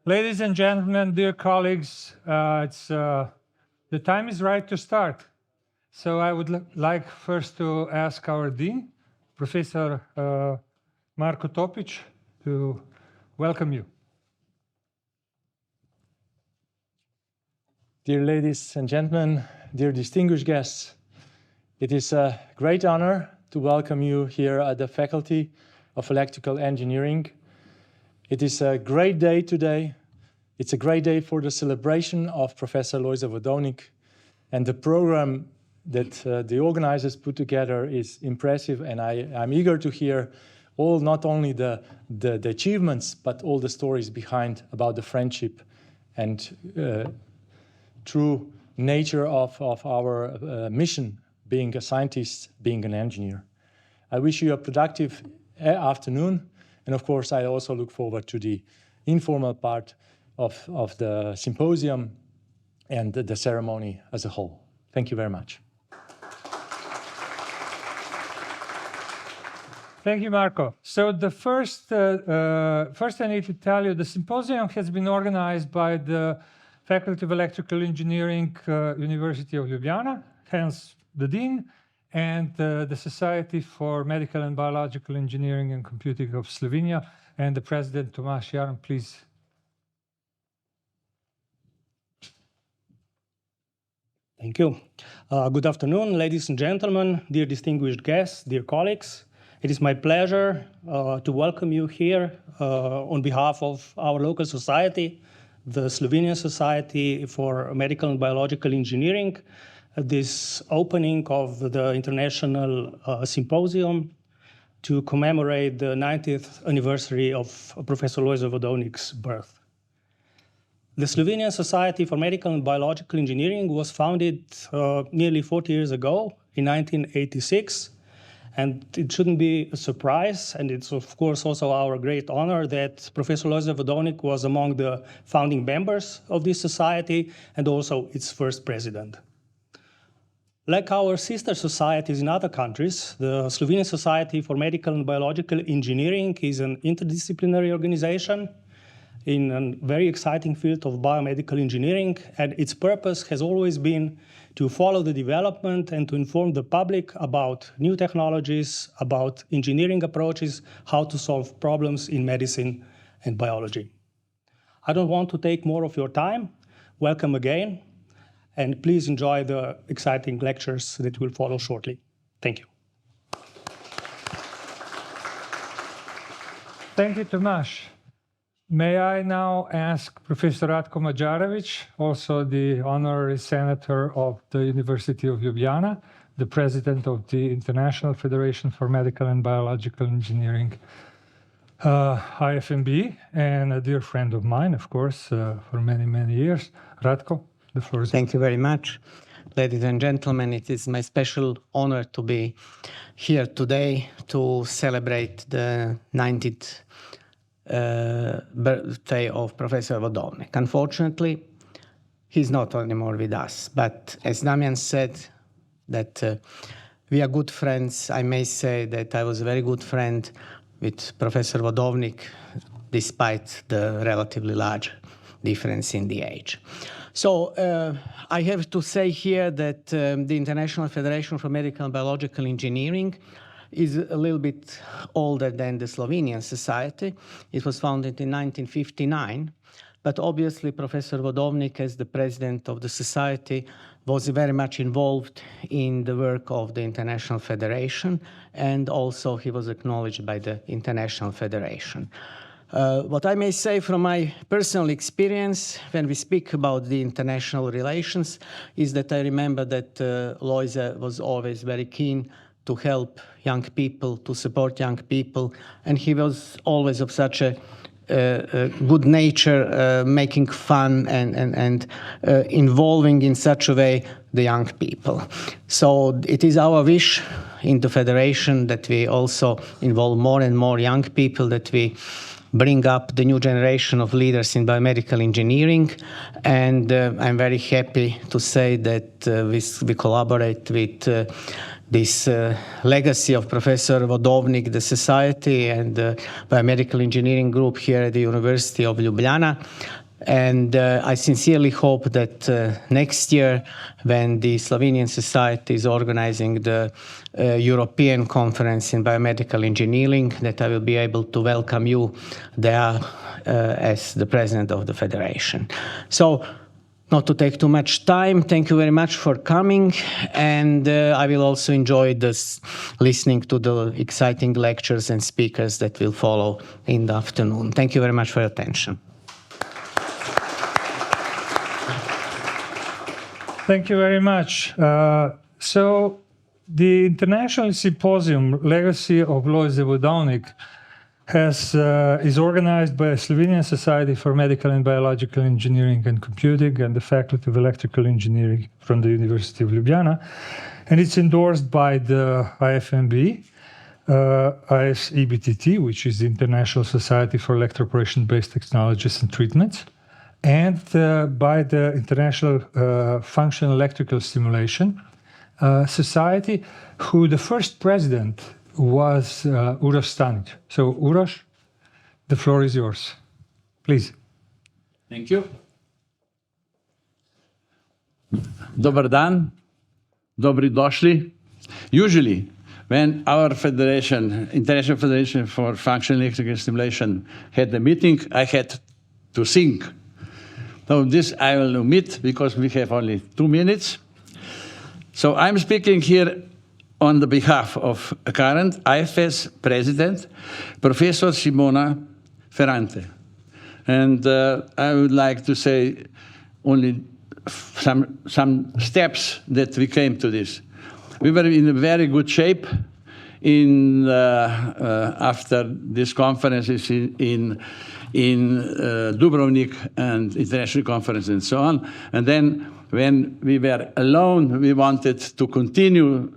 Ladies and gentlemen, dear colleagues, the time is right to start. So I would like first to ask our Dean, Professor Marko Topić, to welcome you. Dear ladies and gentlemen, dear distinguished guests, it is a great honor to welcome you here at the Faculty of Electrical Engineering. It is a great day today. It's a great day for the celebration of Professor Lojze Vodovnik, and the program that the organizers put together is impressive, and I'm eager to hear all, not only the achievements, but all the stories behind about the friendship and true nature of our mission, being a scientist, being an engineer. I wish you a productive afternoon, and of course I also look forward to the informal part of the symposium and the ceremony as a whole. Thank you very much. Thank you, Marko. So the first I need to tell you, the symposium has been organized by the Faculty of Electrical Engineering, University of Ljubljana, hence the Dean, and the Society for Medical and Biological Engineering and Computing of Slovenia, and the President, Tomaž Jarm, please. Thank you. Good afternoon, ladies and gentlemen, dear distinguished guests, dear colleagues. It is my pleasure to welcome you here on behalf of our local society, the Slovenian Society for Medical and Biological Engineering, this opening of the International Symposium to commemorate the 90th anniversary of Professor Lojze Vodovnik's birth. The Slovenian Society for Medical and Biological Engineering was founded nearly 40 years ago in 1986. And it shouldn't be a surprise, and it's of course also our great honor that Professor Lojze Vodovnik was among the founding members of this society and also its first president. Like our sister societies in other countries, the Slovenian Society for Medical and Biological Engineering is an interdisciplinary organization in a very exciting field of biomedical engineering, and its purpose has always been to follow the development and to inform the public about new technologies, about engineering approaches, how to solve problems in medicine and biology. I don't want to take more of your time. Welcome again, and please enjoy the exciting lectures that will follow shortly. Thank you. Thank you, Tomaž. May I now ask Professor Ratko Magjarević, also the honorary senator of the University of Ljubljana, the president of the International Federation for Medical and Biological Engineering, IFMBE, and a dear friend of mine, of course, for many, many years. Ratko, the floor is yours. Thank you very much. Ladies and gentlemen, it is my special honor to be here today to celebrate the 90th birthday of Professor Vodovnik. Unfortunately, he's not anymore with us. But as Damijan said, that we are good friends. I may say that I was a very good friend with Professor Vodovnik, despite the relatively large difference in the age. So I have to say here that the International Federation for Medical and Biological Engineering is a little bit older than the Slovenian Society. It was founded in 1959, but obviously Professor Vodovnik, as the president of the society, was very much involved in the work of the International Federation, and also he was acknowledged by the International Federation. What I may say from my personal experience when we speak about the international relations is that I remember that Lojze was always very keen to help young people, to support young people, and he was always of such a good nature, making fun and involving in such a way the young people. So it is our wish in the Federation that we also involve more and more young people, that we bring up the new generation of leaders in biomedical engineering. And I'm very happy to say that we collaborate with this legacy of Professor Vodovnik, the society and the biomedical engineering group here at the University of Ljubljana. And I sincerely hope that next year, when the Slovenian Society is organizing the European Conference in Biomedical Engineering, that I will be able to welcome you there as the president of the federation. So, not to take too much time, thank you very much for coming, and I will also enjoy this listening to the exciting lectures and speakers that will follow in the afternoon. Thank you very much for your attention. Thank you very much. So the International Symposium Legacy of Lojze Vodovnik is organized by the Slovenian Society for Medical and Biological Engineering and Computing and the Faculty of Electrical Engineering from the University of Ljubljana. And it's endorsed by the IFMBE, ISEBTT, which is the International Society for Electroporation-Based Technologies and Treatments, and by the International Functional Electrical Stimulation Society, who the first president was Uroš Stanič. So, Uroš, the floor is yours. Please. Thank you. Dobar dan. Dobri došli. Usually, when our federation, International Federation for Functional Electrical Stimulation, had a meeting, I had to sing. So this I will omit because we have only 2 minutes. So I'm speaking here on the behalf of current IFESS President, Professor Simona Ferrante. And I would like to say only some steps that we came to this. We were in a very good shape after these conferences in Dubrovnik and international conference and so on. And then when we were alone, we wanted to continue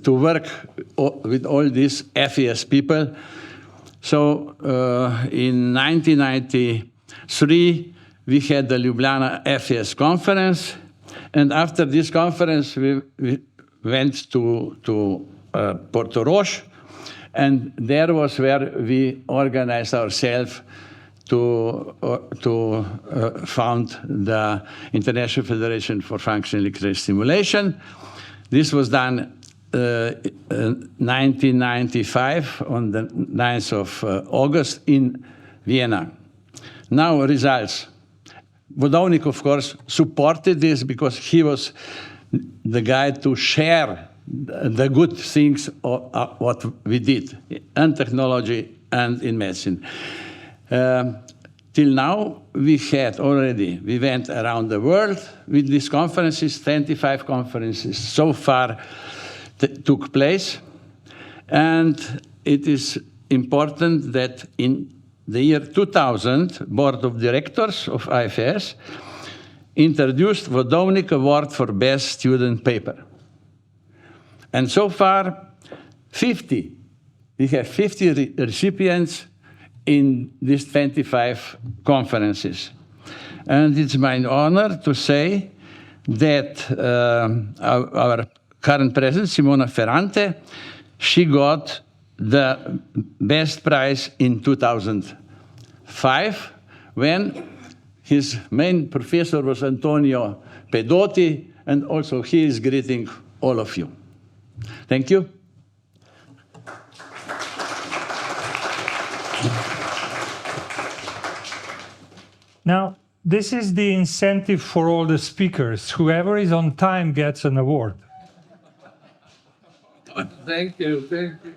to work with all these FES people. So in 1993, we had the Ljubljana FES conference. And after this conference, we went to Portorož. And there was where we organized ourselves to found the International Federation for Functional Electrical Stimulation. This was done 1995 on the 9th of August in Vienna. Now results. Vodovnik, of course, supported this because he was the guy to share the good things of what we did in technology and in medicine. Till now, we went around the world with these conferences, 25 conferences so far took place. And it is important that in the year 2000, Board of Directors of IFES introduced Vodovnik Award for Best Student Paper. And so far, we have 50 recipients in these 25 conferences. And it's my honor to say that our current president, Simona Ferrante, she got the best prize in 2005 when his main professor was Antonio Pedotti, and also he is greeting all of you. Thank you. Now, this is the incentive for all the speakers. Whoever is on time gets an award. Thank you, thank you.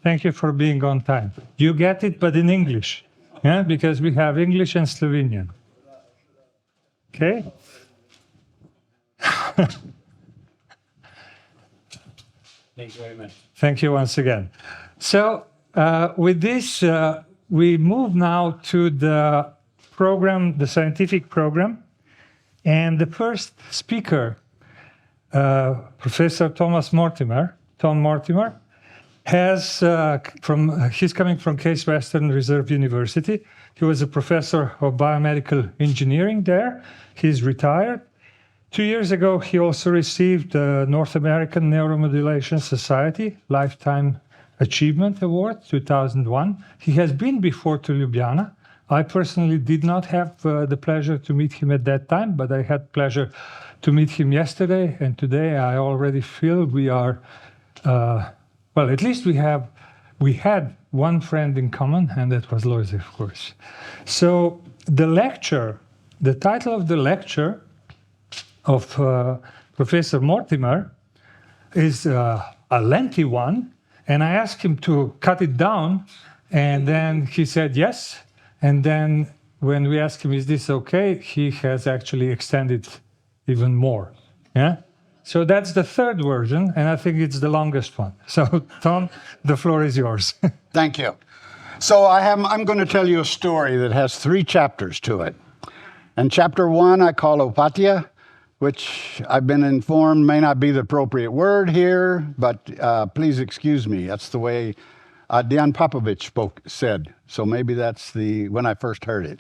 Thank you for being on time. You get it, but in English, yeah? Because we have English and Slovenian. Okay? Thank you very much. Thank you once again. So with this, we move now to the program, the scientific program. And the first speaker, Professor Tom Mortimer, he's coming from Case Western Reserve University. He was a professor of biomedical engineering there. He's retired. 2 years ago, he also received the North American Neuromodulation Society Lifetime Achievement Award 2001. He has been before to Ljubljana. I personally did not have the pleasure to meet him at that time, but I had pleasure to meet him yesterday, and today I already feel we are, well, at least we had one friend in common, and that was Lojze, of course. So the title of the lecture of Professor Mortimer is a lengthy one, and I asked him to cut it down, and then he said yes. And then when we asked him, is this okay, he has actually extended even more. Yeah? So that's the third version, and I think it's the longest one. So, Tom, the floor is yours. Thank you. So I'm going to tell you a story that has 3 chapters to it. And chapter 1 I call Opatia, which I've been informed may not be the appropriate word here, but please excuse me. That's the way Dejan Popovic said. So maybe that's when I first heard it.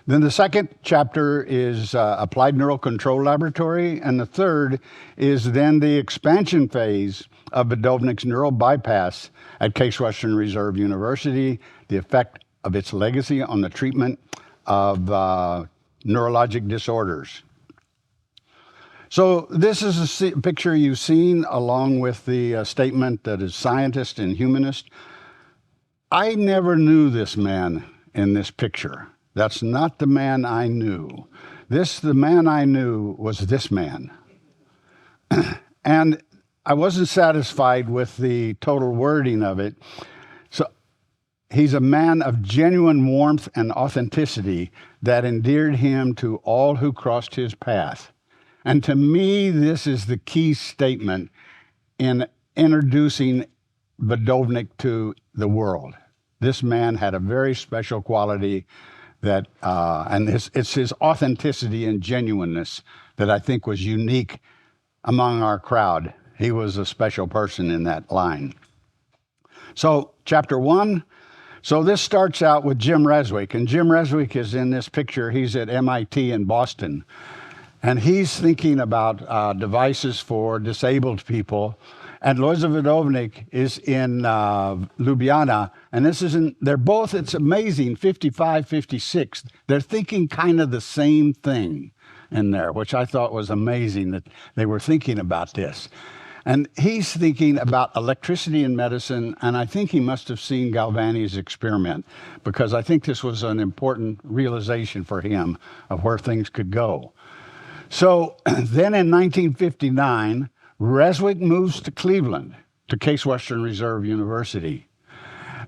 Then the second chapter is Applied Neural Control Laboratory, and the third is then the expansion phase of Vodovnik's neural bypass at Case Western Reserve University, the effect of its legacy on the treatment of neurologic disorders. So this is a picture you've seen along with the statement that is scientist and humanist. I never knew this man in this picture. That's not the man I knew. The man I knew was this man. And I wasn't satisfied with the total wording of it. So he's a man of genuine warmth and authenticity that endeared him to all who crossed his path. And to me, this is the key statement in introducing Vodovnik to the world. This man had a very special quality that, and it's his authenticity and genuineness that I think was unique among our crowd. He was a special person in that line. So, chapter 1. So this starts out with Jim Reswick, and Jim Reswick is in this picture. He's at MIT in Boston. And he's thinking about devices for disabled people. And Lojze Vodovnik is in Ljubljana. And they're both, it's amazing, 55, 56. They're thinking kind of the same thing in there, which I thought was amazing that they were thinking about this. And he's thinking about electricity in medicine, and I think he must have seen Galvani's experiment, because I think this was an important realization for him of where things could go. So then in 1959, Reswick moves to Cleveland, to Case Western Reserve University.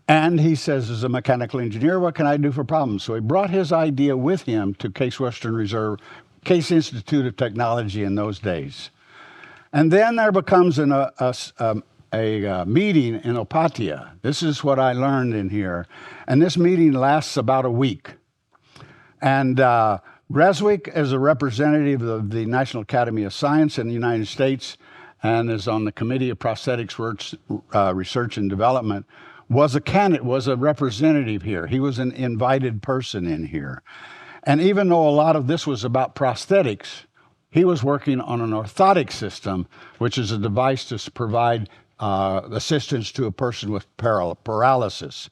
And he says, as a mechanical engineer, what can I do for problems? So he brought his idea with him to Case Western Reserve, Case Institute of Technology in those days. And then there becomes a meeting in Opatia. This is what I learned in here. And this meeting lasts about a week. And Reswick is a representative of the National Academy of Science in the United States and is on the Committee of Prosthetics Research and Development, was a representative here. He was an invited person in here. And even though a lot of this was about prosthetics, he was working on an orthotic system, which is a device to provide assistance to a person with paralysis.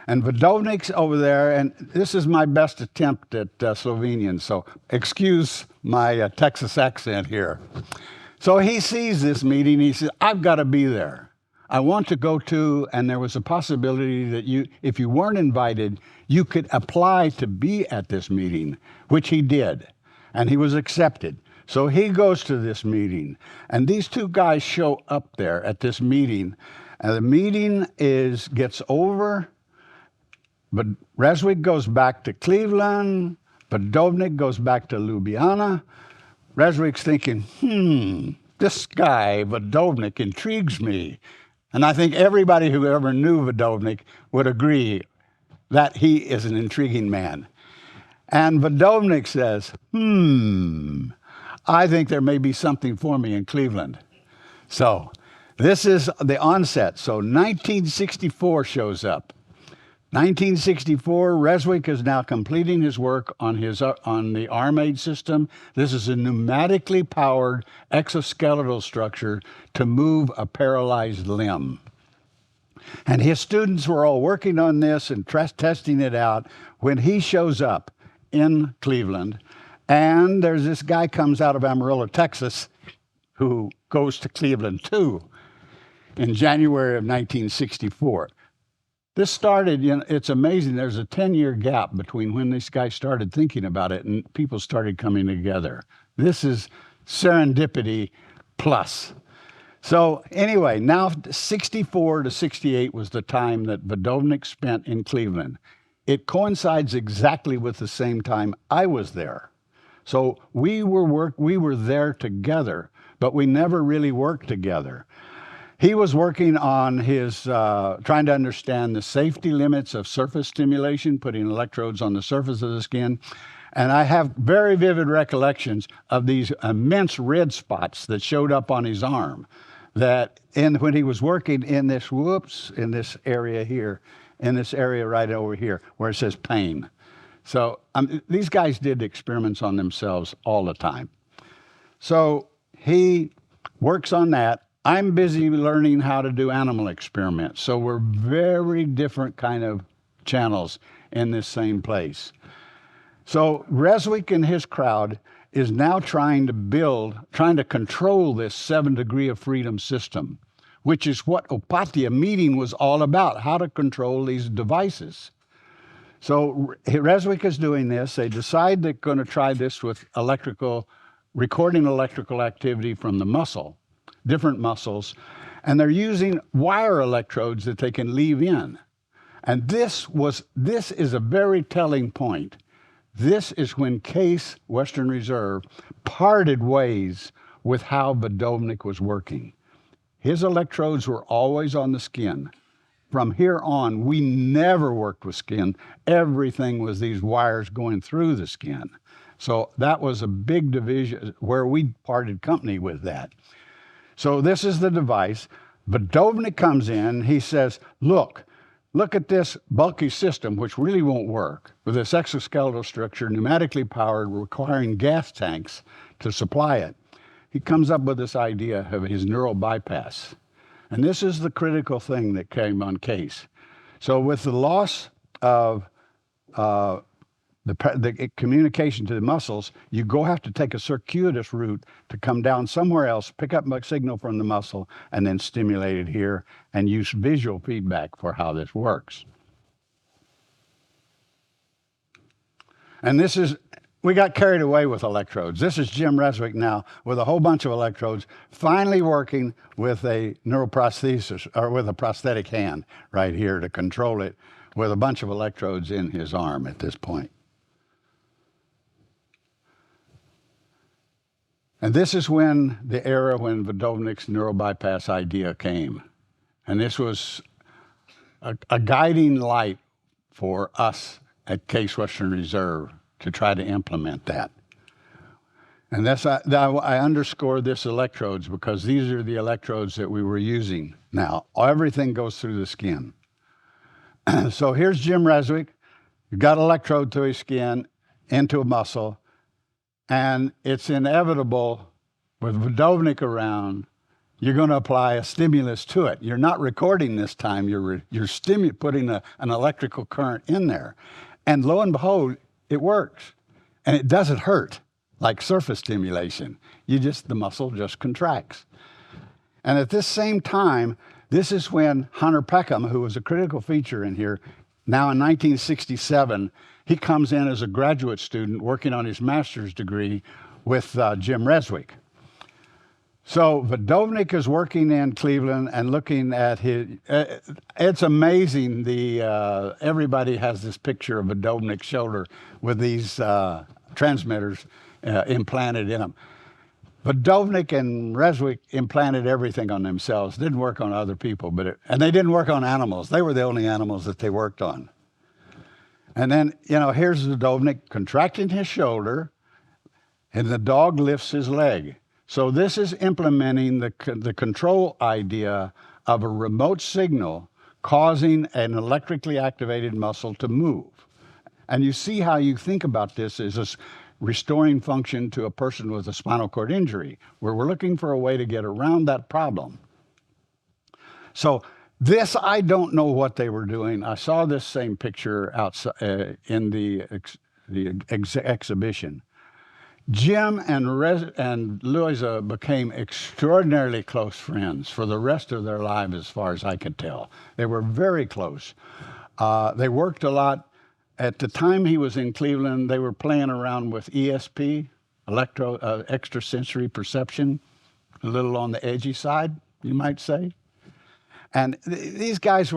And Vodovnik's over there, and this is my best attempt at Slovenian, so excuse my Texas accent here. So he sees this meeting, he says, I've got to be there. I want to go to, and there was a possibility that if you weren't invited, you could apply to be at this meeting, which he did, and he was accepted. So he goes to this meeting, and these two guys show up there at this meeting, and the meeting gets over. But Reswick goes back to Cleveland, Vodovnik goes back to Ljubljana. Reswick's thinking, this guy, Vodovnik, intrigues me. And I think everybody who ever knew Vodovnik would agree that he is an intriguing man. And Vodovnik says, I think there may be something for me in Cleveland. So this is the onset. So 1964 shows up. 1964, Reswick is now completing his work on the ARMAID system. This is a pneumatically powered exoskeletal structure to move a paralyzed limb. And his students were all working on this and testing it out when he shows up in Cleveland. And there's this guy comes out of Amarillo, Texas, who goes to Cleveland too in January of 1964. This started, it's amazing, there's a 10-year gap between when this guy started thinking about it and people started coming together. This is serendipity plus. So anyway, now 64 to 68 was the time that Vodovnik spent in Cleveland. It coincides exactly with the same time I was there. So we were there together, but we never really worked together. He was working on his, trying to understand the safety limits of surface stimulation, putting electrodes on the surface of the skin. And I have very vivid recollections of these immense red spots that showed up on his arm. That when he was working in this, in this area here, in this area right over here, where it says pain. So these guys did experiments on themselves all the time. So he works on that. I'm busy learning how to do animal experiments. So we're very different kind of channels in this same place. So Reswick and his crowd is now trying to control this 7 degree of freedom system, which is what Opatia meeting was all about, how to control these devices. So Reswick is doing this. They decide they're going to try this with recording electrical activity from the muscle, different muscles, and they're using wire electrodes that they can leave in. And this is a very telling point. This is when Case Western Reserve parted ways with how Vodovnik was working. His electrodes were always on the skin. From here on, we never worked with skin. Everything was these wires going through the skin. So that was a big division where we parted company with that. So this is the device. Vodovnik comes in, he says, look at this bulky system, which really won't work, with this exoskeletal structure, pneumatically powered, requiring gas tanks to supply it. He comes up with this idea of his neural bypass. And this is the critical thing that came on Case. So with the loss of the communication to the muscles, you have to take a circuitous route to come down somewhere else, pick up a signal from the muscle, and then stimulate it here and use visual feedback for how this works. And we got carried away with electrodes. This is Jim Reswick now with a whole bunch of electrodes, finally working with a neuroprosthesis, or with a prosthetic hand right here to control it with a bunch of electrodes in his arm at this point. And this is when the era when Vodovnik's neural bypass idea came. And this was a guiding light for us at Case Western Reserve to try to implement that. And I underscore this electrodes because these are the electrodes that we were using now. Everything goes through the skin. So here's Jim Reswick. You've got electrode through his skin into a muscle. And it's inevitable with Vodovnik around, you're going to apply a stimulus to it. You're not recording this time, you're putting an electrical current in there. And lo and behold, it works. And it doesn't hurt like surface stimulation. The muscle just contracts. And at this same time, this is when Hunter Peckham, who was a critical feature in here, now in 1967, he comes in as a graduate student working on his master's degree with Jim Reswick. So Vodovnik is working in Cleveland and looking at it's amazing, everybody has this picture of Vodovnik's shoulder with these transmitters implanted in them. Vodovnik and Reswick implanted everything on themselves, didn't work on other people, and they didn't work on animals. They were the only animals that they worked on. And then, here's Vodovnik contracting his shoulder, and the dog lifts his leg. So this is implementing the control idea of a remote signal causing an electrically activated muscle to move. And you see how you think about this as a restoring function to a person with a spinal cord injury, where we're looking for a way to get around that problem. So this, I don't know what they were doing. I saw this same picture outside in the exhibition. Jim and Lojze became extraordinarily close friends for the rest of their lives, as far as I could tell. They were very close. They worked a lot. At the time he was in Cleveland, they were playing around with ESP, extrasensory perception, a little on the edgy side, you might say. And these guys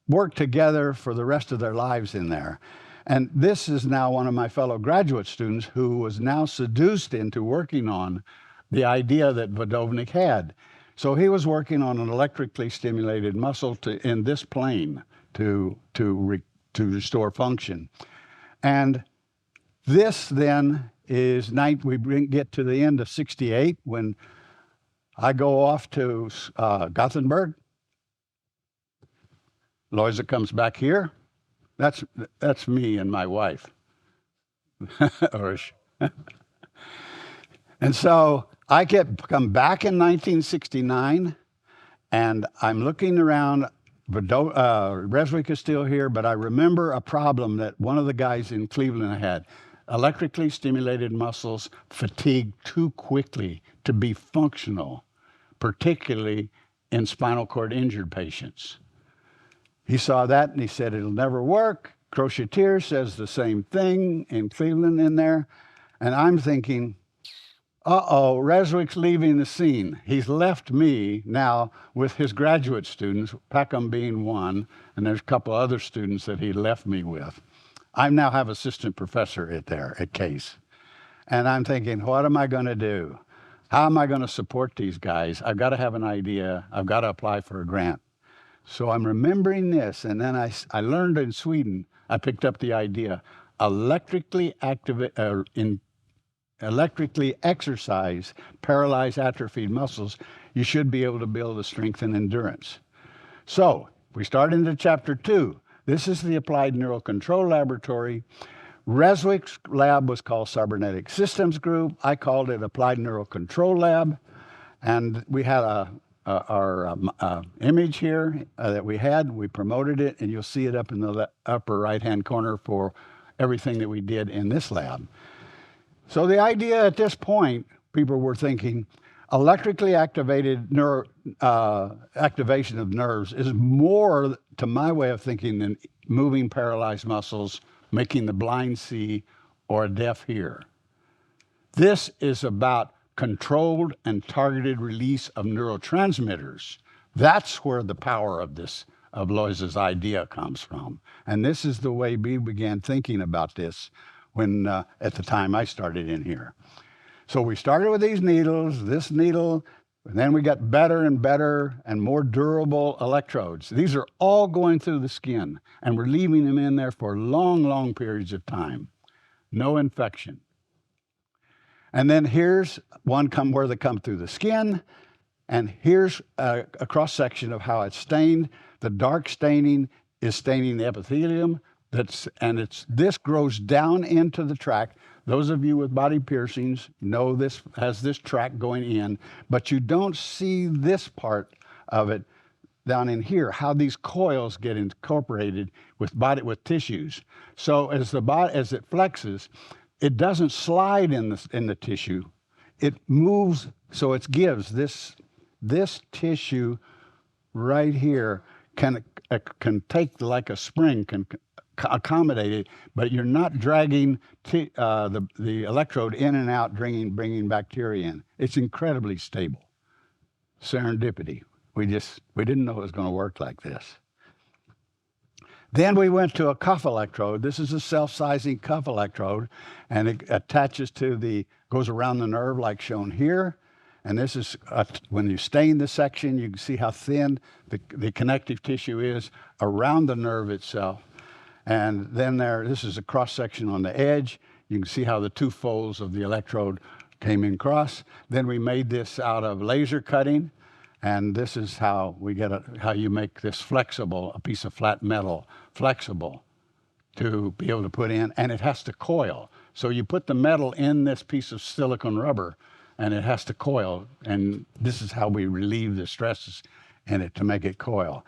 worked together for the rest of their lives in there. And this is now one of my fellow graduate students who was now seduced into working on the idea that Vodovnik had. So he was working on an electrically stimulated muscle in this plane to restore function. And this then is, we get to the end of '68 when I go off to Gothenburg. Lojze comes back here. That's me and my wife. And so I come back in 1969, and I'm looking around. Reswick is still here, but I remember a problem that one of the guys in Cleveland had. Electrically stimulated muscles fatigue too quickly to be functional, particularly in spinal cord injured patients. He saw that and he said, it'll never work. Crochetier says the same thing in Cleveland in there. And I'm thinking, uh-oh, Reswick's leaving the scene. He's left me now with his graduate students, Peckham being one, and there's a couple other students that he left me with. I now have assistant professor at Case. And I'm thinking, what am I going to do? How am I going to support these guys? I've got to have an idea. I've got to apply for a grant. So I'm remembering this, and then I learned in Sweden, I picked up the idea, electrically exercise paralyzed atrophied muscles, you should be able to build the strength and endurance. So we start into chapter 2. This is the Applied Neural Control Laboratory. Reswick's lab was called Cybernetic Systems Group. I called it Applied Neural Control Lab. And we had our image here that we had. We promoted it, and you'll see it up in the upper right-hand corner for everything that we did in this lab. So the idea at this point, people were thinking, electrically activated activation of nerves is more, to my way of thinking, than moving paralyzed muscles, making the blind see, or a deaf hear. This is about controlled and targeted release of neurotransmitters. That's where the power of Lojze's idea comes from. And this is the way we began thinking about this when, at the time I started in here. So we started with these needles, this needle, and then we got better and better and more durable electrodes. These are all going through the skin, and we're leaving them in there for long, long periods of time. No infection. And then here's one where they come through the skin, and here's a cross-section of how it's stained. The dark staining is staining the epithelium, this grows down into the tract. Those of you with body piercings know this has this tract going in, but you don't see this part of it down in here, how these coils get incorporated with tissues. So as it flexes, it doesn't slide in the tissue. It moves, so it gives this tissue right here can take like a spring, can accommodate it, but you're not dragging the electrode in and out, bringing bacteria in. It's incredibly stable. Serendipity. We didn't know it was going to work like this. Then we went to a cuff electrode. This is a self-sizing cuff electrode, and it attaches goes around the nerve like shown here. And this is, when you stain the section, you can see how thin the connective tissue is around the nerve itself. And then this is a cross-section on the edge. You can see how the two folds of the electrode came in cross. Then we made this out of laser cutting. And this is how we get how you make this flexible, a piece of flat metal flexible to be able to put in, and it has to coil. So you put the metal in this piece of silicone rubber, and it has to coil, and this is how we relieve the stresses in it to make it coil.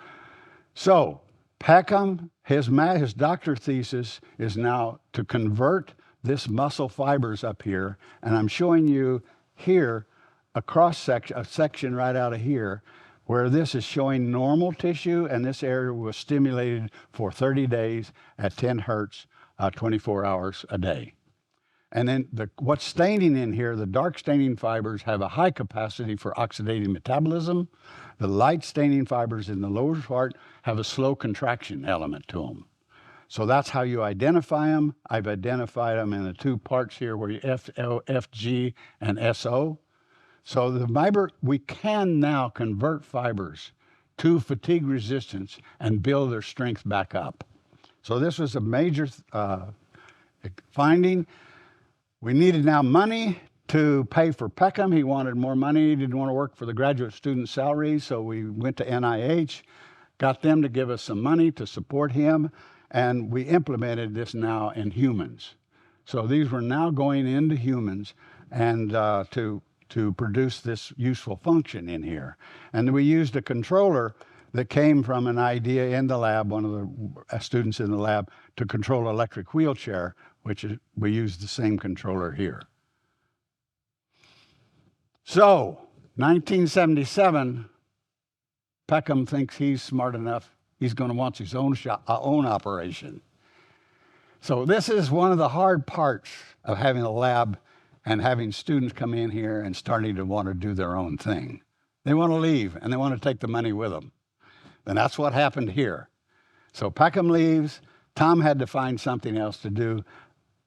So Peckham, his doctor thesis is now to convert this muscle fibers up here, and I'm showing you here a section right out of here, where this is showing normal tissue, and this area was stimulated for 30 days at 10 hertz, 24 hours a day. And then what's staining in here, the dark staining fibers have a high capacity for oxidative metabolism. The light staining fibers in the lower part have a slow contraction element to them. So that's how you identify them. I've identified them in the two parts here where you FG and SO. So the fiber, we can now convert fibers to fatigue resistance and build their strength back up. So this was a major finding. We needed now money to pay for Peckham. He wanted more money. He didn't want to work for the graduate student salaries, so we went to NIH, got them to give us some money to support him, and we implemented this now in humans. So these were now going into humans and to produce this useful function in here. And we used a controller that came from an idea in the lab, one of the students in the lab, to control electric wheelchair, which is, we use the same controller here. So, 1977, Peckham thinks he's smart enough, he's going to want his own operation. So this is one of the hard parts of having a lab and having students come in here and starting to want to do their own thing. They want to leave, and they want to take the money with them. And that's what happened here. So Peckham leaves, Tom had to find something else to do,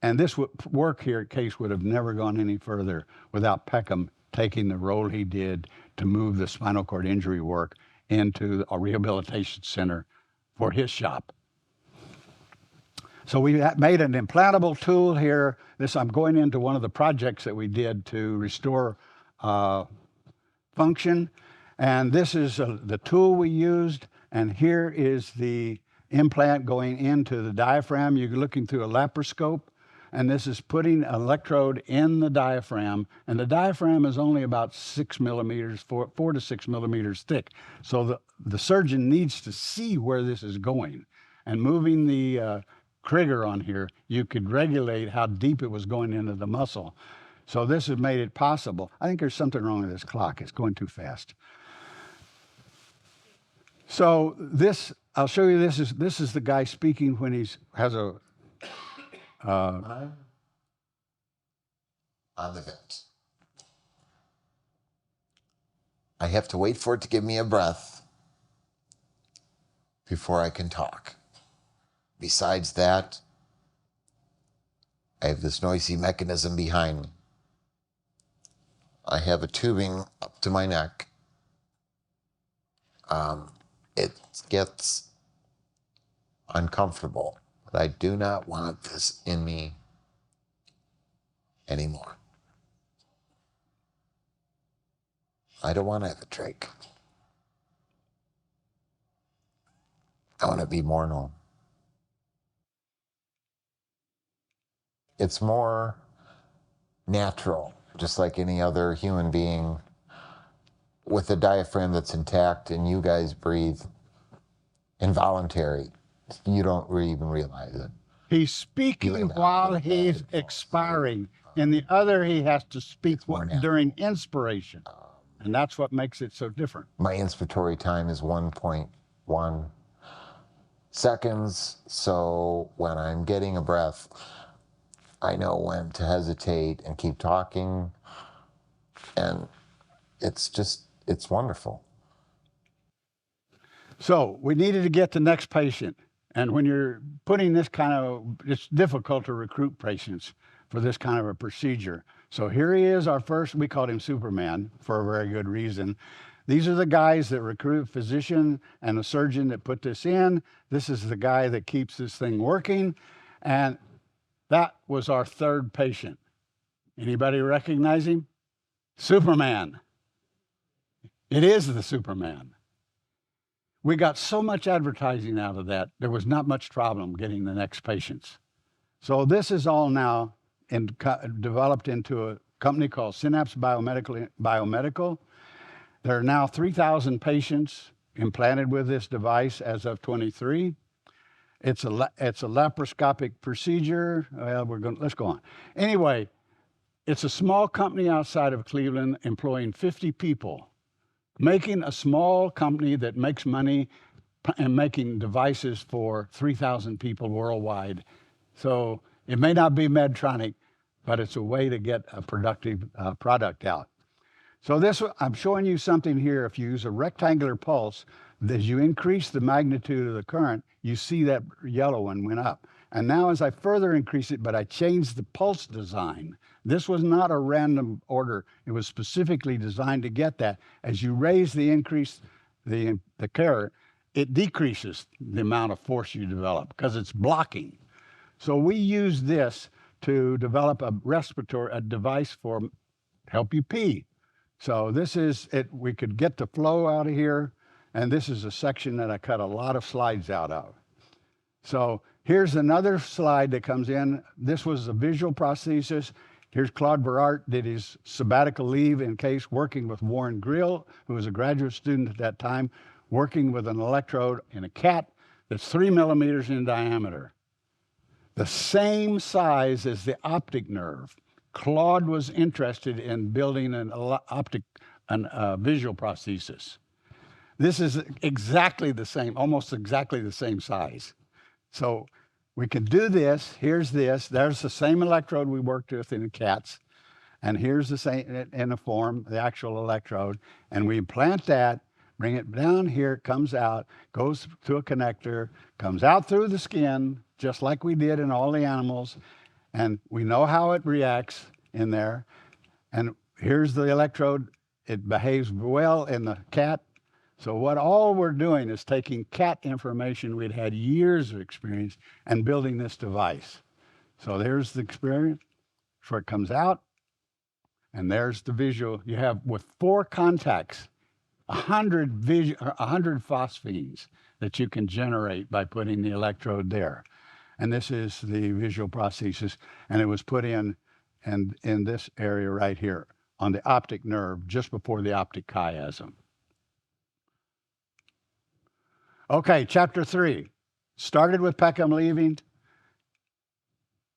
and this work here at Case would have never gone any further without Peckham taking the role he did to move the spinal cord injury work into a rehabilitation center for his shop. So we made an implantable tool here. I'm going into one of the projects that we did to restore function. And this is the tool we used. And here is the implant going into the diaphragm. You're looking through a laparoscope. And this is putting an electrode in the diaphragm. And the diaphragm is only about 6 millimeters, 4 to 6 millimeters thick. So the surgeon needs to see where this is going. And moving the trigger on here, you could regulate how deep it was going into the muscle. So this has made it possible. I think there's something wrong with this clock. It's going too fast. So this, I'll show you, this is the guy speaking when he has a... on the vent. I have to wait for it to give me a breath before I can talk. Besides that, I have this noisy mechanism behind me. I have a tubing up to my neck. It gets uncomfortable, but I do not want this in me anymore. I don't want to have a trach. I want to be more normal. It's more natural, just like any other human being with a diaphragm that's intact, and you guys breathe involuntary. You don't even realize it. He's speaking while he's expiring. In the other, he has to speak during inspiration. And that's what makes it so different. My inspiratory time is 1.1 seconds. So when I'm getting a breath, I know when to hesitate and keep talking. And it's wonderful. So we needed to get the next patient. And when you're putting this kind of, it's difficult to recruit patients for this kind of a procedure. So here he is, our first, we called him Superman for a very good reason. These are the guys that recruit a physician and a surgeon that put this in. This is the guy that keeps this thing working. And that was our third patient. Anybody recognize him? Superman. It is the Superman. We got so much advertising out of that, there was not much problem getting the next patients. So this is all now developed into a company called Synapse Biomedical. There are now 3,000 patients implanted with this device as of 23. It's a laparoscopic procedure. Well, let's go on. Anyway, it's a small company outside of Cleveland employing 50 people, making a small company that makes money and making devices for 3,000 people worldwide. So it may not be Medtronic, but it's a way to get a productive product out. So this, I'm showing you something here. If you use a rectangular pulse, as you increase the magnitude of the current, you see that yellow one went up. And now as I further increase it, but I changed the pulse design. This was not a random order. It was specifically designed to get that. As you raise the increase, the current, it decreases the amount of force you develop because it's blocking. So we use this to develop a device for help you pee. So this is it. We could get the flow out of here. And this is a section that I cut a lot of slides out of. So here's another slide that comes in. This was a visual prosthesis. Here's Claude Berart did his sabbatical leave in case working with Warren Grill, who was a graduate student at that time, working with an electrode in a cat that's 3 millimeters in diameter. The same size as the optic nerve. Claude was interested in building a visual prosthesis. This is exactly the same, almost exactly the same size. So we can do this. Here's this. There's the same electrode we worked with in the cats. And here's the same in the form, the actual electrode. And we implant that, bring it down here, it comes out, goes to a connector, comes out through the skin, just like we did in all the animals. And we know how it reacts in there. And here's the electrode. It behaves well in the cat. So what all we're doing is taking cat information we'd had years of experience and building this device. So there's the experience before it comes out. And there's the visual. You have, with 4 contacts, 100 phosphines that you can generate by putting the electrode there. And this is the visual prosthesis. And it was put in this area right here on the optic nerve just before the optic chiasm. Okay, chapter 3. Started with Peckham leaving.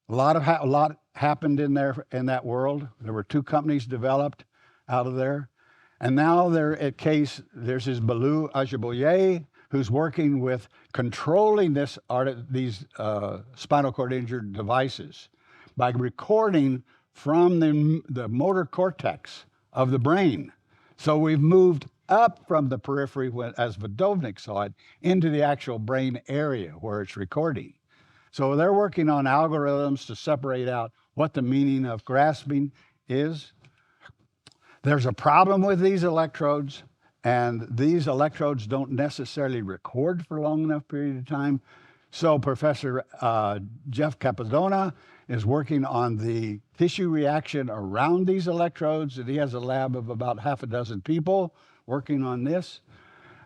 A lot happened in that world. There were 2 companies developed out of there. And now they're at Case, there's his Balou Ajiboye, who's working with controlling these spinal cord injured devices by recording from the motor cortex of the brain. So we've moved up from the periphery, as Vodovnik saw it, into the actual brain area where it's recording. So they're working on algorithms to separate out what the meaning of grasping is. There's a problem with these electrodes, and these electrodes don't necessarily record for a long enough period of time. So Professor Jeff Capadona is working on the tissue reaction around these electrodes, and he has a lab of about 6 people working on this.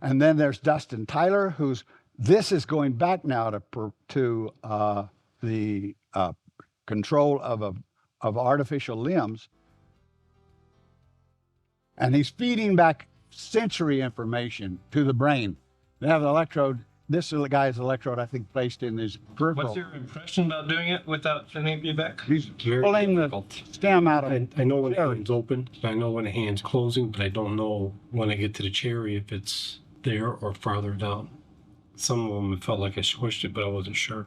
And then there's Dustin Tyler, this is going back now to the control of artificial limbs. And he's feeding back sensory information to the brain. They have an electrode. This is the guy's electrode, I think, placed in his peripheral. What's your impression about doing it without any feedback? He's pulling the stem out of it. I know when the hand's open, I know when the hand's closing, but I don't know when I get to the cherry if it's there or farther down. Some of them it felt like I squished it, but I wasn't sure.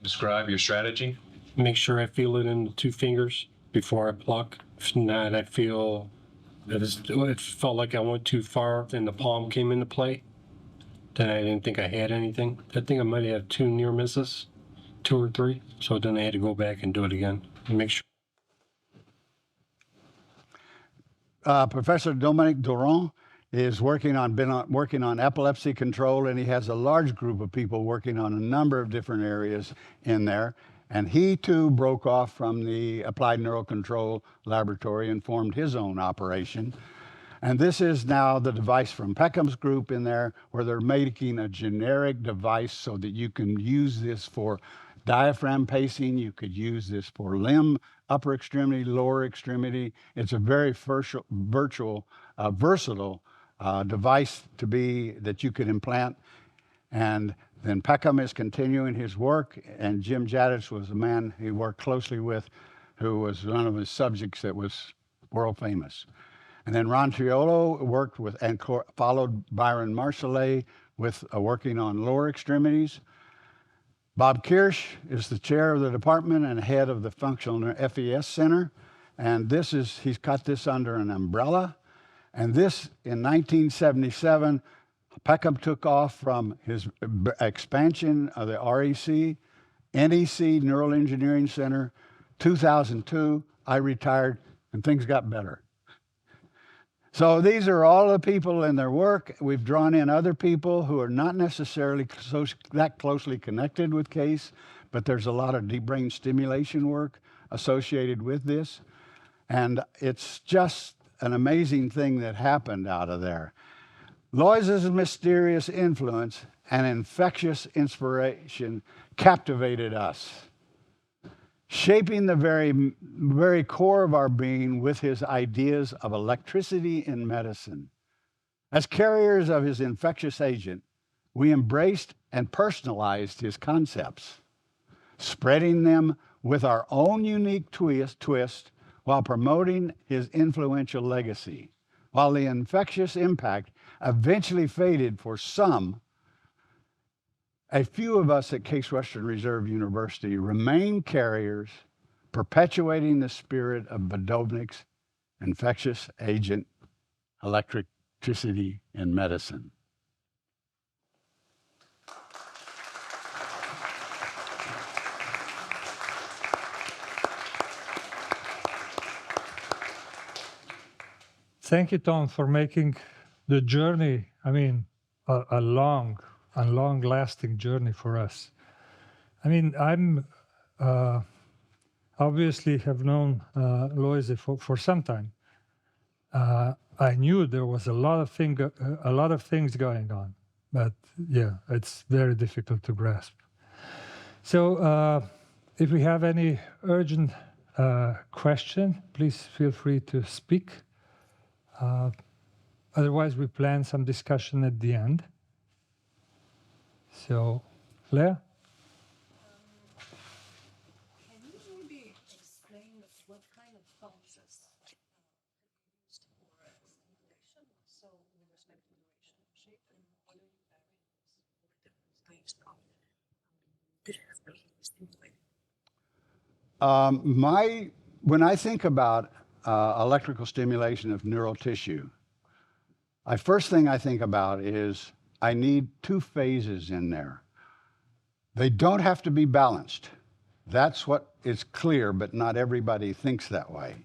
Describe your strategy. Make sure I feel it in the 2 fingers before I pluck. If not, I feel that it felt like I went too far and the palm came into play. Then I didn't think I had anything. I think I might have 2 near misses, 2 or 3. So then I had to go back and do it again and make sure. Professor Dominique Durand is working on epilepsy control, and he has a large group of people working on a number of different areas in there. And he too broke off from the Applied Neural Control Laboratory and formed his own operation. And this is now the device from Peckham's group in there, where they're making a generic device so that you can use this for diaphragm pacing. You could use this for limb, upper extremity, lower extremity. It's a very versatile device that you could implant. And then Peckham is continuing his work, and Jim Jadis was a man he worked closely with, who was one of his subjects that was world famous. And then Ron Triolo worked with and followed Byron Marcellet with working on lower extremities. Bob Kirsch is the chair of the department and head of the Functional FES Center. And he's cut this under an umbrella. And this, in 1977, Peckham took off from his expansion of the REC, NEC, Neural Engineering Center. 2002, I retired, and things got better. So these are all the people in their work. We've drawn in other people who are not necessarily that closely connected with CASE, but there's a lot of deep brain stimulation work associated with this. And it's just an amazing thing that happened out of there. Lojze's mysterious influence and infectious inspiration captivated us, shaping the very core of our being with his ideas of electricity in medicine. As carriers of his infectious agent, we embraced and personalized his concepts, spreading them with our own unique twist while promoting his influential legacy. While the infectious impact eventually faded for some, a few of us at Case Western Reserve University remain carriers, perpetuating the spirit of Vodovnik's infectious agent, electricity in medicine. Thank you, Tom, for making the journey, a long and long-lasting journey for us. I'm obviously have known Lojze for some time. I knew there was a lot of things going on, but yeah, it's very difficult to grasp. So if we have any urgent question, please feel free to speak. Otherwise, we plan some discussion at the end. So, Lea? Can you maybe explain what kind of pulses used for stimulation? So, with respect to duration of shape and other variables or different types of stimulation? When I think about electrical stimulation of neural tissue, first thing I think about is I need two phases in there. They don't have to be balanced. That's what is clear, but not everybody thinks that way.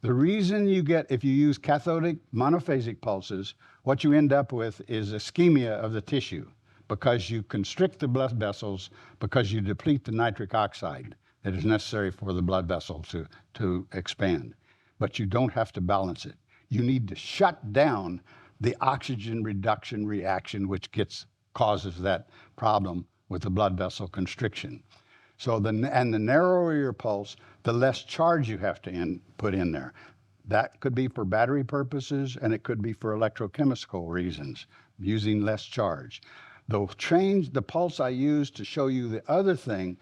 The reason you get, if you use cathodic monophasic pulses, what you end up with is ischemia of the tissue because you constrict the blood vessels, because you deplete the nitric oxide that is necessary for the blood vessel to expand. But you don't have to balance it. You need to shut down the oxygen reduction reaction, which causes that problem with the blood vessel constriction. So the narrower your pulse, the less charge you have to put in there. That could be for battery purposes, and it could be for electrochemical reasons, using less charge. The pulse I use to show you the other thing,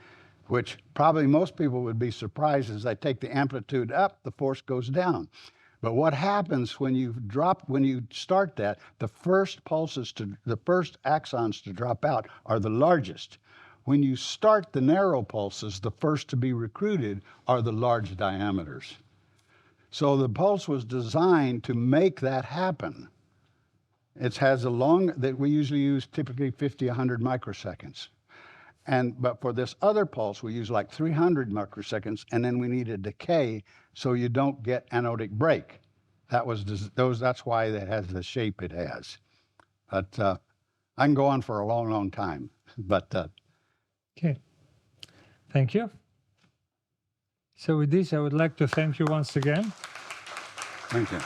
which probably most people would be surprised, is I take the amplitude up, the force goes down. But what happens when you start that, the first axons to drop out are the largest. When you start the narrow pulses, the first to be recruited are the large diameters. So the pulse was designed to make that happen. It has that we usually use typically 50, 100 microseconds. But for this other pulse, we use like 300 microseconds, and then we need a decay so you don't get anodic break. That's why it has the shape it has. But I can go on for a long, long time. But okay, thank you. So with this, I would like to thank you once again. Thank you.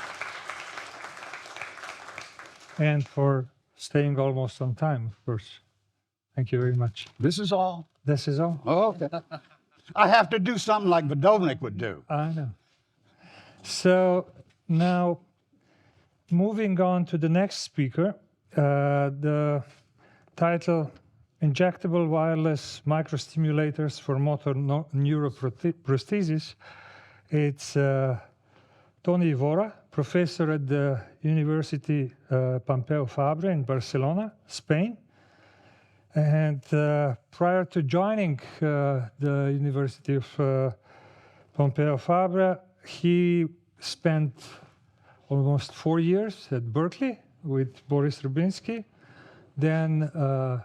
And for staying almost on time, of course. Thank you very much. This is all? This is all. Oh, okay. I have to do something like Vodovnik would do. I know. So now, moving on to the next speaker, the title, Injectable Wireless Microstimulators for Motor Neuroprosthesis. It's Toni Vora, professor at the University Pompeu Fabra in Barcelona, Spain. And prior to joining the University of Pompeu Fabra, he spent almost 4 years at Berkeley with Boris Rubinsky, then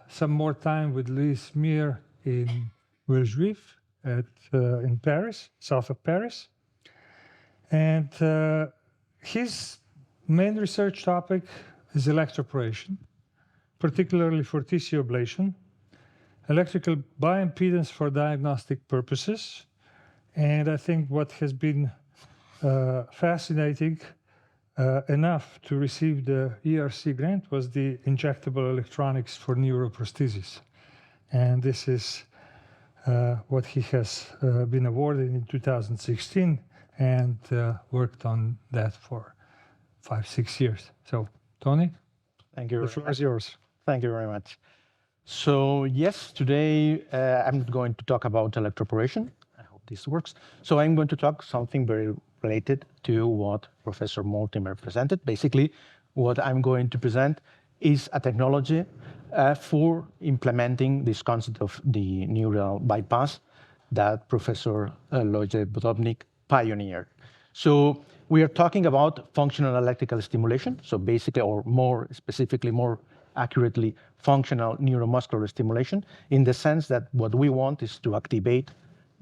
some more time with Louis Mir in Villejuif in Paris, south of Paris. And his main research topic is electroporation, particularly for tissue ablation, electrical bioimpedance for diagnostic purposes. And I think what has been fascinating enough to receive the ERC grant was the injectable electronics for neuroprosthesis. And this is what he has been awarded in 2016 and worked on that for 5-6 years. So, Tony, thank you. The floor is yours. Thank you very much. So yes, today I'm going to talk about electroporation. I hope this works. So I'm going to talk something very related to what Professor Mortimer presented. Basically, what I'm going to present is a technology for implementing this concept of the neural bypass that Professor Lojze Vodovnik pioneered. So we are talking about functional electrical stimulation. So basically, or more specifically, more accurately, functional neuromuscular stimulation, in the sense that what we want is to activate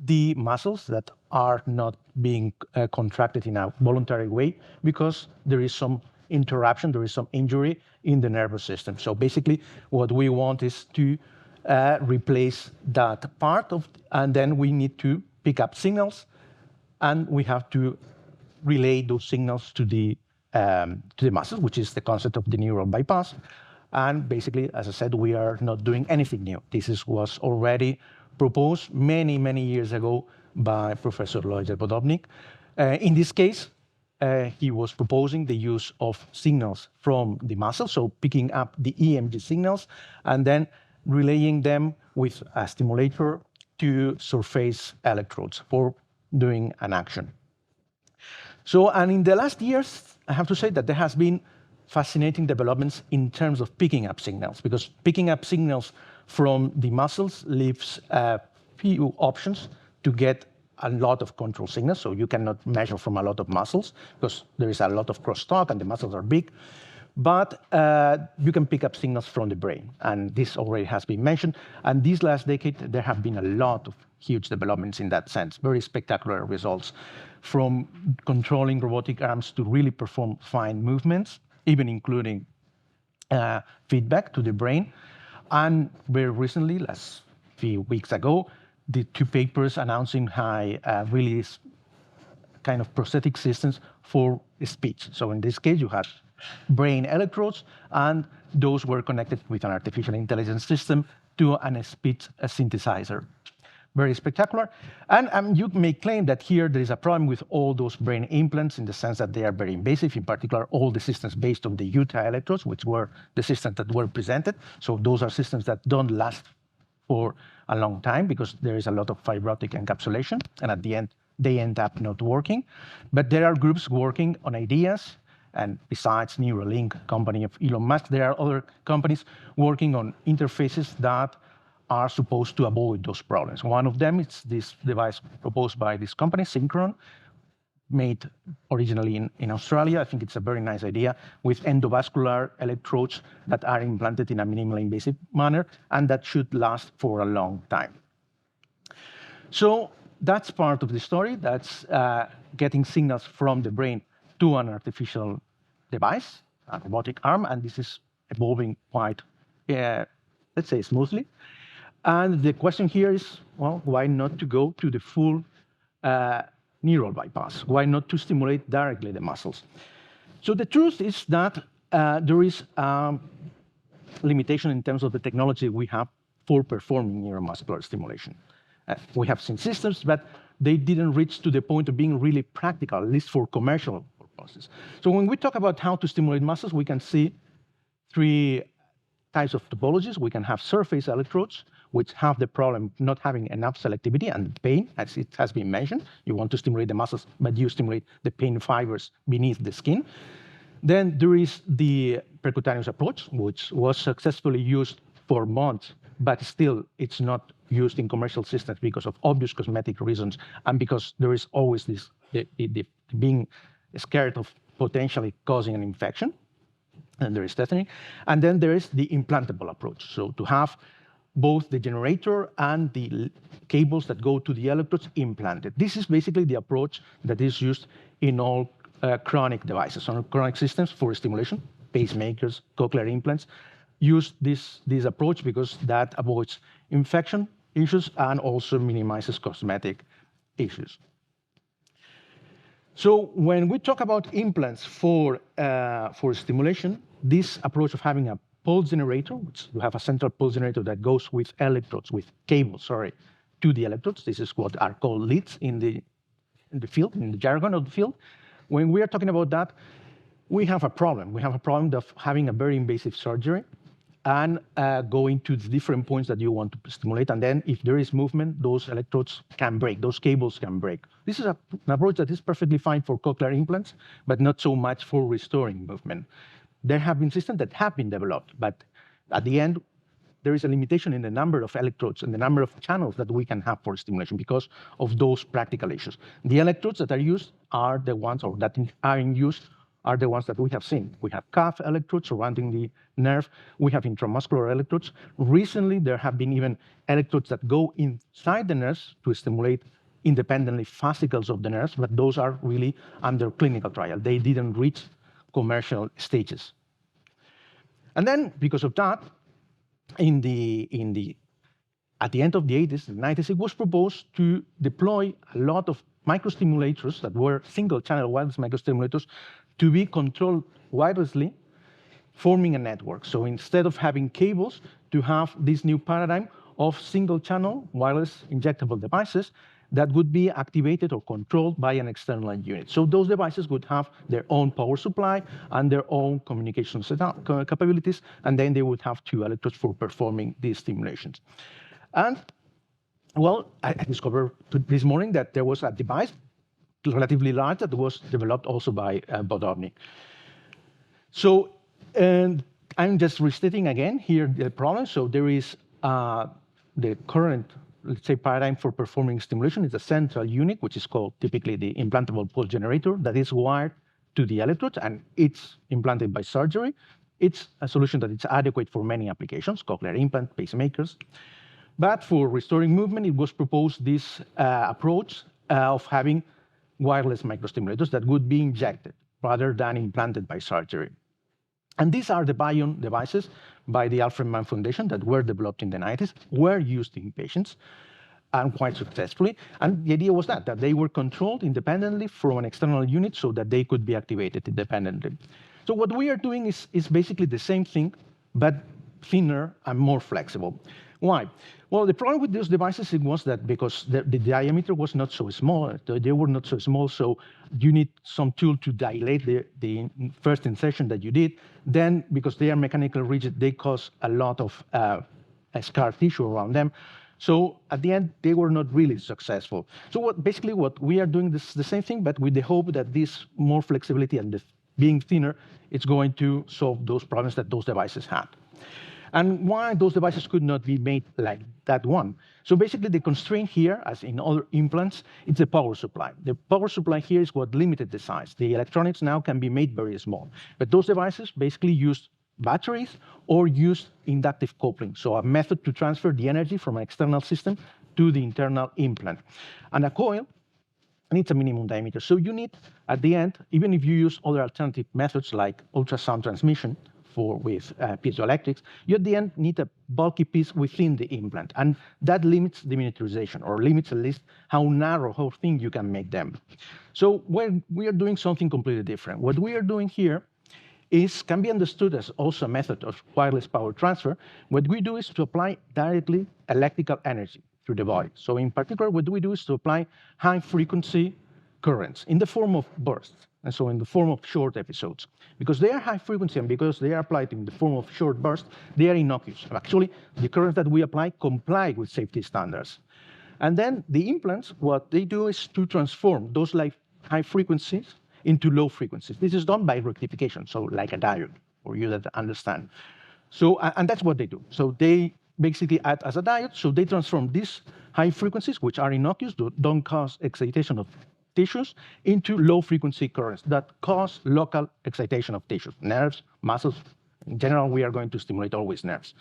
the muscles that are not being contracted in a voluntary way because there is some interruption, there is some injury in the nervous system. So basically, what we want is to replace that part of, and then we need to pick up signals, and we have to relay those signals to the muscle, which is the concept of the neural bypass. And basically, as I said, we are not doing anything new. This was already proposed many, many years ago by Professor Lojze Vodovnik. In this case, he was proposing the use of signals from the muscle, so picking up the EMG signals and then relaying them with a stimulator to surface electrodes for doing an action. So, and in the last years, I have to say that there has been fascinating developments in terms of picking up signals, because picking up signals from the muscles leaves a few options to get a lot of control signals. So you cannot measure from a lot of muscles because there is a lot of crosstalk and the muscles are big. But you can pick up signals from the brain, and this already has been mentioned. And this last decade, there have been a lot of huge developments in that sense, very spectacular results, from controlling robotic arms to really perform fine movements, even including feedback to the brain. And very recently, last few weeks ago, the 2 papers announcing high really kind of prosthetic systems for speech. So in this case, you had brain electrodes, and those were connected with an artificial intelligence system to a speech synthesizer. Very spectacular. And you may claim that here there is a problem with all those brain implants in the sense that they are very invasive, in particular all the systems based on the Utah electrodes, which were the systems that were presented. So those are systems that don't last for a long time because there is a lot of fibrotic encapsulation, and at the end, they end up not working. But there are groups working on ideas, and besides Neuralink, company of Elon Musk, there are other companies working on interfaces that are supposed to avoid those problems. One of them is this device proposed by this company, Synchron, made originally in Australia. I think it's a very nice idea, with endovascular electrodes that are implanted in a minimally invasive manner, and that should last for a long time. So that's part of the story. That's getting signals from the brain to an artificial device, a robotic arm, and this is evolving quite, let's say, smoothly. And the question here is, well, why not to go to the full neural bypass? Why not to stimulate directly the muscles? So the truth is that there is a limitation in terms of the technology we have for performing neuromuscular stimulation. We have seen systems, but they didn't reach to the point of being really practical, at least for commercial purposes. So when we talk about how to stimulate muscles, we can see three types of topologies. We can have surface electrodes, which have the problem of not having enough selectivity and pain, as it has been mentioned. You want to stimulate the muscles, but you stimulate the pain fibers beneath the skin. Then there is the percutaneous approach, which was successfully used for months, but still it's not used in commercial systems because of obvious cosmetic reasons and because there is always this being scared of potentially causing an infection. And there is tetany. And then there is the implantable approach. So to have both the generator and the cables that go to the electrodes implanted. This is basically the approach that is used in all chronic devices, or chronic systems for stimulation. Pacemakers, cochlear implants use this approach because that avoids infection issues and also minimizes cosmetic issues. So when we talk about implants for stimulation, this approach of having a pulse generator, which you have a central pulse generator that goes with electrodes, with cables, to the electrodes. This is what are called leads in the field, in the jargon of the field. When we are talking about that, we have a problem. We have a problem of having a very invasive surgery and going to the different points that you want to stimulate. And then if there is movement, those electrodes can break, those cables can break. This is an approach that is perfectly fine for cochlear implants, but not so much for restoring movement. There have been systems that have been developed, but at the end, there is a limitation in the number of electrodes and the number of channels that we can have for stimulation because of those practical issues. The electrodes that are used are the ones, or that are in use, are the ones that we have seen. We have cuff electrodes surrounding the nerve. We have intramuscular electrodes. Recently, there have been even electrodes that go inside the nerves to stimulate independently fascicles of the nerves, but those are really under clinical trial. They didn't reach commercial stages. And then, because of that, at the end of the 80s and 90s, it was proposed to deploy a lot of microstimulators that were single-channel wireless microstimulators to be controlled wirelessly, forming a network. So instead of having cables, to have this new paradigm of single-channel wireless injectable devices that would be activated or controlled by an external unit. So those devices would have their own power supply and their own communication setup capabilities, and then they would have two electrodes for performing these stimulations. And, well, I discovered this morning that there was a device, relatively large, that was developed also by Vodovnik. So, and I'm just restating again here the problem. So there is the current, let's say, paradigm for performing stimulation is a central unit, which is called typically the implantable pulse generator, that is wired to the electrodes, and it's implanted by surgery. It's a solution that is adequate for many applications, cochlear implant, pacemakers. But for restoring movement, it was proposed this approach of having wireless microstimulators that would be injected rather than implanted by surgery. And these are the Bion devices by the Alfred Mann Foundation that were developed in the 90s, were used in patients, and quite successfully. And the idea was that they were controlled independently from an external unit so that they could be activated independently. So what we are doing is basically the same thing, but thinner and more flexible. Why? Well, the problem with those devices was that because the diameter was not so small, they were not so small, so you need some tool to dilate the first insertion that you did. Then, because they are mechanically rigid, they cause a lot of scar tissue around them. So at the end, they were not really successful. So basically what we are doing is the same thing, but with the hope that this more flexibility and being thinner, it's going to solve those problems that those devices had. And why those devices could not be made like that one. So basically the constraint here, as in other implants, it's the power supply. The power supply here is what limited the size. The electronics now can be made very small. But those devices basically used batteries or used inductive coupling. So a method to transfer the energy from an external system to the internal implant. And a coil needs a minimum diameter. So you need, at the end, even if you use other alternative methods like ultrasound transmission with piezoelectrics, you at the end need a bulky piece within the implant. And that limits the miniaturization, or limits at least how narrow, how thin you can make them. So we are doing something completely different. What we are doing here can be understood as also a method of wireless power transfer. What we do is to apply directly electrical energy through the body. So in particular, what we do is to apply high-frequency currents in the form of bursts, and so in the form of short episodes. Because they are high frequency and because they are applied in the form of short bursts, they are innocuous. Actually, the currents that we apply comply with safety standards. And then the implants, what they do is to transform those like high frequencies into low frequencies. This is done by rectification, so like a diode, for you that understand. So, and that's what they do. So they basically act as a diode, so they transform these high frequencies, which are innocuous, don't cause excitation of tissues, into low-frequency currents that cause local excitation of tissues, nerves, muscles. In general, we are going to stimulate always nerves.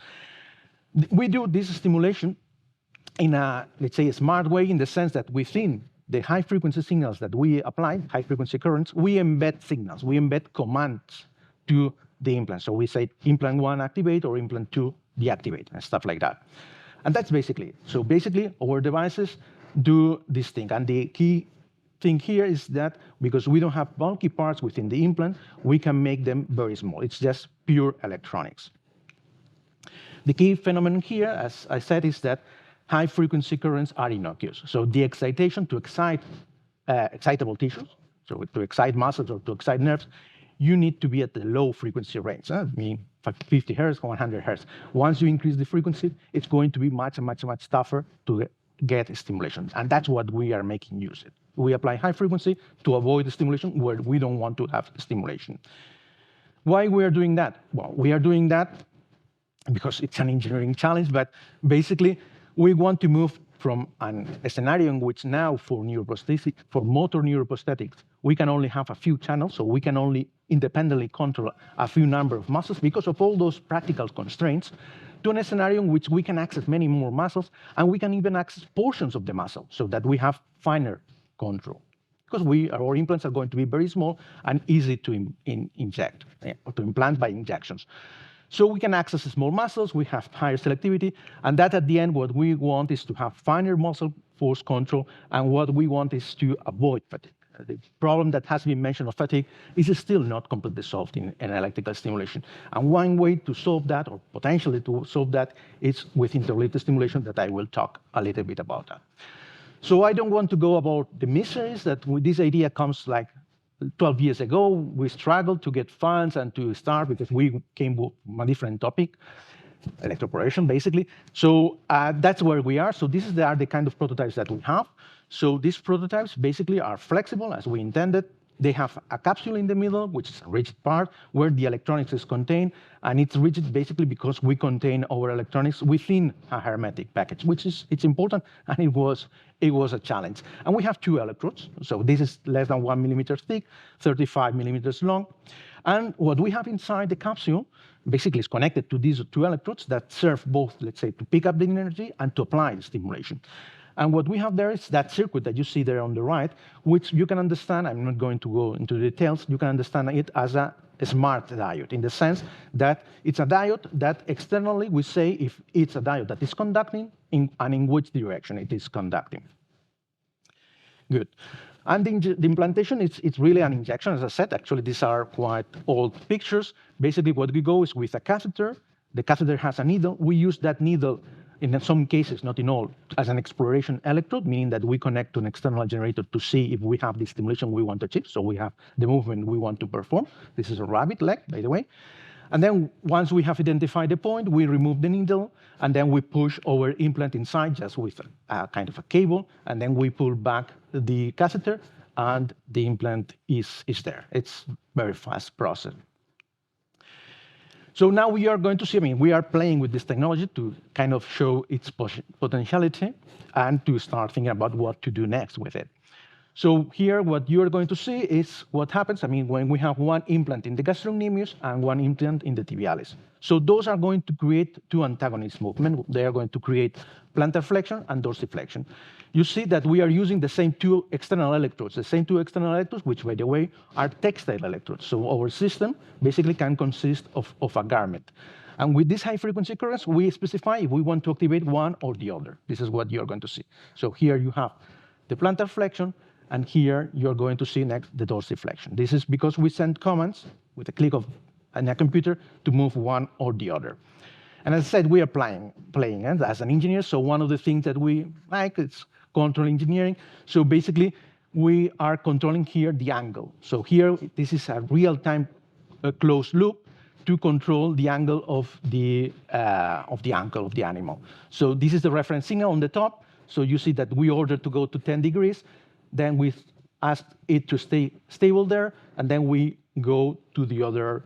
We do this stimulation in a, let's say, a smart way, in the sense that within the high-frequency signals that we apply, high-frequency currents, we embed signals, we embed commands to the implant. So we say implant 1 activate or implant 2 deactivate, and stuff like that. And that's basically it. So basically, our devices do this thing. And the key thing here is that because we don't have bulky parts within the implant, we can make them very small. It's just pure electronics. The key phenomenon here, as I said, is that high-frequency currents are innocuous. So the excitation to excite excitable tissues, so to excite muscles or to excite nerves, you need to be at the low-frequency range. I mean, 50 hertz, 100 hertz. Once you increase the frequency, it's going to be much tougher to get stimulation. And that's what we are making use of. We apply high frequency to avoid the stimulation where we don't want to have stimulation. Why we are doing that? Well, we are doing that because it's an engineering challenge, but basically we want to move from a scenario in which now for motor neuroprosthetics, we can only have a few channels, so we can only independently control a few number of muscles because of all those practical constraints, to a scenario in which we can access many more muscles, and we can even access portions of the muscle so that we have finer control. Because our implants are going to be very small and easy to inject, or to implant by injections. So we can access small muscles, we have higher selectivity, and that at the end, what we want is to have finer muscle force control, and what we want is to avoid fatigue. The problem that has been mentioned of fatigue is still not completely solved in electrical stimulation. And one way to solve that, or potentially to solve that, is with interleaved stimulation, that I will talk a little bit about that. So I don't want to go about the miseries that this idea comes like 12 years ago. We struggled to get funds and to start because we came with a different topic, electroporation, basically. So that's where we are. So these are the kind of prototypes that we have. So these prototypes basically are flexible as we intended. They have a capsule in the middle, which is a rigid part, where the electronics is contained. And it's rigid basically because we contain our electronics within a hermetic package, which it's important, and it was a challenge. And we have 2 electrodes. So this is less than 1 millimeter thick, 35 millimeters long. And what we have inside the capsule basically is connected to these 2 electrodes that serve both, let's say, to pick up the energy and to apply the stimulation. And what we have there is that circuit that you see there on the right, which you can understand, I'm not going to go into the details, you can understand it as a smart diode, in the sense that it's a diode that externally we say if it's a diode that is conducting and in which direction it is conducting. Good. And the implantation, it's really an injection, as I said. Actually, these are quite old pictures. Basically, what we go is with a catheter. The catheter has a needle. We use that needle in some cases, not in all, as an exploration electrode, meaning that we connect to an external generator to see if we have the stimulation we want to achieve. So we have the movement we want to perform. This is a rabbit leg, by the way. And then once we have identified the point, we remove the needle, and then we push our implant inside just with a kind of a cable, and then we pull back the catheter, and the implant is there. It's a very fast process. So now we are going to see, we are playing with this technology to kind of show its potentiality and to start thinking about what to do next with it. So here, what you are going to see is what happens, when we have 1 implant in the gastrocnemius and 1 implant in the tibialis. So those are going to create 2 antagonist movements. They are going to create plantar flexion and dorsiflexion. you see that we are using the same two external electrodes, which, by the way, are textile electrodes. So our system basically can consist of a garment. And with these high-frequency currents, we specify if we want to activate one or the other. This is what you're going to see. So here you have the plantar flexion, and here you're going to see next the dorsiflexion. This is because we send commands with a click of a computer to move one or the other. And as I said, we are playing as an engineer, so one of the things that we like is control engineering. So basically, we are controlling here the angle. So here, this is a real-time closed loop to control the angle of the ankle of the animal. So this is the reference signal on the top. So you see that we order to go to 10 degrees, then we ask it to stay stable there, and then we go to the other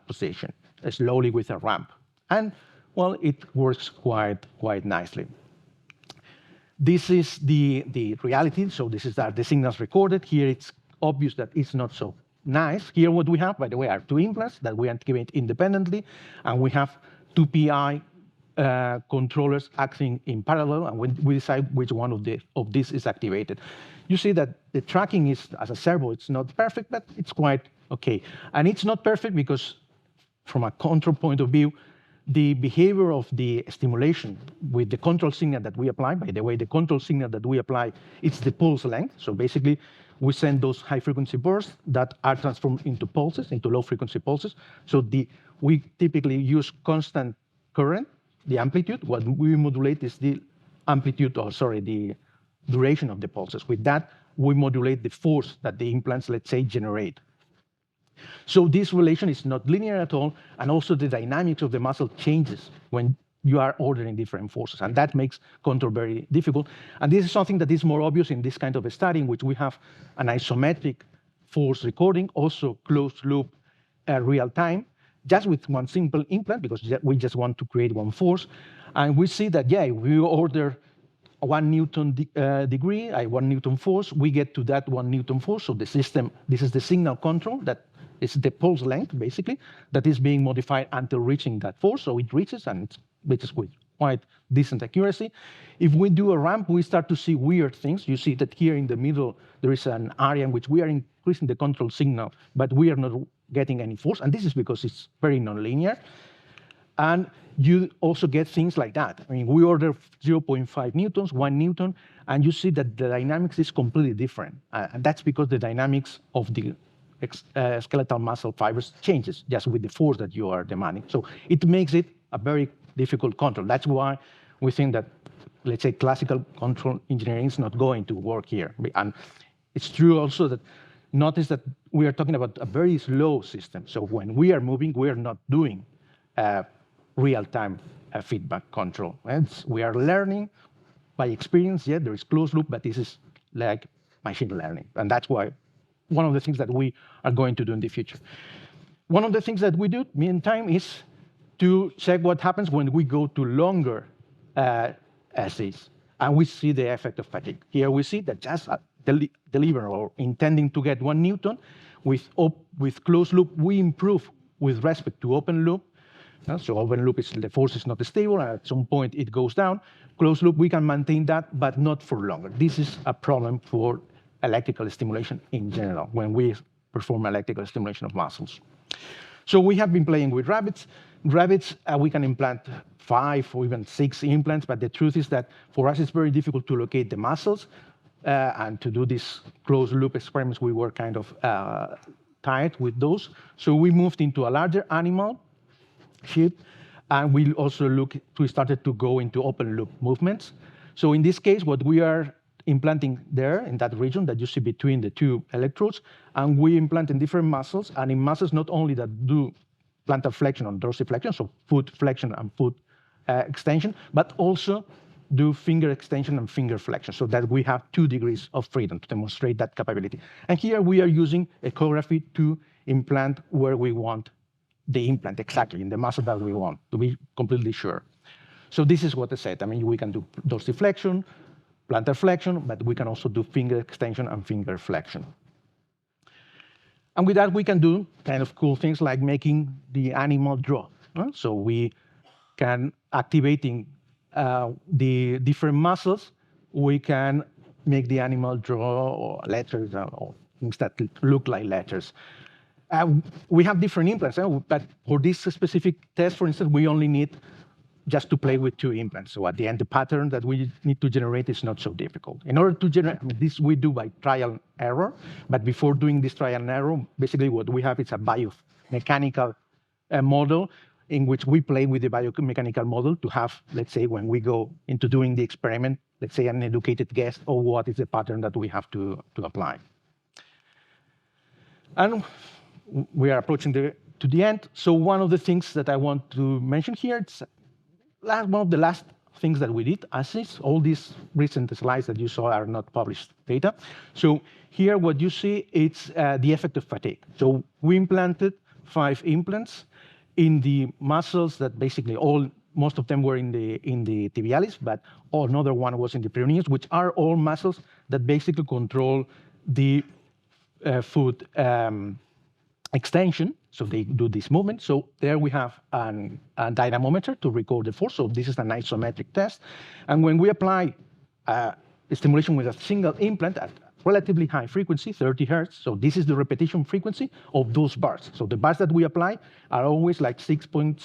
position, slowly with a ramp. And, well, it works quite nicely. This is the reality. So this is the signals recorded. Here it's obvious that it's not so nice. Here what we have, by the way, are two implants that we activate independently, and we have two PI controllers acting in parallel, and we decide which one of these is activated. You see that the tracking is, as a servo, it's not perfect, but it's quite okay. And it's not perfect because, from a control point of view, the behavior of the stimulation with the control signal that we apply, by the way, the control signal that we apply, it's the pulse length. So basically, we send those high-frequency bursts that are transformed into pulses, into low-frequency pulses. So we typically use constant current, the amplitude. What we modulate is the amplitude, the duration of the pulses. With that, we modulate the force that the implants, let's say, generate. So this relation is not linear at all, and also the dynamics of the muscle changes when you are ordering different forces, and that makes control very difficult. And this is something that is more obvious in this kind of a study, in which we have an isometric force recording, also closed loop real time, just with one simple implant, because we just want to create one force. And we see that, yeah, we order 1 Newton degree, 1 Newton force, we get to that 1 Newton force. So the system, this is the signal control, that is the pulse length, basically, that is being modified until reaching that force. So it reaches, and it reaches with quite decent accuracy. If we do a ramp, we start to see weird things. You see that here in the middle, there is an area in which we are increasing the control signal, but we are not getting any force. And this is because it's very nonlinear. And you also get things like that. I mean, we order 0.5 newtons, 1 Newton, and you see that the dynamics is completely different. And that's because the dynamics of the skeletal muscle fibers changes just with the force that you are demanding. So it makes it a very difficult control. That's why we think that, let's say, classical control engineering is not going to work here. And it's true also that notice that we are talking about a very slow system. So when we are moving, we are not doing real-time feedback control. We are learning by experience. Yeah, there is closed loop, but this is like machine learning. And that's why one of the things that we are going to do in the future. One of the things that we do, meantime, is to check what happens when we go to longer essays, and we see the effect of fatigue. Here we see that just deliver or intending to get 1 Newton with closed loop, we improve with respect to open loop. So open loop is the force is not stable, and at some point it goes down. Closed loop, we can maintain that, but not for longer. This is a problem for electrical stimulation in general, when we perform electrical stimulation of muscles. So we have been playing with rabbits. Rabbits, we can implant 5 or even 6 implants, but the truth is that for us it's very difficult to locate the muscles, and to do these closed loop experiments, we were kind of tired with those. So we moved into a larger animal, sheep, and we started to go into open loop movements. So in this case, what we are implanting there in that region that you see between the 2 electrodes, and we implant in different muscles, and in muscles not only that do plantar flexion and dorsiflexion, so foot flexion and foot extension, but also do finger extension and finger flexion, so that we have 2 degrees of freedom to demonstrate that capability. And here we are using echography to implant where we want the implant, exactly in the muscle that we want, to be completely sure. So this is what I said. I mean, we can do dorsiflexion, plantar flexion, but we can also do finger extension and finger flexion. And with that, we can do kind of cool things like making the animal draw. So we can activating the different muscles we can make the animal draw letters or things that look like letters. We have different implants, but for this specific test, for instance, we only need just to play with 2 implants. So at the end, the pattern that we need to generate is not so difficult. In order to generate, this we do by trial and error, but before doing this trial and error, basically what we have is a biomechanical model in which we play with the biomechanical model to have, let's say, when we go into doing the experiment, let's say an educated guess of what is the pattern that we have to apply. And we are approaching to the end. So one of the things that I want to mention here, it's one of the last things that we did, as is, all these recent slides that you saw are not published data. So here what you see, it's the effect of fatigue. So we implanted 5 implants in the muscles that basically most of them were in the tibialis, but another one was in the peroneus, which are all muscles that basically control the foot extension. So they do this movement. So there we have a dynamometer to record the force. So this is an isometric test. And when we apply stimulation with a single implant at relatively high frequency, 30 hertz, so this is the repetition frequency of those bars. So the bars that we apply are always like 6.67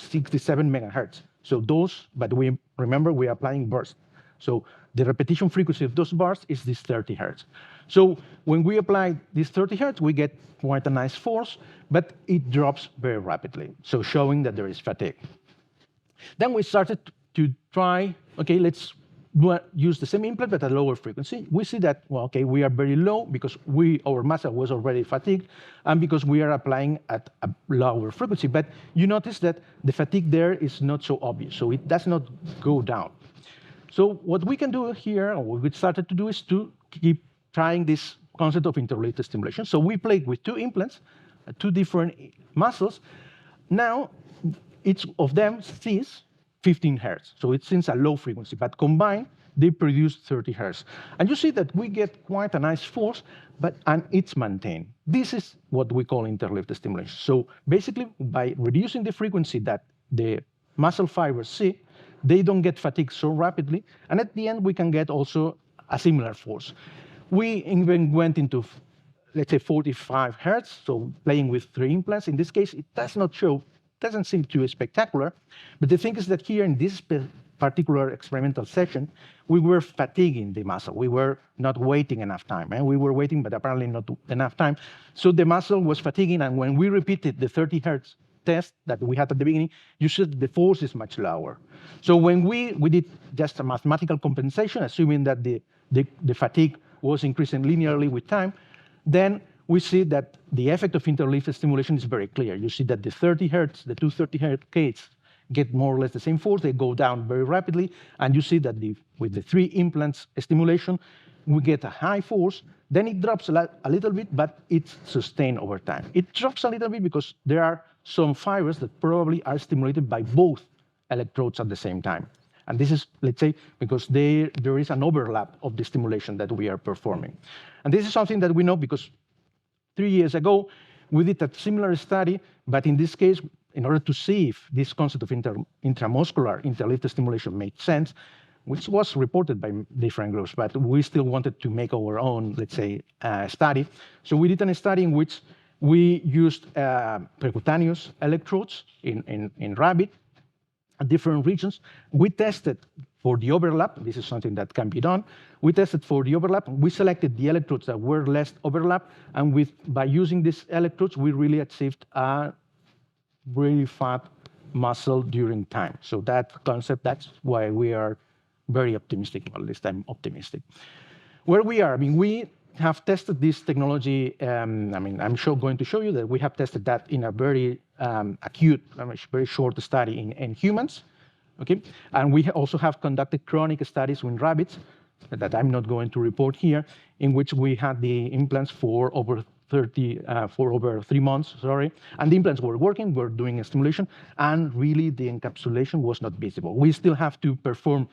megahertz. So those, but we remember we are applying bursts. So the repetition frequency of those bars is this 30 hertz. So when we apply this 30 hertz, we get quite a nice force, but it drops very rapidly, so showing that there is fatigue. Then we started to try, okay, let's use the same implant but at a lower frequency. We see that, well, okay, we are very low because our muscle was already fatigued and because we are applying at a lower frequency. But you notice that the fatigue there is not so obvious, so it does not go down. So what we can do here, or what we started to do, is to keep trying this concept of interrelated stimulation. So we played with 2 implants, 2 different muscles. Now, each of them sees 15 hertz. So it seems a low frequency, but combined, they produce 30 hertz. And you see that we get quite a nice force, and it's maintained. This is what we call interrelated stimulation. So basically, by reducing the frequency that the muscle fibers see, they don't get fatigued so rapidly. And at the end, we can get also a similar force. We even went into, let's say, 45 hertz, so playing with 3 implants. In this case, it doesn't seem too spectacular. But the thing is that here in this particular experimental session, we were fatiguing the muscle. We were not waiting enough time. We were waiting, but apparently not enough time. So the muscle was fatiguing, and when we repeated the 30 hertz test that we had at the beginning, you see the force is much lower. So when we did just a mathematical compensation, assuming that the fatigue was increasing linearly with time, then we see that the effect of interrelated stimulation is very clear. You see that the 30 hertz, the 230 hertz cases get more or less the same force. They go down very rapidly. And you see that with the 3 implants stimulation, we get a high force. Then it drops a little bit, but it's sustained over time. It drops a little bit because there are some fibers that probably are stimulated by both electrodes at the same time. And this is, let's say, because there is an overlap of the stimulation that we are performing. And this is something that we know because 3 years ago, we did a similar study, but in this case, in order to see if this concept of intramuscular interrelated stimulation made sense, which was reported by different groups, but we still wanted to make our own, let's say, study. So we did a study in which we used percutaneous electrodes in rabbit at different regions. We tested for the overlap. This is something that can be done. We tested for the overlap. We selected the electrodes that were less overlap, and by using these electrodes, we really achieved a really fat muscle during time. So that concept, that's why we are very optimistic, well, at least I'm optimistic. Where we are, we have tested this technology. I'm going to show you that we have tested that in a very acute, very short study in humans. Okay, and we also have conducted chronic studies with rabbits that I'm not going to report here, in which we had the implants for over 3 months, and the implants were working, we're doing a stimulation, and really the encapsulation was not visible. We still have to perform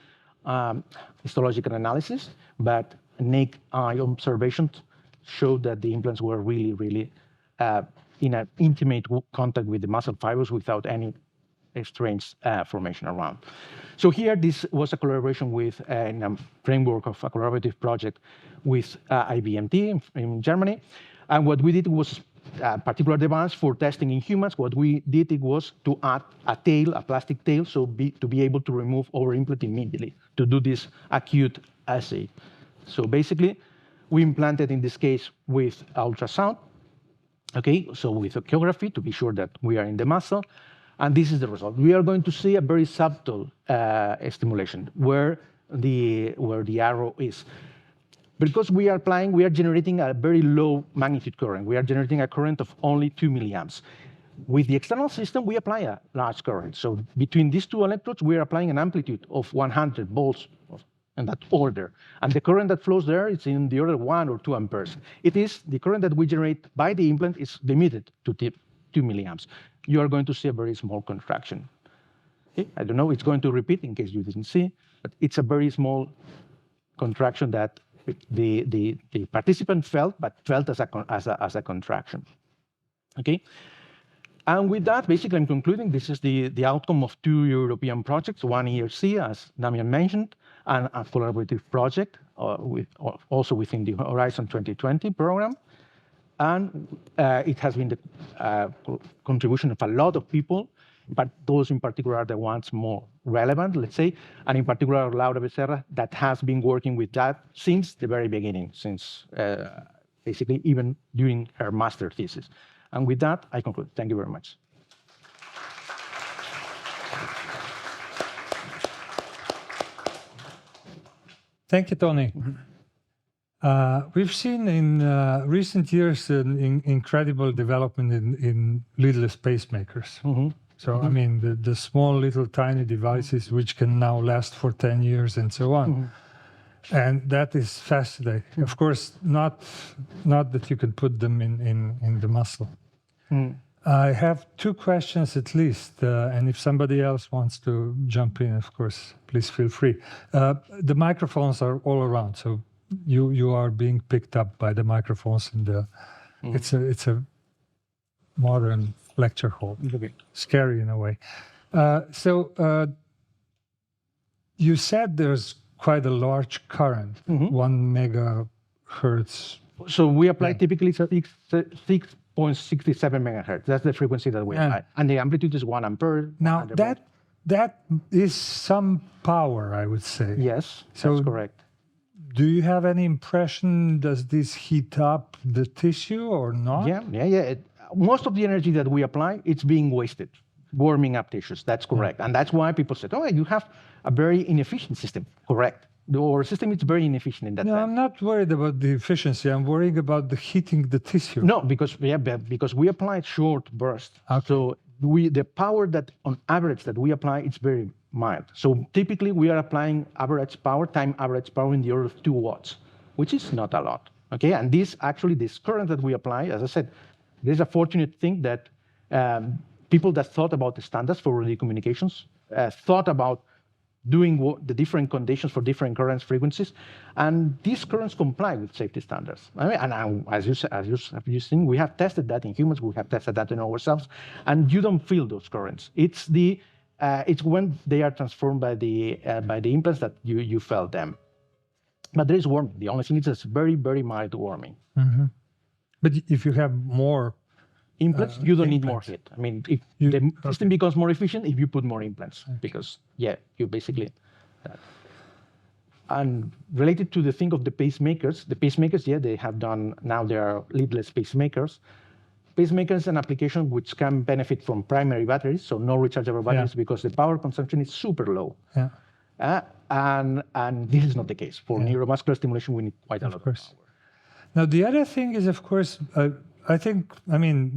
histological analysis, but naked eye observations showed that the implants were really, really in an intimate contact with the muscle fibers without any strange formation around. So here, this was a collaboration with, in a framework of a collaborative project with IBMT in Germany. And what we did was a particular device for testing in humans. What we did it was to add a tail, a plastic tail, so to be able to remove our implant immediately, to do this acute assay. So basically, we implanted in this case with ultrasound, okay, so with echography to be sure that we are in the muscle. And this is the result. We are going to see a very subtle stimulation where the arrow is. Because we are generating a very low magnitude current. We are generating a current of only 2 milliamps. With the external system, we apply a large current. So between these two electrodes, we are applying an amplitude of 100 volts in that order. And the current that flows there is in the order of 1 or 2 amperes. It is the current that we generate by the implant is limited to 2 milliamps. You are going to see a very small contraction. Okay? I don't know, it's going to repeat in case you didn't see, but it's a very small contraction that the participant felt, but felt as a contraction. Okay? And with that, basically, I'm concluding this is the outcome of 2 European projects, one ERC, as Damian mentioned, and a collaborative project also within the Horizon 2020 program. And it has been the contribution of a lot of people, but those in particular are the ones more relevant, let's say, and in particular, Laura Becerra, that has been working with that since the very beginning, since basically even during her master thesis. And with that, I conclude. Thank you very much. Thank you, Tony. We've seen in recent years an incredible development in leadless pacemakers. So, I mean, the small, little, tiny devices which can now last for 10 years and so on. And that is fascinating. Of course, not that you can put them in the muscle. I have 2 questions at least, and if somebody else wants to jump in, of course, please feel free. The microphones are all around, so you are being picked up by the microphones in the. It's a modern lecture hall. Scary in a way. So you said there's quite a large current, 1 megahertz. So we apply typically 6.67 megahertz. That's the frequency that we apply. And the amplitude is 1 ampere. Now, that is some power, I would say. Yes, that's correct. Do you have any impression, does this heat up the tissue or not? Yeah. Most of the energy that we apply, it's being wasted, warming up tissues. That's correct. And that's why people said, oh, you have a very inefficient system. Correct. Our system is very inefficient in that sense. I'm not worried about the efficiency. I'm worrying about the heating the tissue. No, because we apply short bursts. So the power that on average that we apply, it's very mild. So typically we are applying average power, time average power in the order of 2 watts, which is not a lot. Okay, and this current that we apply, as I said, there's a fortunate thing that people that thought about the standards for radio communications thought about doing the different conditions for different current frequencies, and these currents comply with safety standards. And as you've seen, we have tested that in humans, we have tested that in ourselves, and you don't feel those currents. It's when they are transformed by the implants that you felt them. But there is warming. The only thing is it's very, very mild warming. But if you have more implants, you don't need more heat. I mean, if the system becomes more efficient if you put more implants, because you basically. And related to the thing of the pacemakers, they have done now they are leadless pacemakers. Pacemakers is an application which can benefit from primary batteries, so no rechargeable batteries, because the power consumption is super low. And this is not the case for neuromuscular stimulation. We need quite a lot of power. Now, the other thing is, of course, I mean,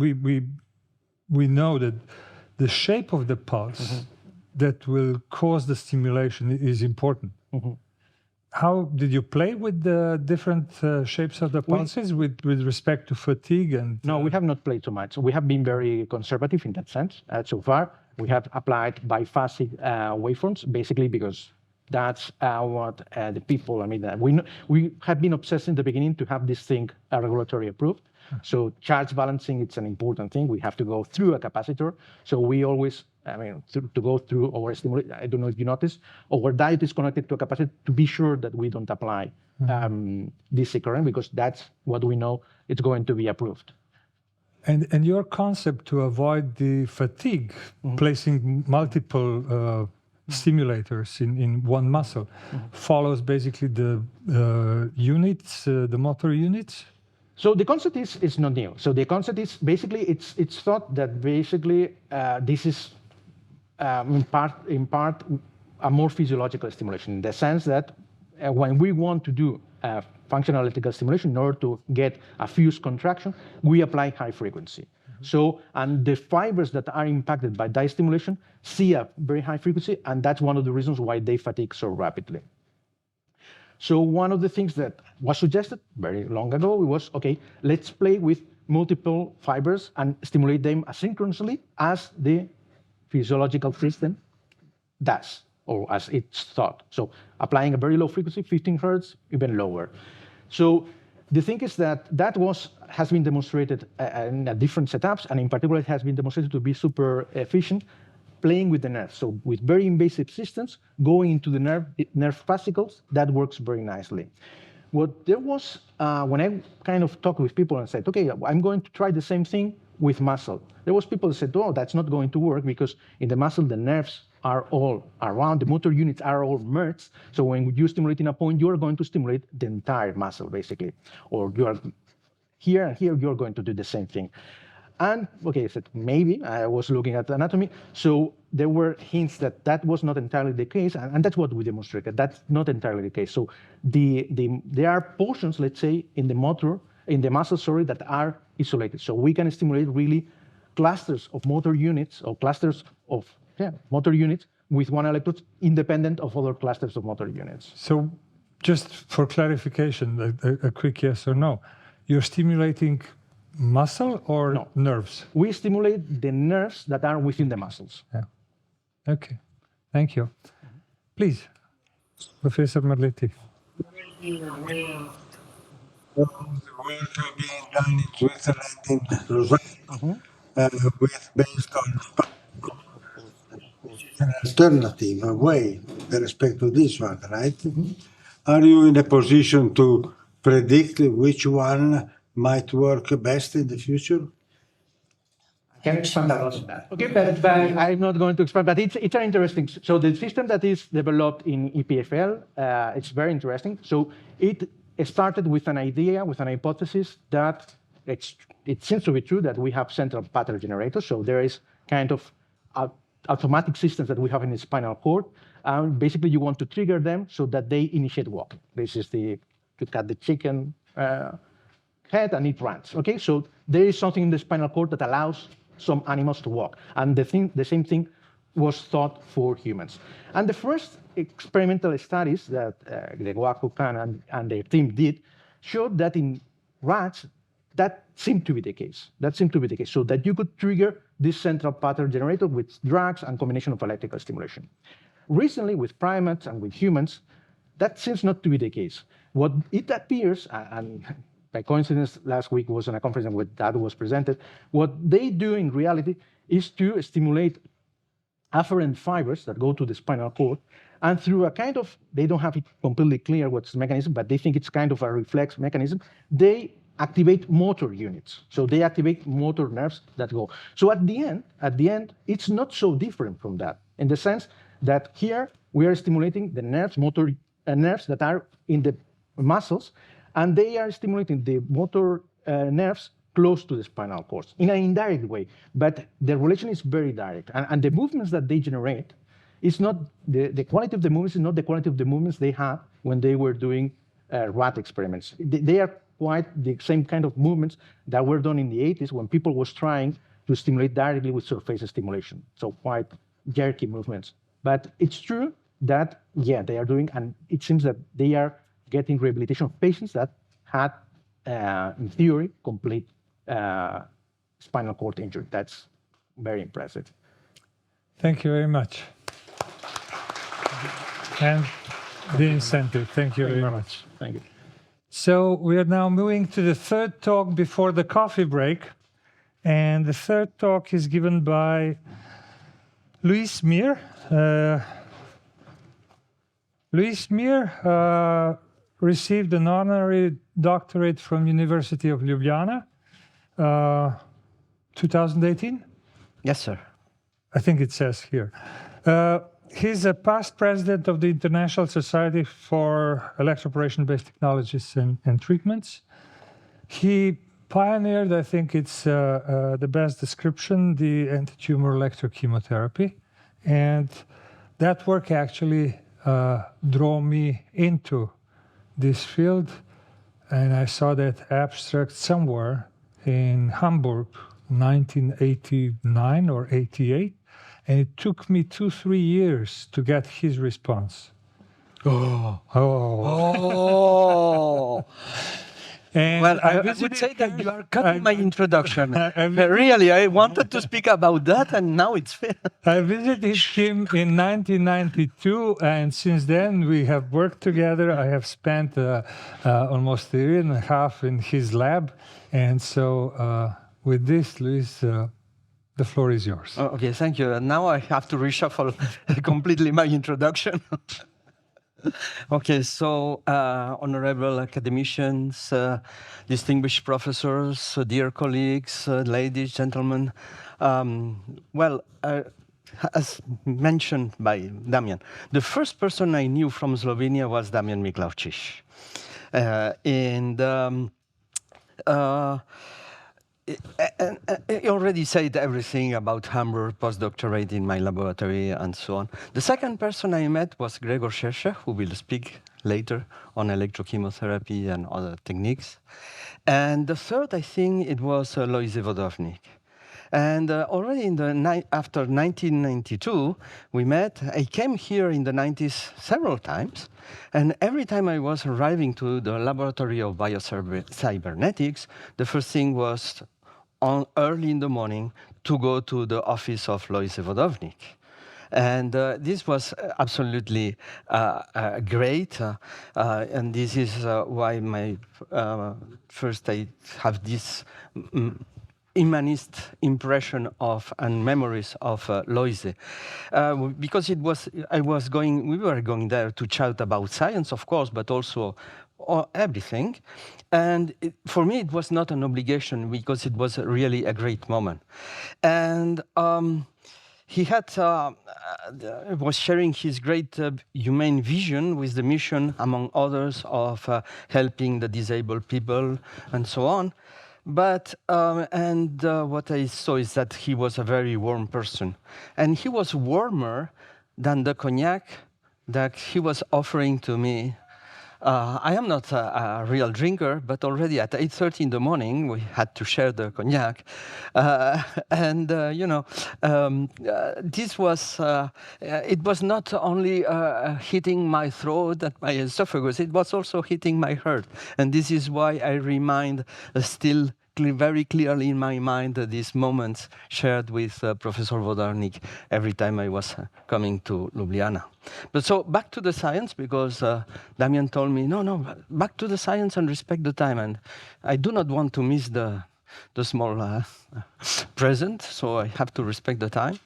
we know that the shape of the pulse that will cause the stimulation is important. How did you play with the different shapes of the pulses with respect to fatigue? And no, we have not played too much. We have been very conservative in that sense. So far, we have applied biphasic waveforms, basically because that's what the people, we have been obsessed in the beginning to have this thing regulatory approved. So charge balancing, it's an important thing. We have to go through a capacitor. So we always, to go through our stimulation, I don't know if you noticed, our diode is connected to a capacitor to be sure that we don't apply DC current, because that's what we know it's going to be approved. And your concept to avoid the fatigue, placing multiple stimulators in one muscle, follows basically the units, the motor units? So the concept is not new. So the concept is basically, it's thought that basically this is in part a more physiological stimulation, in the sense that when we want to do functional electrical stimulation, in order to get a fuse contraction, we apply high frequency. So, and the fibers that are impacted by that stimulation see a very high frequency, and that's one of the reasons why they fatigue so rapidly. So one of the things that was suggested very long ago was, okay, let's play with multiple fibers and stimulate them asynchronously as the physiological system does, or as it's thought. So applying a very low frequency, 15 hertz, even lower. So the thing is that has been demonstrated in different setups, and in particular, it has been demonstrated to be super efficient playing with the nerves. So with very invasive systems, going into the nerve fascicles, that works very nicely. What there was, when I kind of talked with people and said, okay, I'm going to try the same thing with muscle. There was people who said, oh, that's not going to work, because in the muscle, the nerves are all around, the motor units are all merged. So when you stimulate in a point, you are going to stimulate the entire muscle, basically. Or you are here and here, you're going to do the same thing. And okay, I said, maybe, I was looking at the anatomy. So there were hints that that was not entirely the case, and that's what we demonstrated. That's not entirely the case. So there are portions, let's say, in the muscle, that are isolated. So we can stimulate really clusters of motor units, or clusters of motor units with one electrode, independent of other clusters of motor units. So just for clarification, a quick yes or no. You're stimulating muscle or nerves? We stimulate the nerves that are within the muscles. Yeah. Okay. Thank you. Please, Professor Marletti. The work being done in Switzerland, in Lausanne, based on an alternative way with respect to this one, right? Are you in a position to predict which one might work best in the future? I can expand a lot on that. Okay, but I'm not going to expand, but it's an interesting. So the system that is developed in EPFL, it's very interesting. So it started with an idea, with an hypothesis that it seems to be true that we have central pattern generators. So there is kind of automatic systems that we have in the spinal cord. Basically, you want to trigger them so that they initiate walking. This is to cut the chicken head and it runs. Okay, so there is something in the spinal cord that allows some animals to walk. And the same thing was thought for humans. And the first experimental studies that Grégoire Khan and their team did showed that in rats, that seemed to be the case. So that you could trigger this central pattern generator with drugs and combination of electrical stimulation. Recently, with primates and with humans, that seems not to be the case. What it appears, and by coincidence, last week was in a conference where that was presented, what they do in reality is to stimulate afferent fibers that go to the spinal cord, and through a kind of, they don't have it completely clear what's the mechanism, but they think it's kind of a reflex mechanism, they activate motor units. So they activate motor nerves that go. So at the end, it's not so different from that, in the sense that here we are stimulating the nerves, motor nerves that are in the muscles, and they are stimulating the motor nerves close to the spinal cord in an indirect way. But the relation is very direct. And the movements that they generate is not, the quality of the movements is not the quality of the movements they had when they were doing rat experiments. They are quite the same kind of movements that were done in the 80s when people was trying to stimulate directly with surface stimulation. So quite jerky movements. But it's true that, yeah, they are doing, and it seems that they are getting rehabilitation of patients that had, in theory, complete spinal cord injury. That's very impressive. Thank you very much. And the incentive. Thank you very much. Thank you. So we are now moving to the third talk before the coffee break. And the third talk is given by Luis Mir. Luis Mir received an honorary doctorate from University of Ljubljana, 2018? Yes, sir. I think it says here. He's a past president of the International Society for Electroporation-Based Technologies and Treatments. He pioneered, I think it's the best description, the anti-tumor electrochemotherapy. And that work actually drew me into this field. And I saw that abstract somewhere in Hamburg, 1989 or 88. And it took me 2-3 years to get his response. Oh. And well, I would say that you are cutting my introduction. Really, I wanted to speak about that, and now it's fair. I visited him in 1992, and since then we have worked together. I have spent almost a year and a half in his lab. And so with this, Luis, the floor is yours. Oh, okay, thank you. And now I have to reshuffle completely my introduction. Okay, so honorable academicians, distinguished professors, dear colleagues, ladies, gentlemen. As mentioned by Damijan, the first person I knew from Slovenia was Damijan Miklavčič. I already said everything about Hamburg, postdoctorate in my laboratory, and so on. The second person I met was Gregor Šerša, who will speak later on electrochemotherapy and other techniques. And the third, I think, it was Lojze Vodovnik. And already after 1992, we met. I came here in the 90s several times. And every time I was arriving to the laboratory of biocybernetics, the first thing was early in the morning to go to the office of Lojze Vodovnik. And this was absolutely great. And this is why I have this humanist impression of and memories of Lojze, because we were going there to chat about science, of course, but also everything. And for me, it was not an obligation because it was really a great moment. And he was sharing his great humane vision with the mission, among others, of helping the disabled people and so on. But, what I saw is that he was a very warm person. And he was warmer than the cognac that he was offering to me. I am not a real drinker, but already at 8:30 in the morning, we had to share the cognac. This was, it was not only hitting my throat and my esophagus, it was also hitting my heart. And this is why I remind still very clearly in my mind these moments shared with Professor Vodovnik every time I was coming to Ljubljana. But so back to the science, because Damijan told me, no, back to the science and respect the time. And I do not want to miss the small present, so I have to respect the time.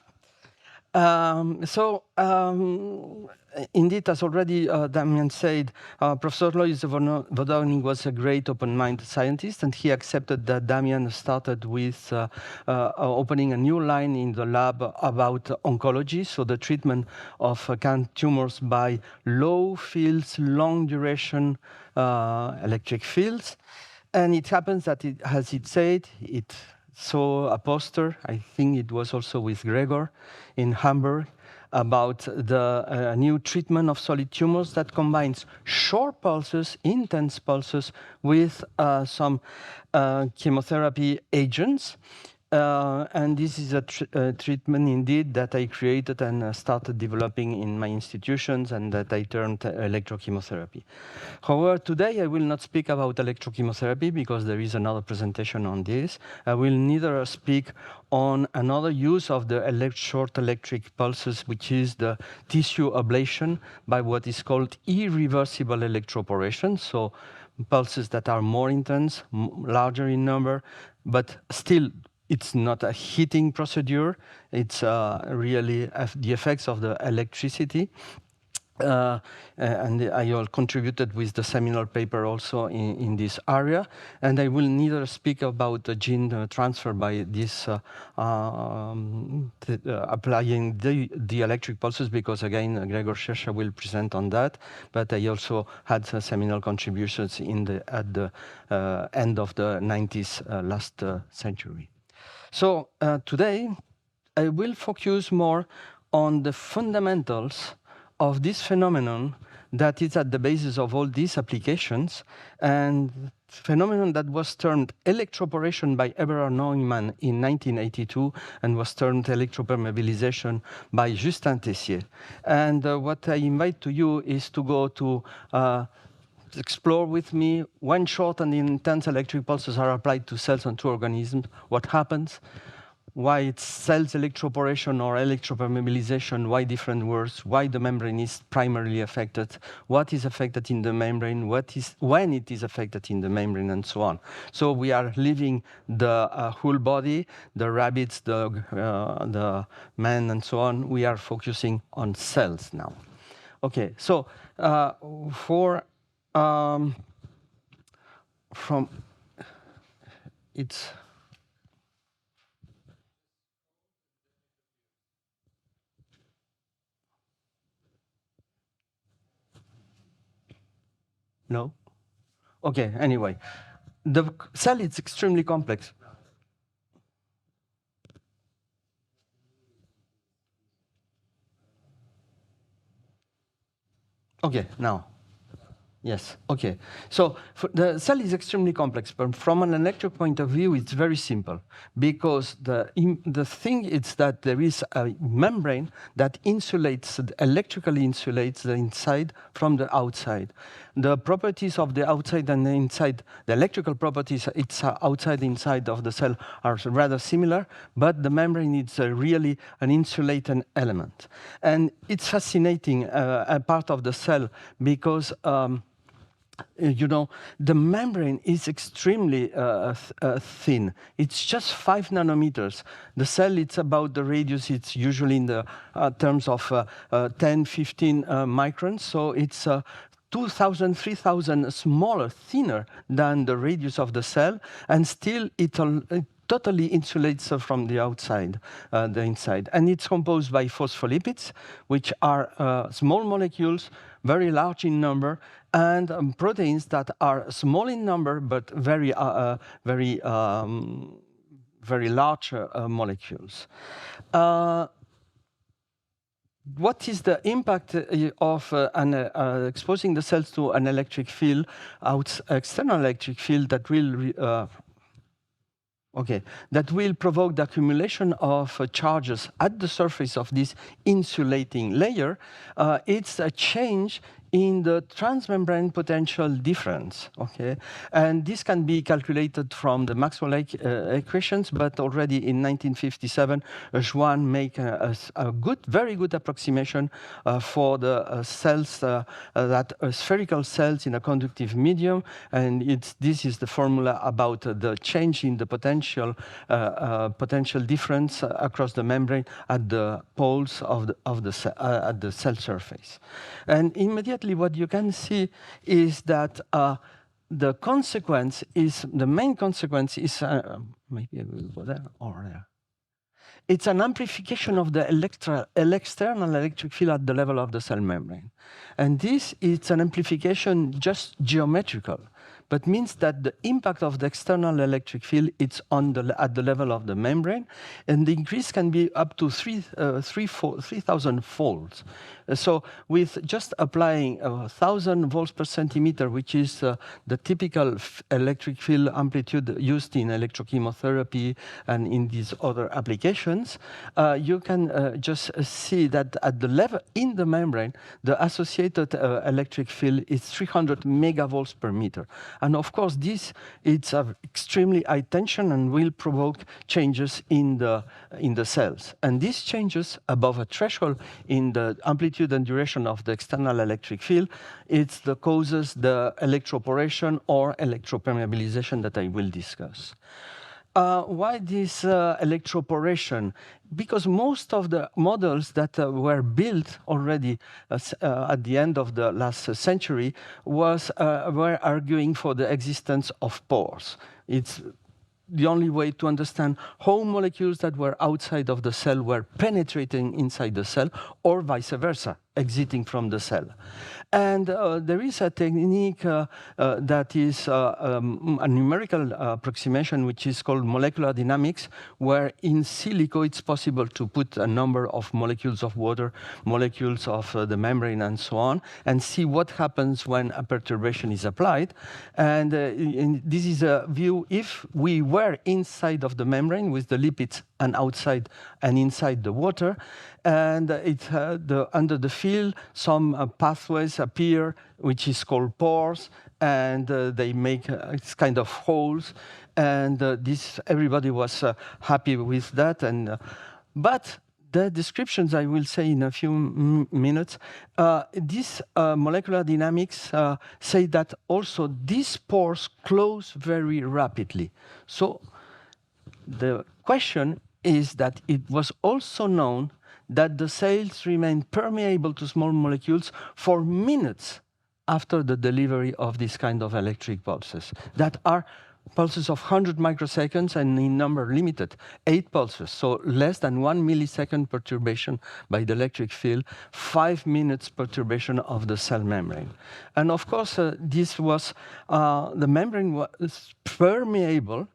Indeed, as already Damijan said, Professor Lojze Vodovnik was a great open-minded scientist, and he accepted that Damijan started with opening a new line in the lab about oncology, so the treatment of tumors by low fields, long duration electric fields. And it happens that, as it said, it saw a poster, I think it was also with Gregor in Hamburg, about the new treatment of solid tumors that combines short pulses, intense pulses, with some chemotherapy agents. And this is a treatment indeed that I created and started developing in my institutions, and that I termed electrochemotherapy. However, today I will not speak about electrochemotherapy because there is another presentation on this. I will neither speak on another use of the short electric pulses, which is the tissue ablation by what is called irreversible electroporation. So pulses that are more intense, larger in number, but still it's not a heating procedure. It's really the effects of the electricity. And I all contributed with the seminal paper also in this area. And I will neither speak about the gene transfer by this applying the electric pulses, because again, Gregor Šešelj will present on that. But I also had seminal contributions at the end of the 90s last century. So today, I will focus more on the fundamentals of this phenomenon that is at the basis of all these applications, and phenomenon that was termed electroporation by Eberhard Neumann in 1982 and was termed electropermeabilization by Justin Tessier. And what I invite to you is to go to explore with me when short and intense electric pulses are applied to cells and to organisms, what happens, why it's cells electroporation or electropermeabilization, why different words, why the membrane is primarily affected, what is affected in the membrane, when it is affected in the membrane, and so on. So we are leaving the whole body, the rabbits, the man, and so on. We are focusing on cells now. Okay, so from its No? Okay, anyway. The cell is extremely complex. Okay, now. Yes, okay. So the cell is extremely complex, but from an electric point of view, it's very simple, because the thing is that there is a membrane that electrically insulates the inside from the outside. The properties of the outside and the inside, the electrical properties, it's outside, inside of the cell are rather similar, but the membrane is really an insulating element. And it's fascinating, a part of the cell, because you know, the membrane is extremely thin. It's just 5 nanometers. The cell, it's about the radius, it's usually in the terms of 10, 15 microns. So it's 2,000, 3,000 smaller, thinner than the radius of the cell, and still it totally insulates from the outside, the inside. And it's composed by phospholipids, which are small molecules, very large in number, and proteins that are small in number, but very large molecules. What is the impact of exposing the cells to an electric field, external electric field, that will that will provoke the accumulation of charges at the surface of this insulating layer? It's a change in the transmembrane potential difference, And this can be calculated from the Maxwell equations, but already in 1957, Schwann made a very good approximation for the cells, spherical cells in a conductive medium, and this is the formula about the change in the potential difference across the membrane at the poles of the cell surface. And immediately what you can see is that the main consequence is, maybe I will go there or there. It's an amplification of the external electric field at the level of the cell membrane. And this is an amplification just geometrical, but means that the impact of the external electric field is at the level of the membrane, and the increase can be up to 3,000 folds. So with just applying 1,000 volts per centimeter, which is the typical electric field amplitude used in electrochemotherapy and in these other applications, you can just see that at the level in the membrane, the associated electric field is 300 megavolts per meter. And of course, it's extremely high tension and will provoke changes in the cells. And these changes above a threshold in the amplitude amplitude and duration of the external electric field, it's the causes the electroporation or electropermeabilization that I will discuss. Why this electroporation? Because most of the models that were built already at the end of the last century were arguing for the existence of pores. It's the only way to understand how molecules that were outside of the cell were penetrating inside the cell, or vice versa, exiting from the cell. And there is a technique that is a numerical approximation, which is called molecular dynamics, where in silico it's possible to put a number of molecules of water, molecules of the membrane, and so on, and see what happens when a perturbation is applied. And this is a view if we were inside of the membrane with the lipids and outside and inside the water, and under the field some pathways appear, which is called pores, and they make it's kind of holes, and everybody was happy with that. And but the descriptions I will say in a few minutes, this molecular dynamics say that also these pores close very rapidly. So the question is that it was also known that the cells remain permeable to small molecules for minutes after the delivery of this kind of electric pulses, that are pulses of 100 microseconds and in number limited, 8 pulses, so less than 1 millisecond perturbation by the electric field, 5 minutes perturbation of the cell membrane. And of course, this was, the membrane was permeable.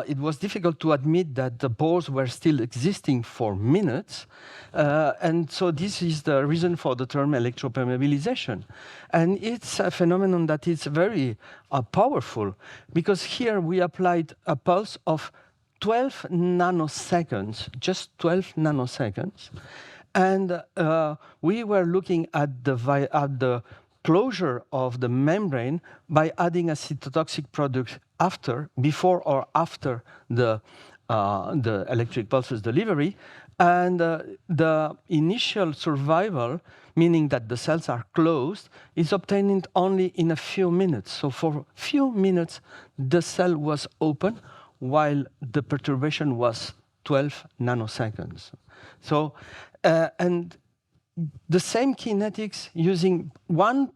It was difficult to admit that the pores were still existing for minutes. And so this is the reason for the term electropermeabilization. And it's a phenomenon that is very powerful, because here we applied a pulse of 12 nanoseconds, just 12 nanoseconds. And we were looking at the closure of the membrane by adding a cytotoxic product before or after the electric pulses delivery. And the initial survival, meaning that the cells are closed, is obtained only in a few minutes. So for a few minutes, the cell was open while the perturbation was 12 nanoseconds. So, and the same kinetics using one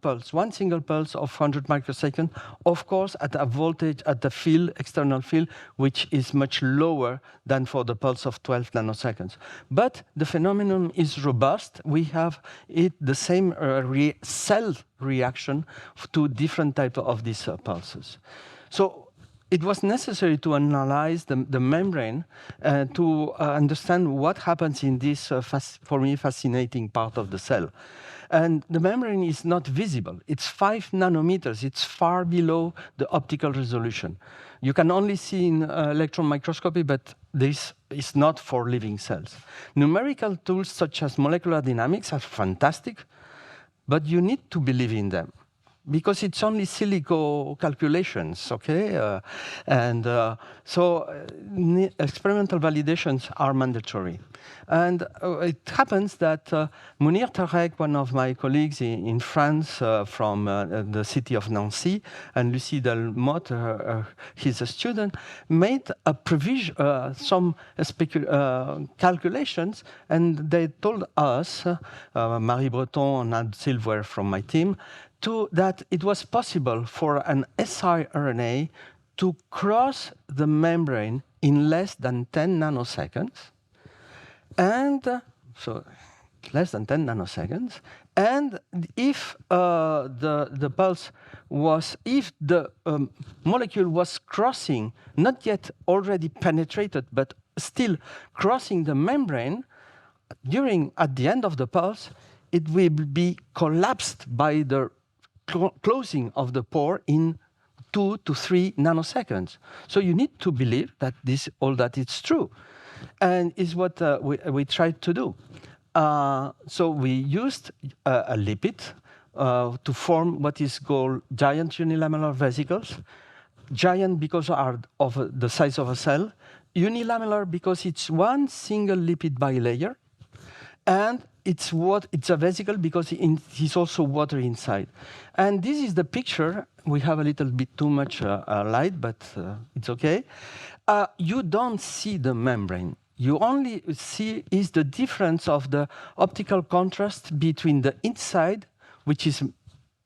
single pulse of 100 microseconds, of course, at a voltage at the field, external field, which is much lower than for the pulse of 12 nanoseconds. But the phenomenon is robust. We have the same cell reaction to different types of these pulses. So it was necessary to analyze the membrane to understand what happens in this, for me, fascinating part of the cell. And the membrane is not visible. It's 5 nanometers. It's far below the optical resolution. You can only see in electron microscopy, but this is not for living cells. Numerical tools such as molecular dynamics are fantastic, but you need to believe in them, because it's only silico calculations, okay? So experimental validations are mandatory. And it happens that Mounir Tarek, one of my colleagues in France from the city of Nancy, and Lucie Delmotte, he's a student, made a provision, some calculations, and they told us, Marie Breton and Ad Silver from my team, that it was possible for an siRNA to cross the membrane in less than 10 nanoseconds, and so less than 10 nanoseconds, and if the pulse was, if the molecule was crossing, not yet already penetrated, but still crossing the membrane, at the end of the pulse, it will be collapsed by the closing of the pore in 2 to 3 nanoseconds. So you need to believe that all that is true, and is what we tried to do. So we used a lipid to form what is called giant unilamellar vesicles. Giant because are of the size of a cell. Unilamellar because it's one single lipid bilayer, and it's a vesicle because it's also water inside. And this is the picture. We have a little bit too much light, but it's okay. You don't see the membrane. You only see is the difference of the optical contrast between the inside, which is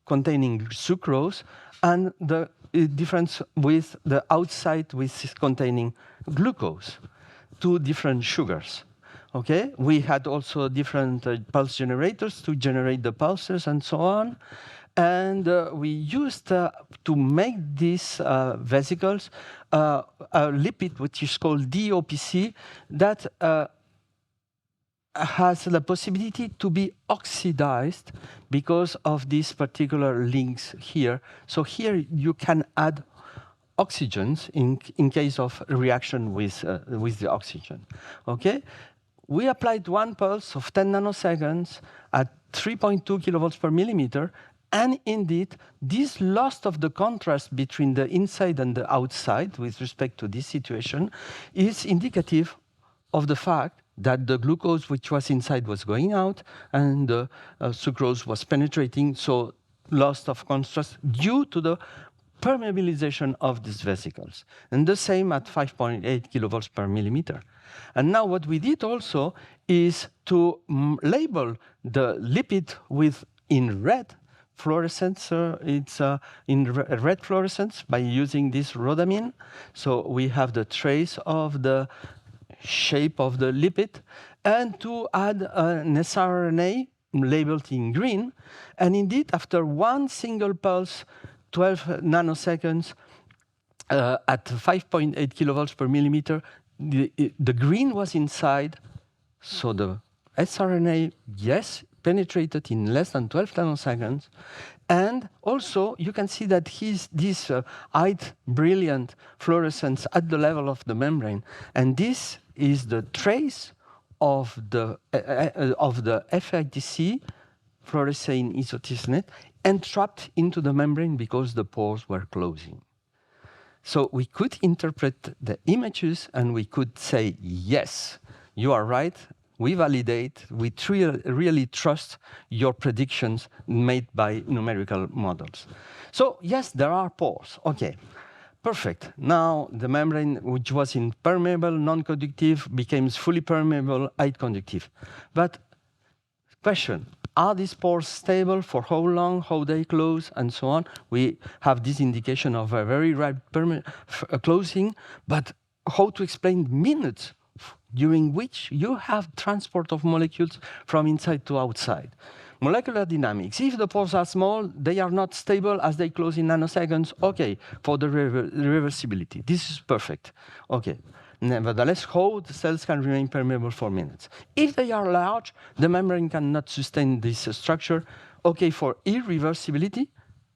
containing sucrose, and the difference with the outside, which is containing glucose, two different sugars. Okay, we had also different pulse generators to generate the pulses and so on. And we used to make these vesicles a lipid which is called DOPC that has the possibility to be oxidized because of these particular links here. So here you can add oxygens in case of reaction with the oxygen. Okay, we applied one pulse of 10 nanoseconds at 3.2 kilovolts per millimeter. And indeed, this loss of the contrast between the inside and the outside with respect to this situation is indicative of the fact that the glucose which was inside was going out and the sucrose was penetrating, so loss of contrast due to the permeabilization of these vesicles. And the same at 5.8 kilovolts per millimeter. And now what we did also is to label the lipid with in red fluorescence, it's in red fluorescence by using this rhodamine. So we have the trace of the shape of the lipid, and to add an sRNA labeled in green. And indeed, after one single pulse, 12 nanoseconds, at 5.8 kilovolts per millimeter, the green was inside, so the sRNA, yes, penetrated in less than 12 nanoseconds. And also, you can see that this eyed brilliant fluorescence at the level of the membrane. And this is the trace of the FITC, fluorescein isotysonate, entrapped into the membrane because the pores were closing. So we could interpret the images and we could say, yes, you are right. We validate, we really trust your predictions made by numerical models. So yes, there are pores. Okay, perfect. Now the membrane, which was impermeable, non-conductive, becomes fully permeable, conductive. But question, are these pores stable? For how long? How they close? And so on. We have this indication of a very rapid closing, but how to explain minutes during which you have transport of molecules from inside to outside. Molecular dynamics. If the pores are small, they are not stable as they close in nanoseconds. Okay, for the reversibility. This is perfect. Okay. Nevertheless, how the cells can remain permeable for minutes. If they are large, the membrane cannot sustain this structure. Okay, for irreversibility,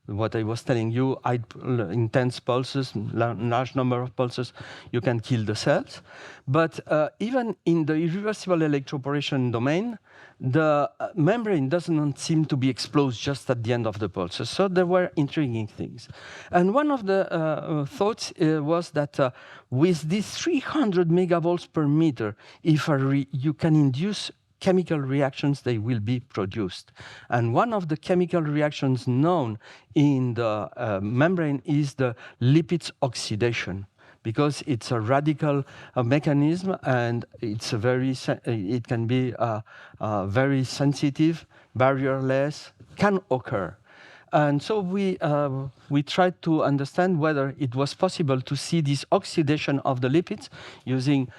what I was telling you, intense pulses, large number of pulses, you can kill the cells. But even in the irreversible electroporation domain, the membrane doesn't seem to be exposed just at the end of the pulses. So there were intriguing things. And one of the thoughts was that with these 300 megavolts per meter, if you can induce chemical reactions, they will be produced. And one of the chemical reactions known in the membrane is the lipids oxidation, because it's a radical mechanism and it's it can be very sensitive, barrierless, can occur. And so we tried to understand whether it was possible to see this oxidation of the lipids using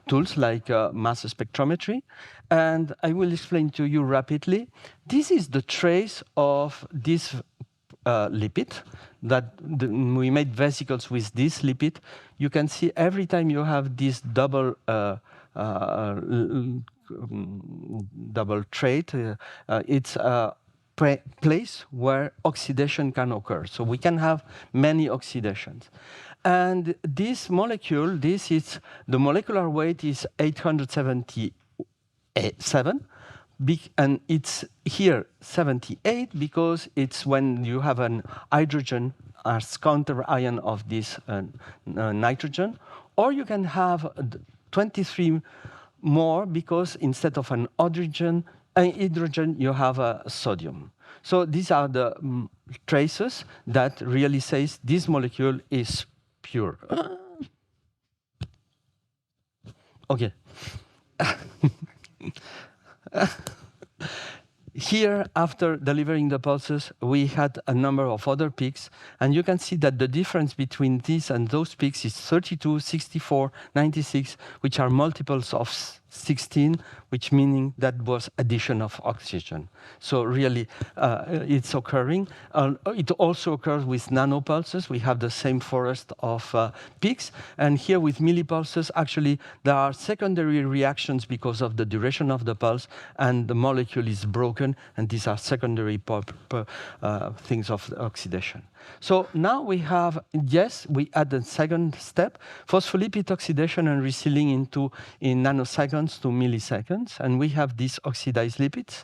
tools like mass spectrometry. And I will explain to you rapidly. This is the trace of this lipid that we made vesicles with this lipid. You can see every time you have this double trait, it's a place where oxidation can occur. So we can have many oxidations. And this molecule, the molecular weight is 877, and it's here 78 because it's when you have an hydrogen as counter ion of this nitrogen, or you can have 23 more because instead of an hydrogen, you have a sodium. So these are the traces that really says this molecule is pure. Okay. Here, after delivering the pulses, we had a number of other peaks, and you can see that the difference between these and those peaks is 32, 64, 96, which are multiples of 16, which meaning that was addition of oxygen. So really, it's occurring. It also occurs with nanopulses. We have the same forest of peaks. And here with millipulses, actually, there are secondary reactions because of the duration of the pulse, and the molecule is broken, and these are secondary things of oxidation. So now we have, yes, we add the second step, phospholipid oxidation and resealing in nanoseconds to milliseconds, and we have these oxidized lipids.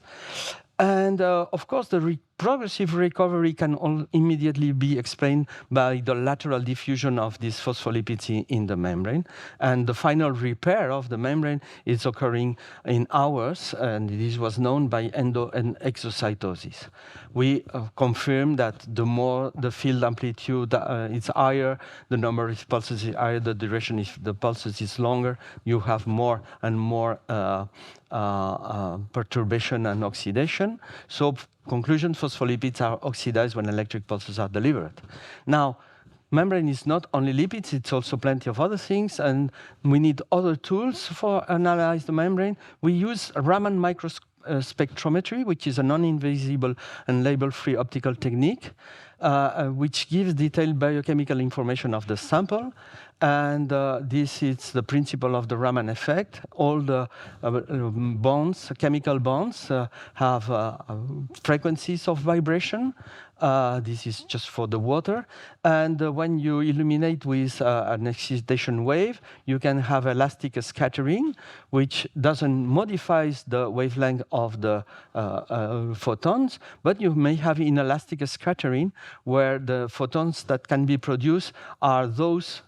And of course, the progressive recovery can immediately be explained by the lateral diffusion of these phospholipids in the membrane. And the final repair of the membrane is occurring in hours, and this was known by endo and exocytosis. We confirm that the more the field amplitude is higher, the number of pulses is higher, the duration of the pulses is longer, you have more and more perturbation and oxidation. So conclusion, phospholipids are oxidized when electric pulses are delivered. Now, membrane is not only lipids, it's also plenty of other things, and we need other tools for analyze the membrane. We use Raman microspectrometry, which is a non-invasive and label-free optical technique, which gives detailed biochemical information of the sample. And this is the principle of the Raman effect. All the bonds, chemical bonds, have frequencies of vibration. This is just for the water. And when you illuminate with an excitation wave, you can have elastic scattering, which doesn't modify the wavelength of the photons, but you may have inelastic scattering, where the photons that can be produced are those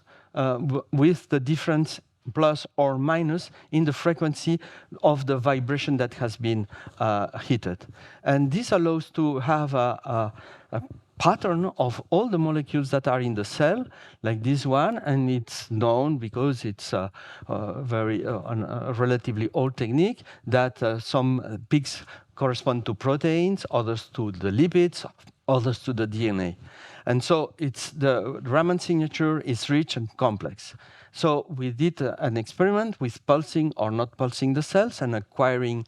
with the difference plus or minus in the frequency of the vibration that has been heated. And this allows to have a pattern of all the molecules that are in the cell, like this one, and it's known because it's a relatively old technique that some peaks correspond to proteins, others to the lipids, others to the DNA. And so it's the Raman signature is rich and complex. So we did an experiment with pulsing or not pulsing the cells and acquiring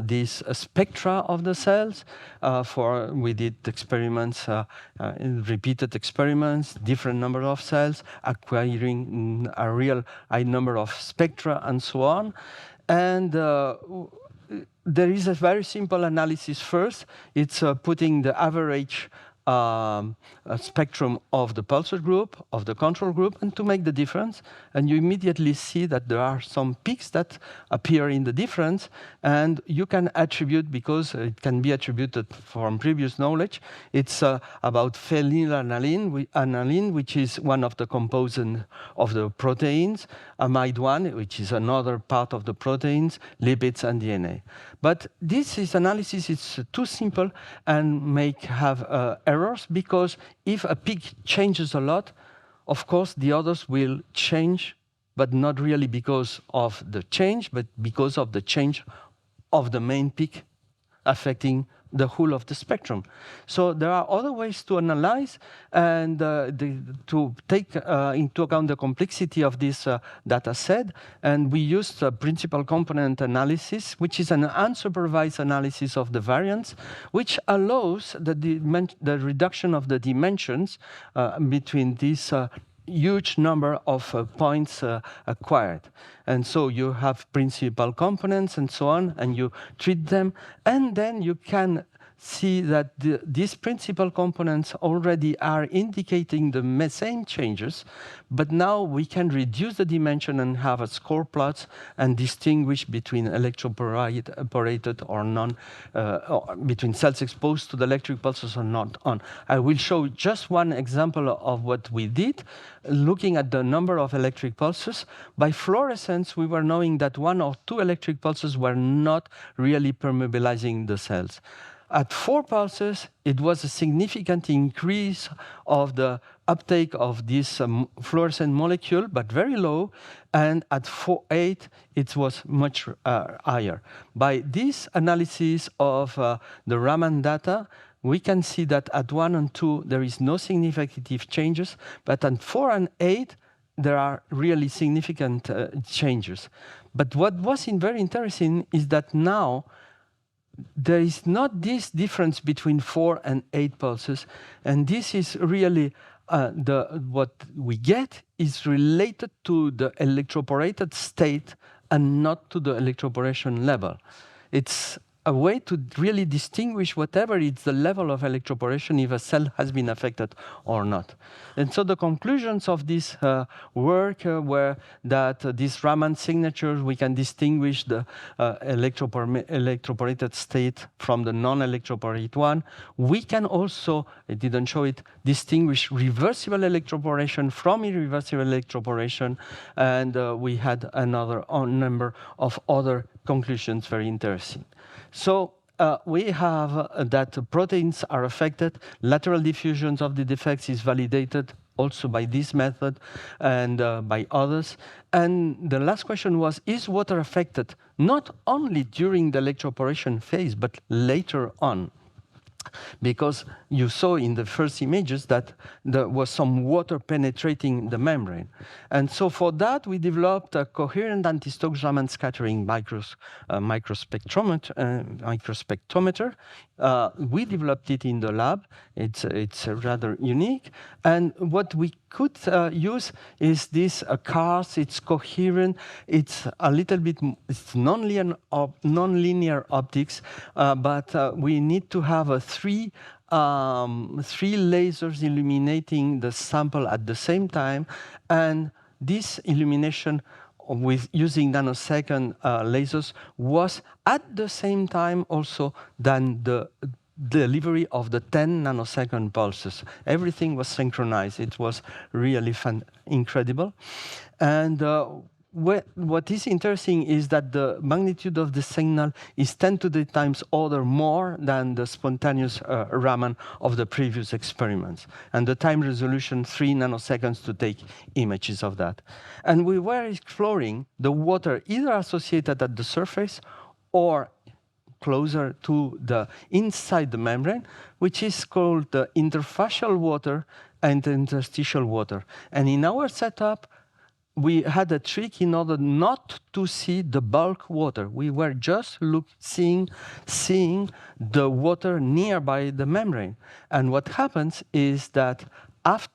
these spectra of the cells. We did experiments, repeated experiments, different number of cells, acquiring a real high number of spectra and so on. And there is a very simple analysis first. It's putting the average spectrum of the pulsar group, of the control group, and to make the difference. And you immediately see that there are some peaks that appear in the difference, and you can attribute, because it can be attributed from previous knowledge, it's about phenylalanine, which is one of the components of the proteins, amide 1, which is another part of the proteins, lipids, and DNA. But this analysis is too simple and may have errors, because if a peak changes a lot, of course the others will change, but not really because of the change, but because of the change of the main peak affecting the whole of the spectrum. So there are other ways to analyze and to take into account the complexity of this data set. And we used principal component analysis, which is an unsupervised analysis of the variance, which allows the reduction of the dimensions between these huge number of points acquired. And so you have principal components and so on, and you treat them, and then you can see that these principal components already are indicating the same changes, but now we can reduce the dimension and have a score plots and distinguish between electroporated or non, or between cells exposed to the electric pulses or not on. I will show just one example of what we did, looking at the number of electric pulses. By fluorescence, we were knowing that 1 or 2 electric pulses were not really permeabilizing the cells. At 4 pulses, it was a significant increase of the uptake of this fluorescent molecule, but very low. And at 8, it was much higher. By this analysis of the Raman data, we can see that at 1 and 2, there is no significant changes, but at 4 and 8, there are really significant changes. But what was very interesting is that now, there is not this difference between 4 and 8 pulses, and this is really what we get is related to the electroporated state and not to the electroporation level. It's a way to really distinguish whatever is the level of electroporation if a cell has been affected or not. And so the conclusions of this work were that these Raman signatures, we can distinguish the electroporated state from the non-electroporated one. We can also, I didn't show it, distinguish reversible electroporation from irreversible electroporation, and we had another number of other conclusions very interesting. So we have that proteins are affected. Lateral diffusions of the defects is validated also by this method and by others. And the last question was, is water affected not only during the electroporation phase, but later on? Because you saw in the first images that there was some water penetrating the membrane. And so for that, we developed a coherent anti-Stokes Raman scattering microspectrometer. We developed it in the lab. It's rather unique. And what we could use is this CARS. It's coherent. It's a little bit, it's non-linear optics, but we need to have three lasers illuminating the sample at the same time, and this illumination with using nanosecond lasers was at the same time also than the delivery of the 10 nanosecond pulses. Everything was synchronized. It was really incredible. And what is interesting is that the magnitude of the signal is 10 to the times order more than the spontaneous Raman of the previous experiments. And the time resolution, 3 nanoseconds to take images of that. And we were exploring the water either associated at the surface or closer to the inside the membrane, which is called the interfacial water and the interstitial water. And in our setup, we had a trick in order not to see the bulk water. We were just seeing the water nearby the membrane. And what happens is that after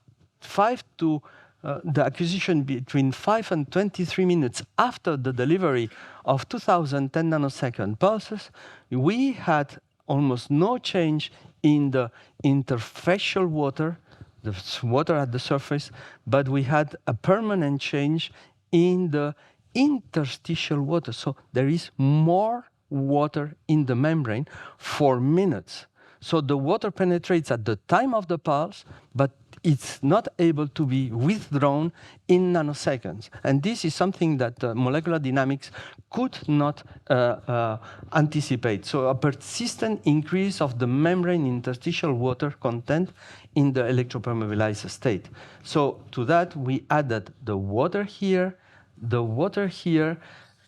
the acquisition between 5 and 23 minutes after the delivery of 2010 nanosecond pulses, we had almost no change in the interfacial water, the water at the surface, but we had a permanent change in the interstitial water. So there is more water in the membrane for minutes. So the water penetrates at the time of the pulse, but it's not able to be withdrawn in nanoseconds. And this is something that molecular dynamics could not anticipate. So a persistent increase of the membrane interstitial water content in the electropermeabilized state. So to that, we added the water here,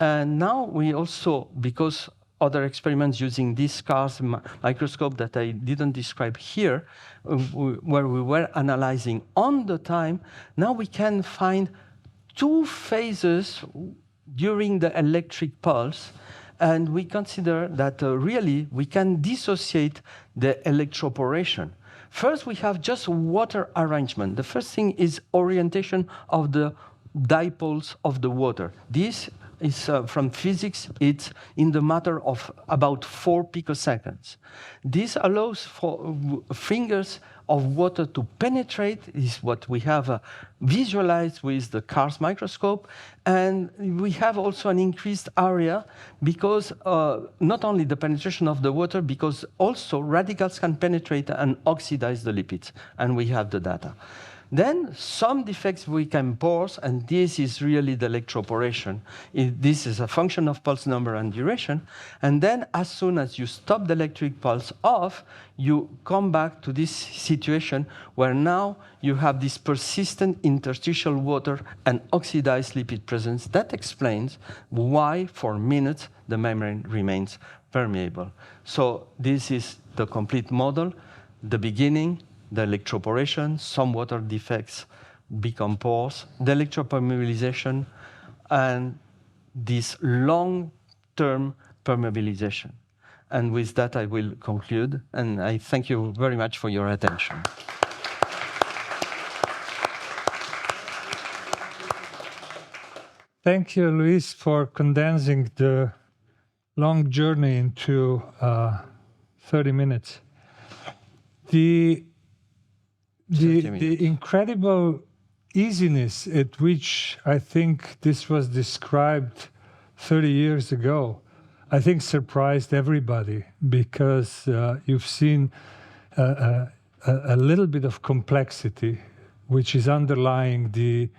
and now we also, because other experiments using this CARS microscope that I didn't describe here, where we were analyzing on the time, now we can find 2 phases during the electric pulse, and we consider that really we can dissociate the electroporation. First, we have just water arrangement. The first thing is orientation of the dipoles of the water. This is from physics. It's in the matter of about 4 picoseconds. This allows for fingers of water to penetrate, is what we have visualized with the CARS microscope. And we have also an increased area because not only the penetration of the water, because also radicals can penetrate and oxidize the lipids. And we have the data. Then some defects we can pause, and this is really the electroporation. This is a function of pulse number and duration. And then as soon as you stop the electric pulse off, you come back to this situation where now you have this persistent interstitial water and oxidized lipid presence. That explains why for minutes the membrane remains permeable. So this is the complete model, the beginning, the electroporation, some water defects become pores, the electropermeabilization, and this long-term permeabilization. And with that, I will conclude, and I thank you very much for your attention. Thank you, Luis, for condensing the long journey into 30 minutes. The incredible easiness at which I think this was described 30 years ago, I think surprised everybody, because you've seen a little bit of complexity which is underlying the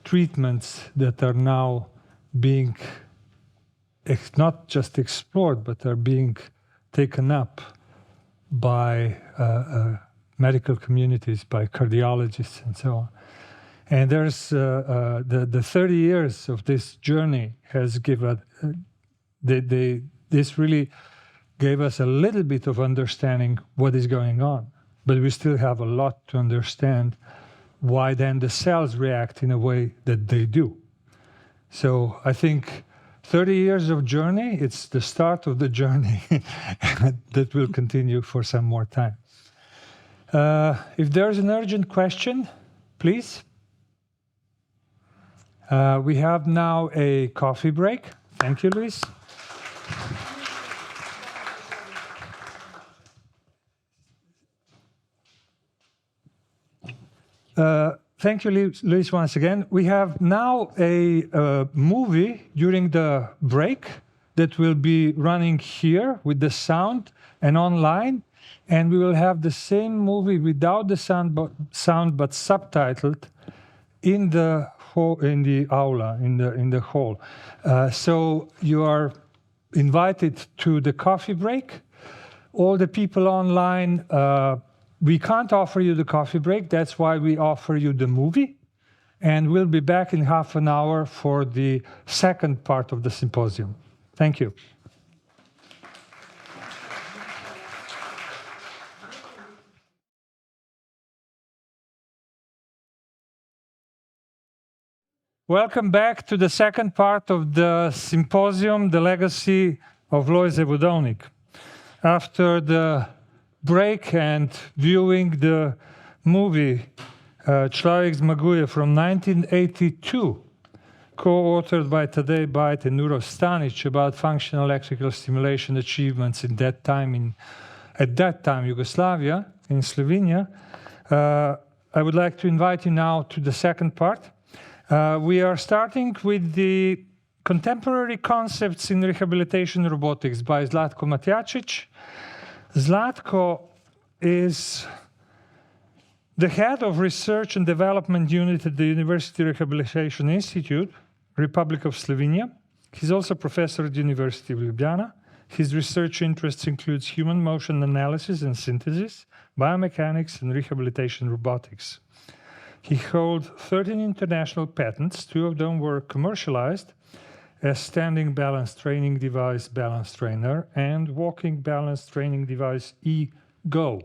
treatments that are now being not just explored, but are being taken up by medical communities, by cardiologists, and so on. And there's the 30 years of this journey has given, this really gave us a little bit of understanding what is going on. But we still have a lot to understand why then the cells react in a way that they do. So I think 30 years of journey, it's the start of the journey that will continue for some more time. If there's an urgent question, please. We have now a coffee break. Thank you, Luis. Thank you, Luis, once again. We have now a movie during the break that will be running here with the sound and online. And we will have the same movie without the sound but subtitled in the aula, in the hall. So you are invited to the coffee break. All the people online, we can't offer you the coffee break. That's why we offer you the movie. And we'll be back in half an hour for the second part of the symposium. Thank you. Welcome back to the second part of the symposium, The Legacy of Lojze Vodovnik. After the break and viewing the movie Človek zmaguje from 1982, co-authored by Tadej Bajt and Uroš Stanič about functional electrical stimulation achievements at that time Yugoslavia, in Slovenia, I would like to invite you now to the second part. We are starting with the contemporary concepts in rehabilitation robotics by Ratko Magjarević. Zlatko is the head of Research and Development Unit at the University Rehabilitation Institute, Republic of Slovenia. He's also professor at the University of Ljubljana. His research interests includes human motion analysis and synthesis, biomechanics, and rehabilitation robotics. He holds 13 international patents. 2 of them were commercialized as standing balance training device balance trainer and walking balance training device e-Go.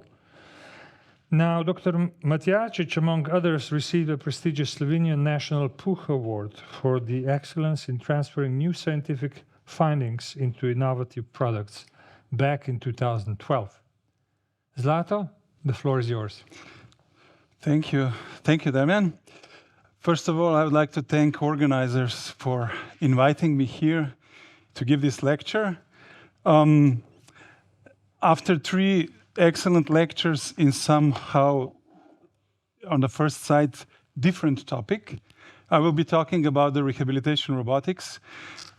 Now, Dr. Magjarević, among others, received a prestigious Slovenian National Puch Award for the excellence in transferring new scientific findings into innovative products back in 2012. Zlato, the floor is yours. Thank you. Thank you, Damijan. First of all, I would like to thank organizers for inviting me here to give this lecture. After 3 excellent lectures in somehow, on the first sight, different topic, I will be talking about the rehabilitation robotics.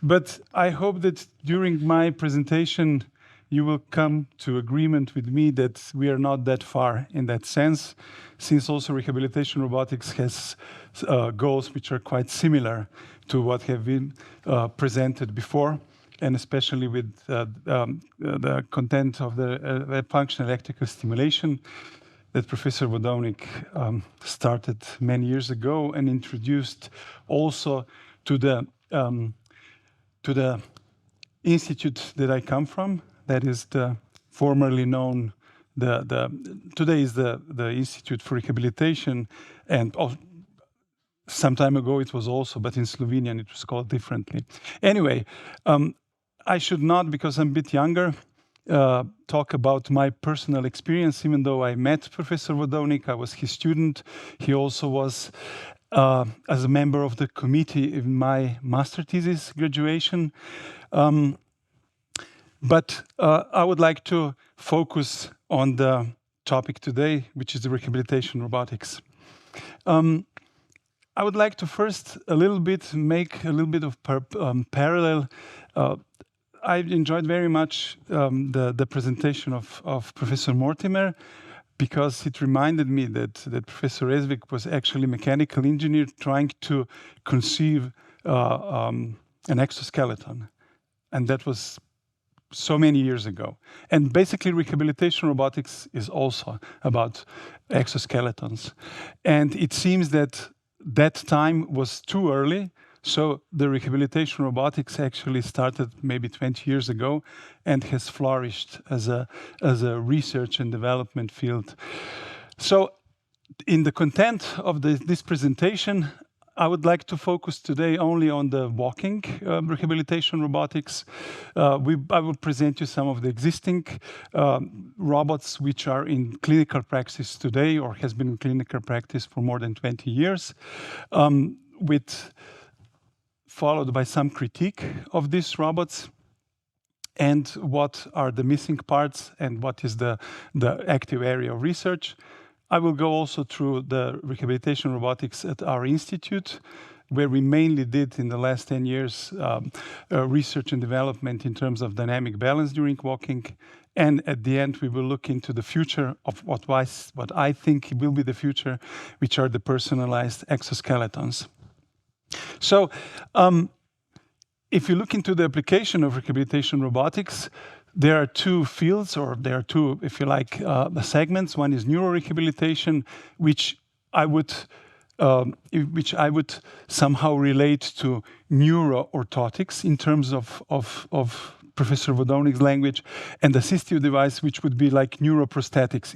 But I hope that during my presentation, you will come to agreement with me that we are not that far in that sense, since also rehabilitation robotics has goals which are quite similar to what have been presented before, and especially with the content of the functional electrical stimulation that Professor Vodovnik started many years ago and introduced also to the institute that I come from. That is the formerly known, today is the Institute for Rehabilitation, and some time ago it was also, but in Slovenia it was called differently. Anyway, I should not, because I'm a bit younger, talk about my personal experience, even though I met Professor Vodovnik, I was his student. He also was, as a member of the committee in my master thesis graduation. But I would like to focus on the topic today, which is the rehabilitation robotics. I would like to first make a little bit of parallel. I enjoyed very much the presentation of Professor Mortimer, because it reminded me that Professor Esvik was actually a mechanical engineer trying to conceive an exoskeleton. And that was so many years ago. And basically rehabilitation robotics is also about exoskeletons. And it seems that time was too early. So the rehabilitation robotics actually started maybe 20 years ago and has flourished as a research and development field. So in the content of this presentation, I would like to focus today only on the walking rehabilitation robotics. I will present you some of the existing robots which are in clinical practice today or has been in clinical practice for more than 20 years, followed by some critique of these robots and what are the missing parts and what is the active area of research. I will go also through the rehabilitation robotics at our institute, where we mainly did in the last 10 years research and development in terms of dynamic balance during walking. And at the end, we will look into the future of what I think will be the future, which are the personalized exoskeletons. So if you look into the application of rehabilitation robotics, there are 2 fields, or there are 2, if you like, segments. One is neurorehabilitation, which I would somehow relate to neuroorthotics in terms of Professor Vodovnik's language, and assistive device, which would be like neuroprosthetics,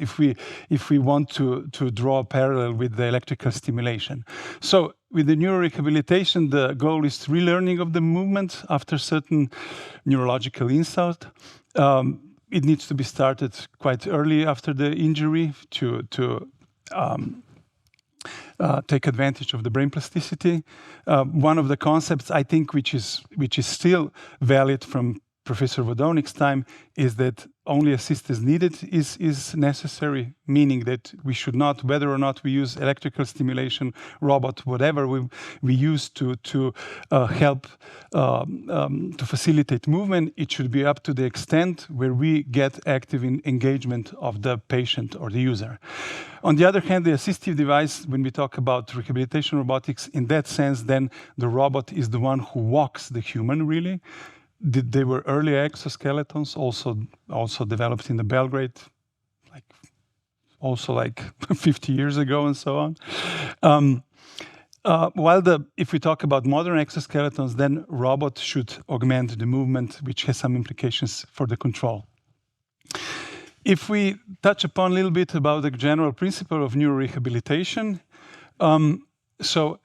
if we want to draw a parallel with the electrical stimulation. So with the neurorehabilitation, the goal is relearning of the movement after certain neurological insult. It needs to be started quite early after the injury to take advantage of the brain plasticity. One of the concepts, I think, which is still valid from Professor Vodovnik's time, is that only assist as needed is necessary, meaning that we should not, whether or not we use electrical stimulation, robot, whatever we use to help to facilitate movement, it should be up to the extent where we get active engagement of the patient or the user. On the other hand, the assistive device, when we talk about rehabilitation robotics, in that sense, then the robot is the one who walks the human, really. They were early exoskeletons, also developed in the Belgrade, like 50 years ago and so on. If we talk about modern exoskeletons, then robots should augment the movement, which has some implications for the control. If we touch upon a little bit about the general principle of neurorehabilitation, so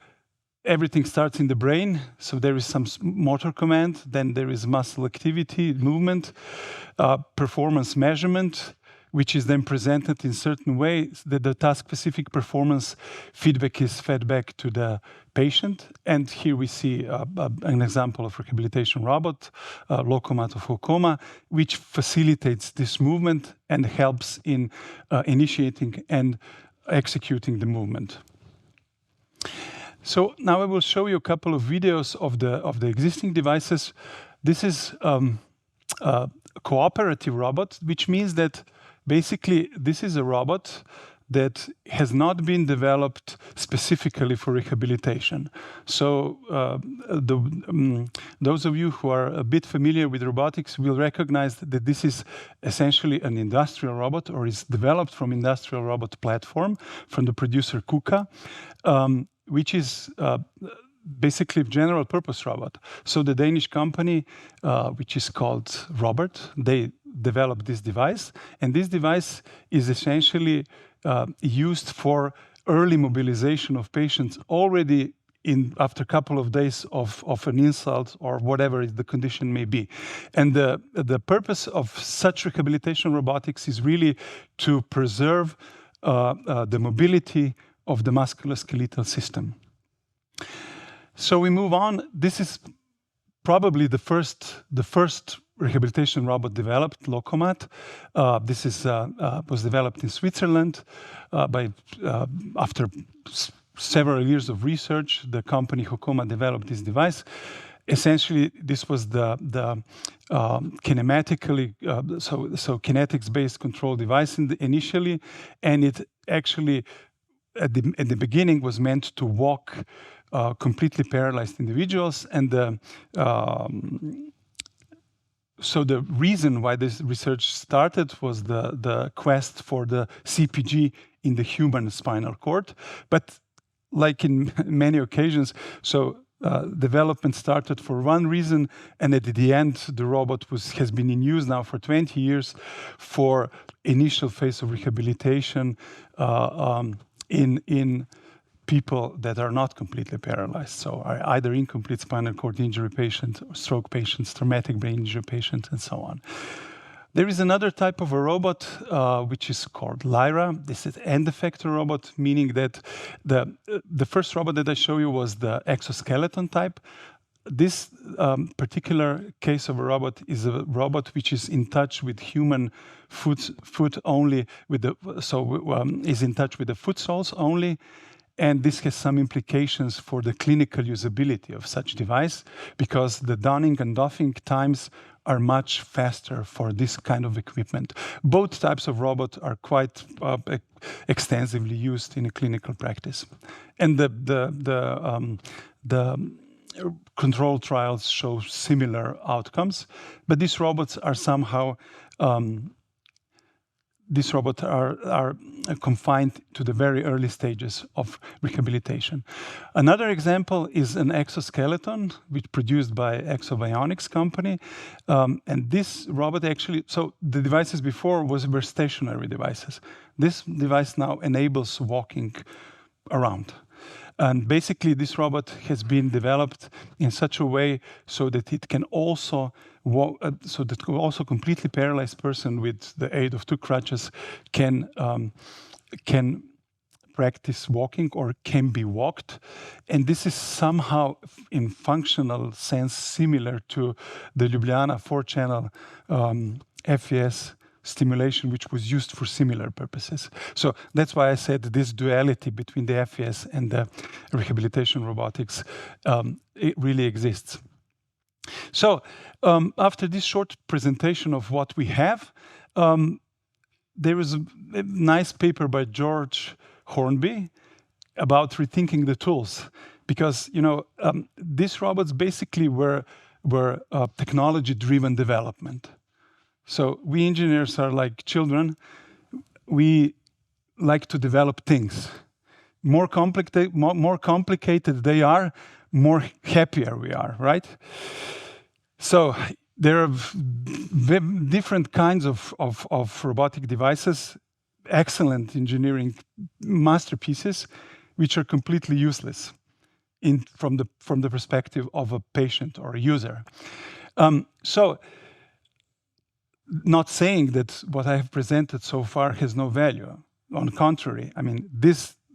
everything starts in the brain, so there is some motor command, then there is muscle activity, movement, performance measurement, which is then presented in certain ways that the task-specific performance feedback is fed back to the patient. And here we see an example of rehabilitation robot, Lokomat of Hokoma, which facilitates this movement and helps in initiating and executing the movement. So now I will show you a couple of videos of the existing devices. This is a cooperative robot, which means that basically this is a robot that has not been developed specifically for rehabilitation. So those of you who are a bit familiar with robotics will recognize that this is essentially an industrial robot, or is developed from industrial robot platform from the producer KUKA, which is basically a general purpose robot. So the Danish company, which is called Robert, they developed this device. And this device is essentially used for early mobilization of patients already after a couple of days of an insult or whatever the condition may be. And the purpose of such rehabilitation robotics is really to preserve the mobility of the musculoskeletal system. So we move on. This is probably the first rehabilitation robot developed, Lokomat. This was developed in Switzerland after several years of research. The company Hokoma developed this device. Essentially, this was the kinematically, so kinetics-based control device initially, and it actually at the beginning was meant to walk completely paralyzed individuals, and so the reason why this research started was the quest for the CPG in the human spinal cord. But like in many occasions, so development started for one reason, and at the end, the robot has been in use now for 20 years for initial phase of rehabilitation in people that are not completely paralyzed, so are either incomplete spinal cord injury patients, or stroke patients, traumatic brain injury patients, and so on. There is another type of a robot which is called Lyra. This is an end effector robot, meaning that the first robot that I show you was the exoskeleton type. This particular case of a robot is a robot which is in touch with human foot only, is in touch with the foot soles only. And this has some implications for the clinical usability of such device, because the donning and doffing times are much faster for this kind of equipment. Both types of robots are quite extensively used in a clinical practice. And the control trials show similar outcomes, but these robots are somehow are confined to the very early stages of rehabilitation. Another example is an exoskeleton, which produced by Exobionics company. And this robot actually, so the devices before were stationary devices. This device now enables walking around. And basically, this robot has been developed in such a way so that it can also walk, so that also completely paralyzed person with the aid of 2 crutches can practice walking or can be walked. And this is somehow, in functional sense, similar to the Ljubljana 4-channel FES stimulation, which was used for similar purposes. So that's why I said this duality between the FES and the rehabilitation robotics, it really exists. So after this short presentation of what we have, there is a nice paper by George Hornby about rethinking the tools, because these robots basically were technology-driven development. So we engineers are like children. We like to develop things. More complicated they are, more happier we are, right? So there are different kinds of robotic devices, excellent engineering masterpieces, which are completely useless from the perspective of a patient or a user. So not saying that what I have presented so far has no value. On the contrary, I mean,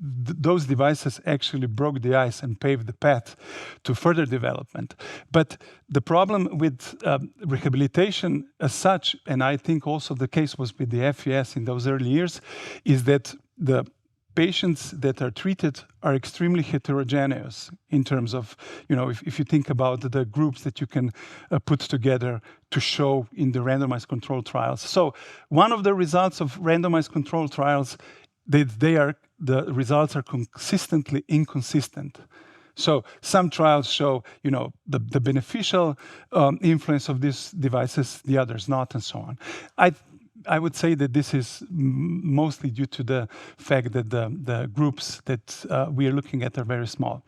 those devices actually broke the ice and paved the path to further development. But the problem with rehabilitation as such, and I think also the case was with the FES in those early years, is that the patients that are treated are extremely heterogeneous in terms of, if you think about the groups that you can put together to show in the randomized controlled trials. So one of the results of randomized controlled trials, the results are consistently inconsistent. So some trials show, the beneficial influence of these devices, the others not, and so on. I would say that this is mostly due to the fact that the groups that we are looking at are very small.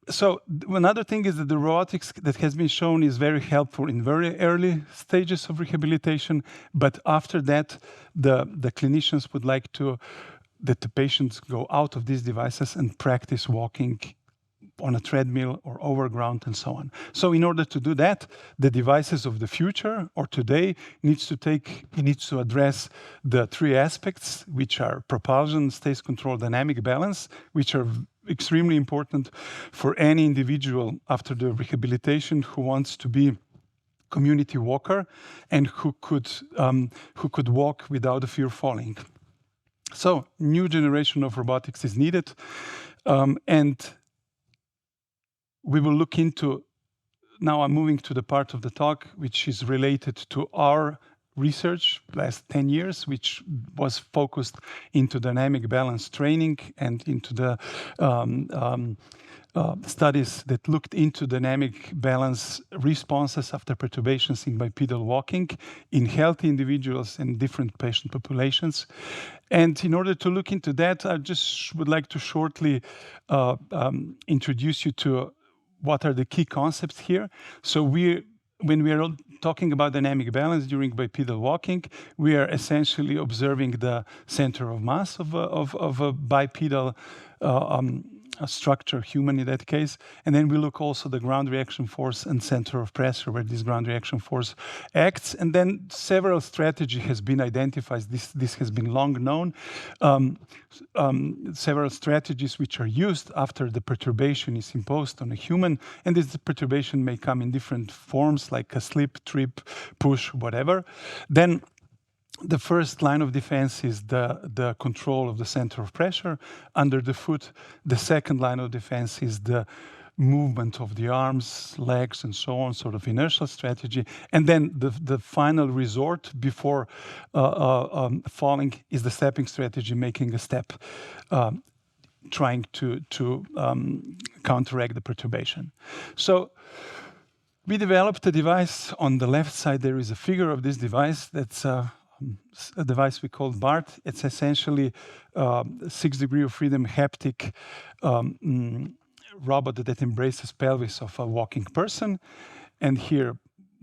So another thing is that the robotics that has been shown is very helpful in very early stages of rehabilitation, but after that, the clinicians would like that the patients go out of these devices and practice walking on a treadmill or over ground and so on. So in order to do that, the devices of the future or today needs to address the three aspects, which are propulsion, stays control, dynamic balance, which are extremely important for any individual after the rehabilitation who wants to be community walker and who could walk without a fear of falling. So new generation of robotics is needed, and we will look into, now I'm moving to the part of the talk which is related to our research last 10 years, which was focused into dynamic balance training and into the studies that looked into dynamic balance responses after perturbations in bipedal walking in healthy individuals and different patient populations. And in order to look into that, I just would like to shortly introduce you to what are the key concepts here. So when we are talking about dynamic balance during bipedal walking, we are essentially observing the center of mass of a bipedal structure, human in that case. And then we look also the ground reaction force and center of pressure where this ground reaction force acts. And then several strategies has been identified. This has been long known. Several strategies which are used after the perturbation is imposed on a human. And this perturbation may come in different forms like a slip, trip, push, whatever. Then the first line of defense is the control of the center of pressure under the foot. The second line of defense is the movement of the arms, legs, and so on, sort of inertial strategy. And then the final resort before falling is the stepping strategy, making a step, trying to counteract the perturbation. So we developed a device. On the left side, there is a figure of this device. That's a device we call BART. It's essentially 6 degrees of freedom haptic robot that embraces pelvis of a walking person. And here,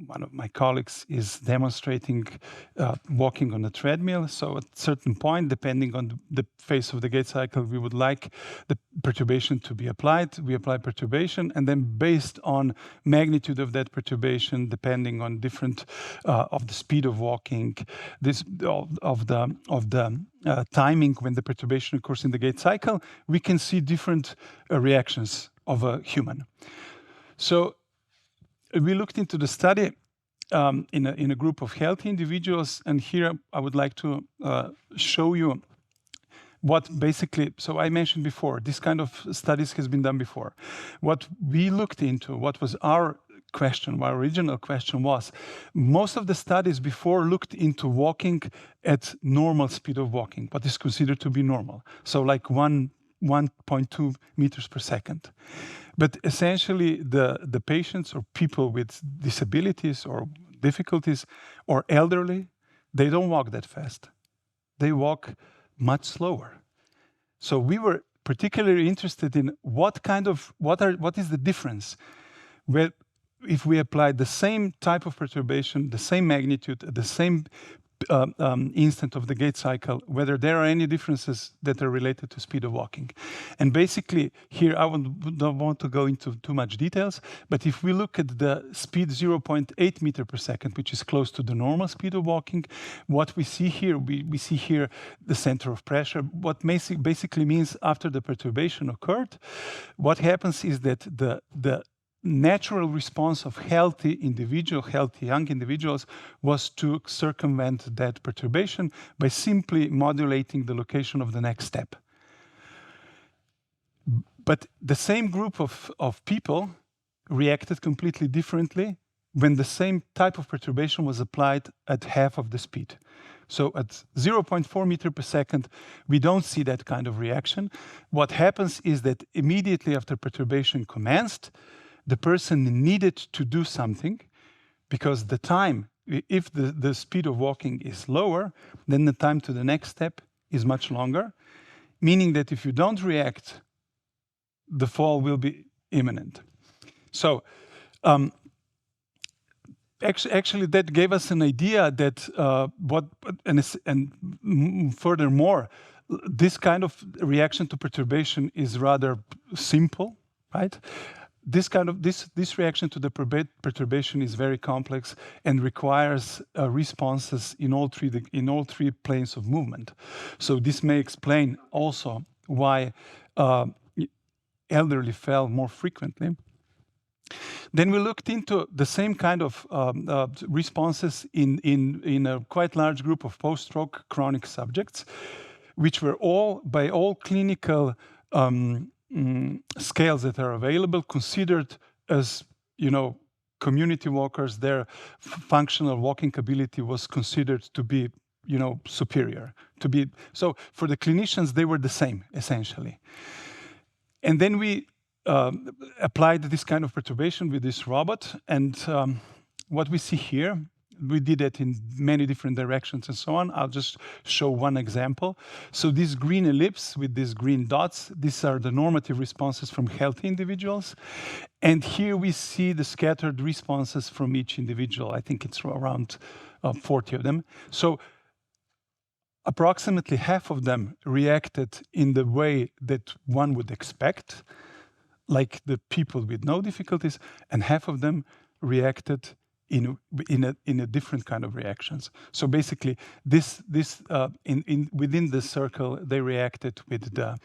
one of my colleagues is demonstrating walking on a treadmill. So at a certain point, depending on the phase of the gait cycle, we would like the perturbation to be applied. We apply perturbation, and then based on magnitude of that perturbation, depending on different of the speed of walking, of the timing when the perturbation occurs in the gait cycle, we can see different reactions of a human. So we looked into the study in a group of healthy individuals, and here I would like to show you what basically, so I mentioned before, this kind of studies has been done before. What we looked into, what was our question, our original question was, most of the studies before looked into walking at normal speed of walking, what is considered to be normal. So like 1.2 meters per second. But essentially, the patients or people with disabilities or difficulties or elderly, they don't walk that fast. They walk much slower. So we were particularly interested in what is the difference if we apply the same type of perturbation, the same magnitude, the same instant of the gate cycle, whether there are any differences that are related to speed of walking. And basically here, I don't want to go into too much details, but if we look at the speed 0.8 meter per second, which is close to the normal speed of walking, what we see here, we see here the center of pressure. What basically means after the perturbation occurred, what happens is that the natural response of healthy young individuals was to circumvent that perturbation by simply modulating the location of the next step. But the same group of people reacted completely differently when the same type of perturbation was applied at half of the speed. So at 0.4 meter per second, we don't see that kind of reaction. What happens is that immediately after perturbation commenced, the person needed to do something because the time, if the speed of walking is lower, then the time to the next step is much longer, meaning that if you don't react, the fall will be imminent. So actually that gave us an idea that furthermore, this kind of reaction to perturbation is rather simple, right? This reaction to the perturbation is very complex and requires responses in all three planes of movement. So this may explain also why elderly fell more frequently. Then we looked into the same kind of responses in a quite large group of post-stroke chronic subjects, which were by all clinical scales that are available considered as, community walkers. Their functional walking ability was considered to be, superior. So for the clinicians, they were the same, essentially. And then we applied this kind of perturbation with this robot. And what we see here, we did it in many different directions and so on. I'll just show one example. So this green ellipse with these green dots, these are the normative responses from healthy individuals. And here we see the scattered responses from each individual. I think it's around 40 of them. So approximately half of them reacted in the way that one would expect, like the people with no difficulties, and half of them reacted in a different kind of reactions. So basically, within the circle, they reacted with the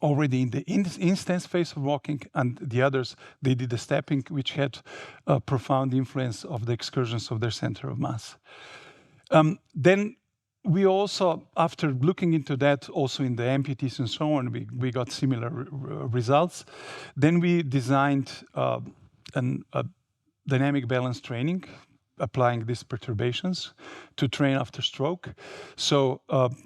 already in the instance phase of walking, and the others, they did the stepping, which had a profound influence of the excursions of their center of mass. Then we also, after looking into that, also in the amputees and so on, we got similar results. Then we designed a dynamic balance training, applying these perturbations to train after stroke. So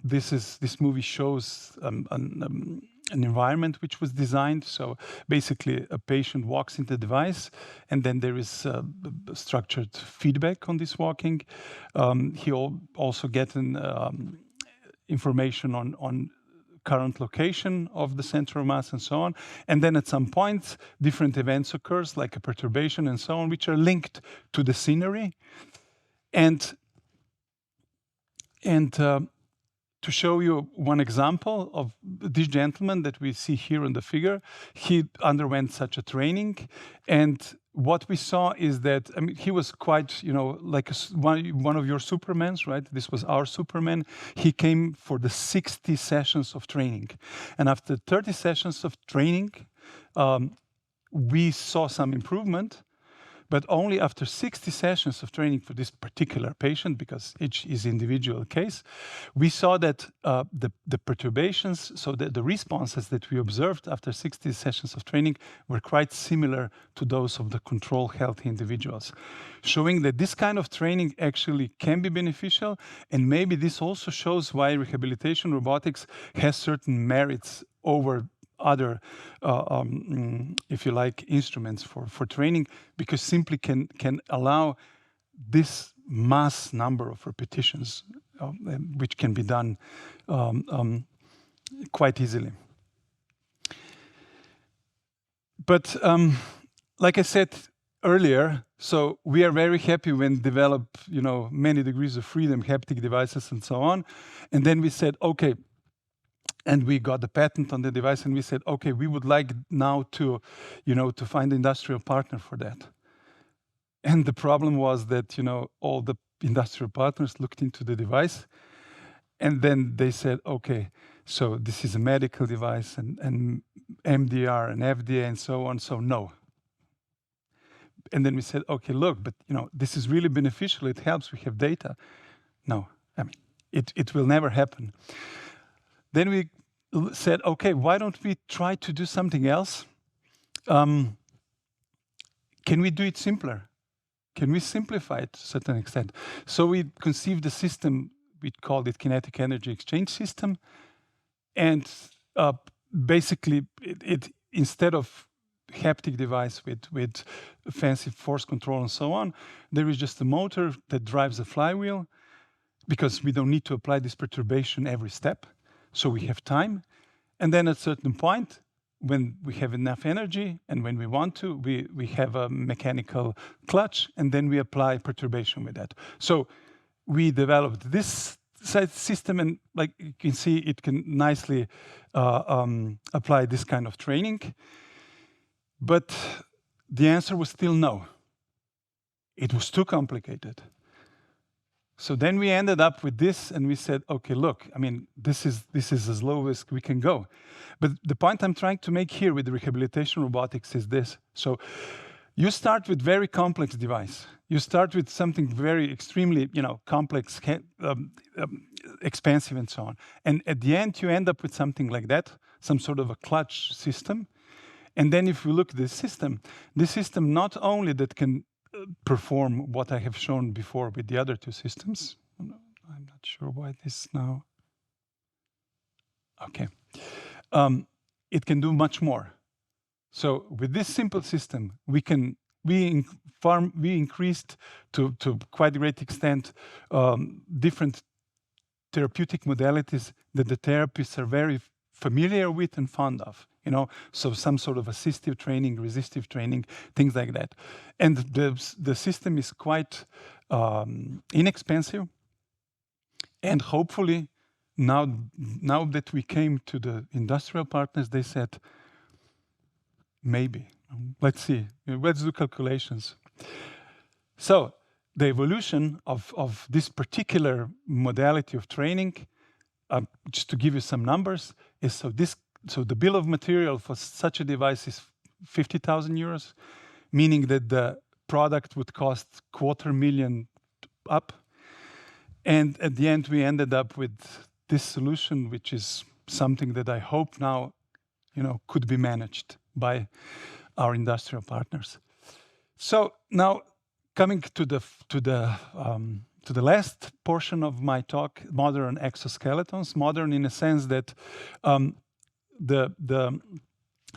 this movie shows an environment which was designed. So basically, a patient walks in the device, and then there is structured feedback on this walking. He also gets information on current location of the center of mass and so on. And then at some point, different events occurs, like a perturbation and so on, which are linked to the scenery. And to show you one example of this gentleman that we see here in the figure, he underwent such a training. And what we saw is that, I mean, he was quite, like one of your Supermans, right? This was our Superman. He came for the 60 sessions of training. And after 30 sessions of training, we saw some improvement. But only after 60 sessions of training for this particular patient, because each is individual case, we saw that the perturbations, so the responses that we observed after 60 sessions of training were quite similar to those of the control healthy individuals, showing that this kind of training actually can be beneficial. And maybe this also shows why rehabilitation robotics has certain merits over other, if you like, instruments for training, because simply can allow this mass number of repetitions, which can be done quite easily. But like I said, earlier. So we are very happy when develop, many degrees of freedom, haptic devices and so on. And then we said, okay, and we got the patent on the device, and we said, okay, we would like now to, to find an industrial partner for that. And the problem was that, all the industrial partners looked into the device, and then they said, okay, so this is a medical device and MDR and FDA and so on, so no. And then we said, okay, look, but this is really beneficial, it helps, we have data. No, I mean, it will never happen. Then we said, okay, why don't we try to do something else? Can we do it simpler? Can we simplify it to a certain extent? So we conceived a system, we called it kinetic energy exchange system. And basically, it instead of haptic device with fancy force control and so on, there is just a motor that drives a flywheel, because we don't need to apply this perturbation every step. So we have time. And then at a certain point, when we have enough energy and when we want to, we have a mechanical clutch, and then we apply perturbation with that. So we developed this system, and like you can see, it can nicely apply this kind of training. But the answer was still no. It was too complicated. So then we ended up with this, and we said, okay, look, I mean, this is as low as we can go. But the point I'm trying to make here with rehabilitation robotics is this. So you start with very complex device. You start with something very extremely, complex, expensive and so on. And at the end, you end up with something like that, some sort of a clutch system. And then if we look at this system not only that can perform what I have shown before with the other two systems. I'm not sure why this now. Okay. It can do much more. So with this simple system, we increased to quite a great extent different therapeutic modalities that the therapists are very familiar with and fond of. So some sort of assistive training, resistive training, things like that. And the system is quite inexpensive. And hopefully, now that we came to the industrial partners, they said, maybe. Let's see. Let's do calculations. So the evolution of this particular modality of training, just to give you some numbers, is so the bill of material for such a device is 50,000 euros, meaning that the product would cost $250,000 up. And at the end, we ended up with this solution, which is something that I hope now, could be managed by our industrial partners. So now, coming to the last portion of my talk, modern exoskeletons. Modern in a sense that the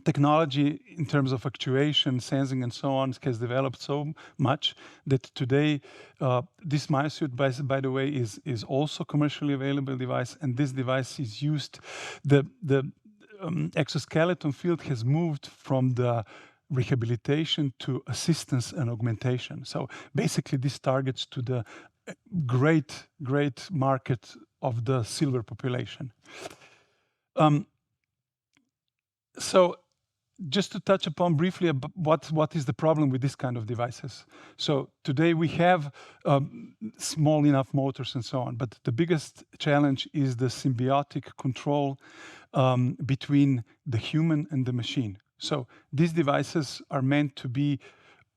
technology in terms of actuation, sensing, and so on has developed so much that today this myosuit, by the way, is also commercially available device, and this device is used. The exoskeleton field has moved from the rehabilitation to assistance and augmentation. So basically, this targets to the great market of the silver population. So just to touch upon briefly what is the problem with this kind of devices. So today we have small enough motors and so on, but the biggest challenge is the symbiotic control between the human and the machine. So these devices are meant to be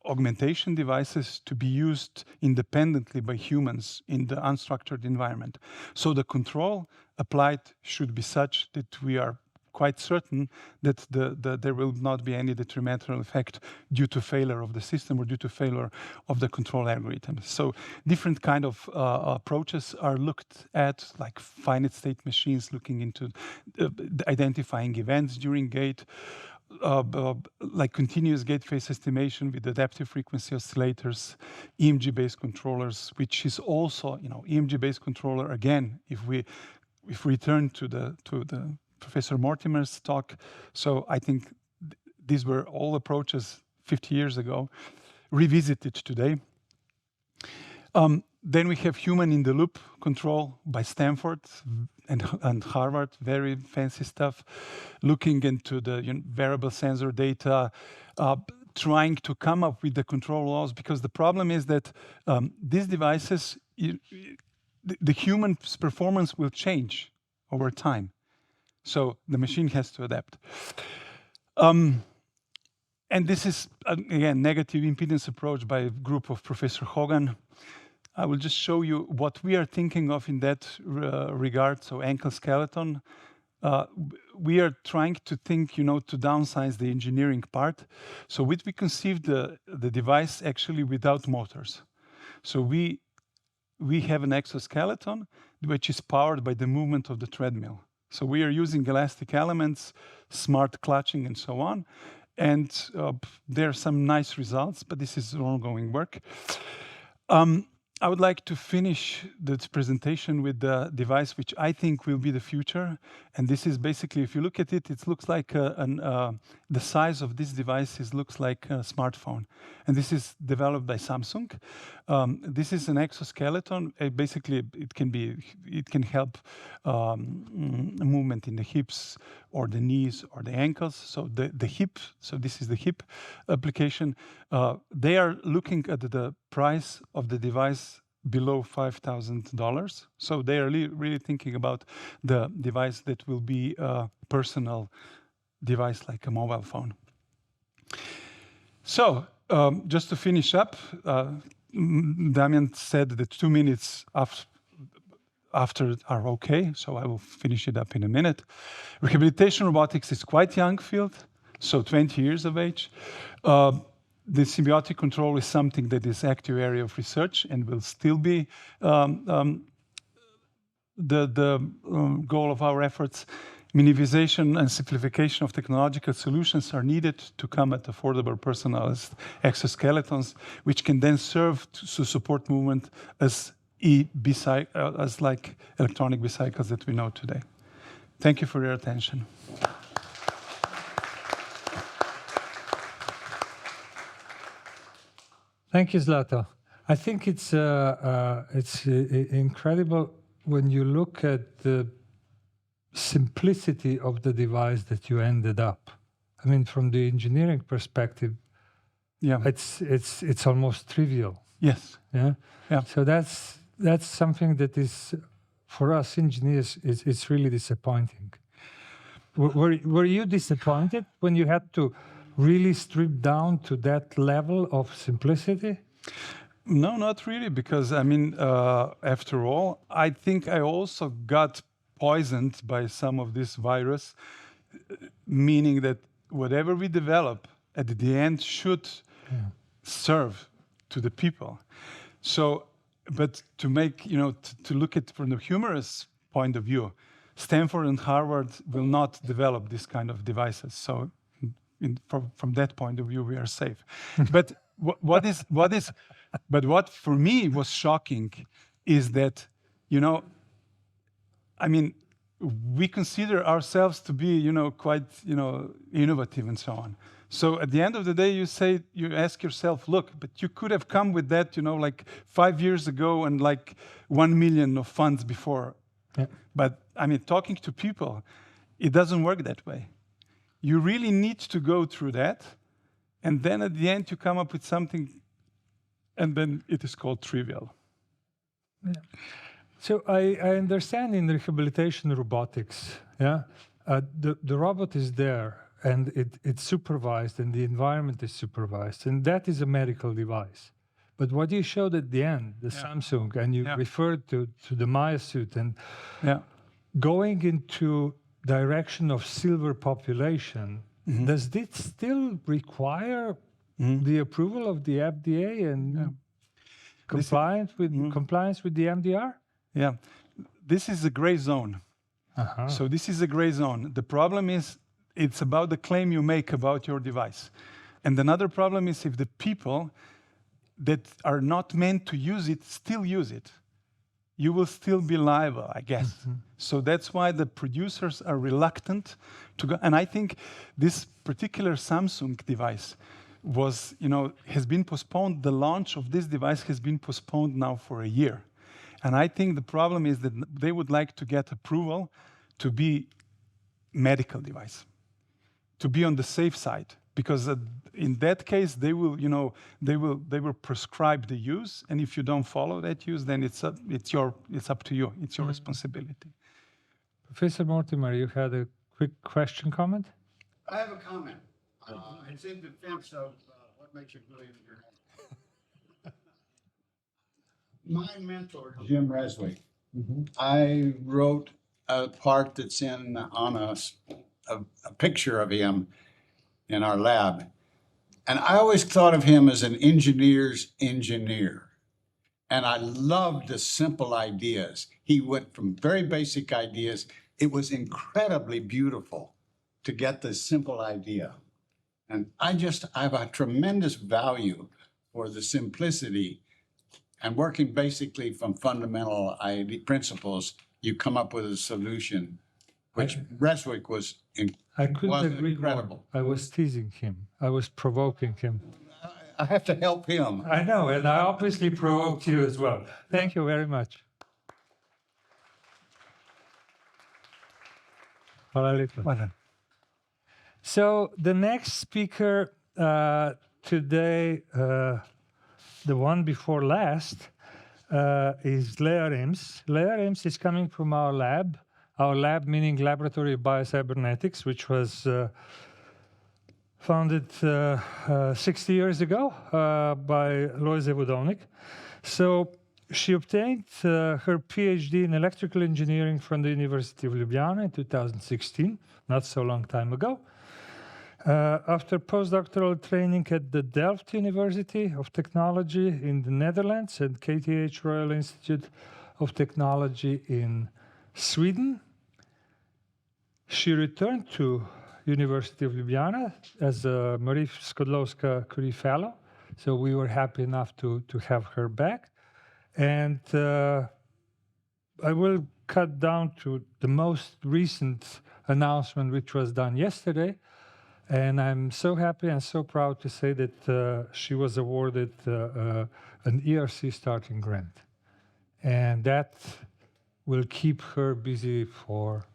augmentation devices to be used independently by humans in the unstructured environment. So the control applied should be such that we are quite certain that there will not be any detrimental effect due to failure of the system or due to failure of the control algorithm. So different kind of approaches are looked at, like finite state machines looking into identifying events during gait, like continuous gate phase estimation with adaptive frequency oscillators, EMG-based controllers, which is also, EMG-based controller. Again, if we return to the Professor Mortimer's talk, so I think these were all approaches 50 years ago. revisit it today. Then we have human-in-the-loop control by Stanford and Harvard, very fancy stuff, looking into the variable sensor data, trying to come up with the control laws, because the problem is that these devices, the human's performance will change over time. So the machine has to adapt. And this is, again, negative impedance approach by a group of Professor Hogan. I will just show you what we are thinking of in that regard. So ankle skeleton. We are trying to think, to downsize the engineering part. So we conceived the device actually without motors. So we have an exoskeleton which is powered by the movement of the treadmill. So we are using elastic elements, smart clutching, and so on. And there are some nice results, but this is ongoing work. I would like to finish this presentation with the device which I think will be the future. And this is basically, if you look at it, it looks like the size of this device looks like a smartphone. And this is developed by Samsung. This is an exoskeleton. Basically, it can help movement in the hips or the knees or the ankles. So the hip, so this is the hip application. They are looking at the price of the device below $5,000. So they are really thinking about the device that will be a personal device like a mobile phone. So just to finish up, Damijan said that 2 minutes after are okay, so I will finish it up in a minute. Rehabilitation robotics is quite young field, so 20 years of age. The symbiotic control is something that is active area of research and will still be the goal of our efforts. Minimization and simplification of technological solutions are needed to come at affordable personalized exoskeletons, which can then serve to support movement as like electronic bicycles that we know today. Thank you for your attention. Thank you, Zlato. I think it's incredible when you look at the simplicity of the device that you ended up. I mean, from the engineering perspective, yeah, it's almost trivial. Yes. Yeah. Yeah. So that's something that is, for us engineers, it's really disappointing. Were you disappointed when you had to really strip down to that level of simplicity? No, not really, because I mean, after all, I think I also got poisoned by some of this virus, meaning that whatever we develop at the end should serve to the people. So, but to make, to look at from the humorous point of view, Stanford and Harvard will not develop this kind of devices. So from that point of view, we are safe. But what for me was shocking is that, I mean, we consider ourselves to be, quite, innovative and so on. So at the end of the day, you ask yourself, look, but you could have come with that, like 5 years ago and like 1 million of funds before. Yeah. But I mean, talking to people, it doesn't work that way. You really need to go through that. And then at the end, you come up with something, and then it is called trivial. Yeah. So I understand in rehabilitation robotics, the robot is there, and it's supervised, and the environment is supervised, and that is a medical device. But what you showed at the end, the Samsung, and you referred to the Maya suit, and going into direction of silver population, does this still require the approval of the FDA and compliance with the MDR? Yeah, this is a gray zone. So this is a gray zone. The problem is, it's about the claim you make about your device. And another problem is if the people that are not meant to use it still use it, you will still be liable, I guess. So that's why the producers are reluctant to go. And I think this particular Samsung device was, has been postponed. The launch of this device has been postponed now for a year. And I think the problem is that they would like to get approval to be medical device, to be on the safe side, because in that case they will, they will prescribe the use, and if you don't follow that use, then it's up to you. It's your responsibility. Professor Mortimer, you had a quick question, comment? I have a comment. It's in defense of what makes you believe in your name. My mentor, Jim Reswick, I wrote a part that's on a picture of him in our lab. And I always thought of him as an engineer's engineer. And I loved the simple ideas. He went from very basic ideas. It was incredibly beautiful to get this simple idea. And I have a tremendous value for the simplicity and working basically from fundamental principles, you come up with a solution, which Reswick was I couldn't agree incredible. More. I was teasing him. I was provoking him. I have to help him. I know, and I obviously provoked you as well. Thank you very much. Hvala lepa. So the next speaker today, the one before last, is Lea Rems. Lea Rems is coming from our lab meaning Laboratory of Biocybernetics, which was founded 60 years ago by Lojze Vodovnik. So she obtained her PhD in electrical engineering from the University of Ljubljana in 2016, not so long time ago. After postdoctoral training at the Delft University of Technology in the Netherlands and KTH Royal Institute of Technology in Sweden, she returned to University of Ljubljana as a Marie Skłodowska-Curie Fellow. So we were happy enough to have her back. And I will cut down to the most recent announcement, which was done yesterday. And I'm so happy and so proud to say that she was awarded an ERC starting grant. And that will keep her busy for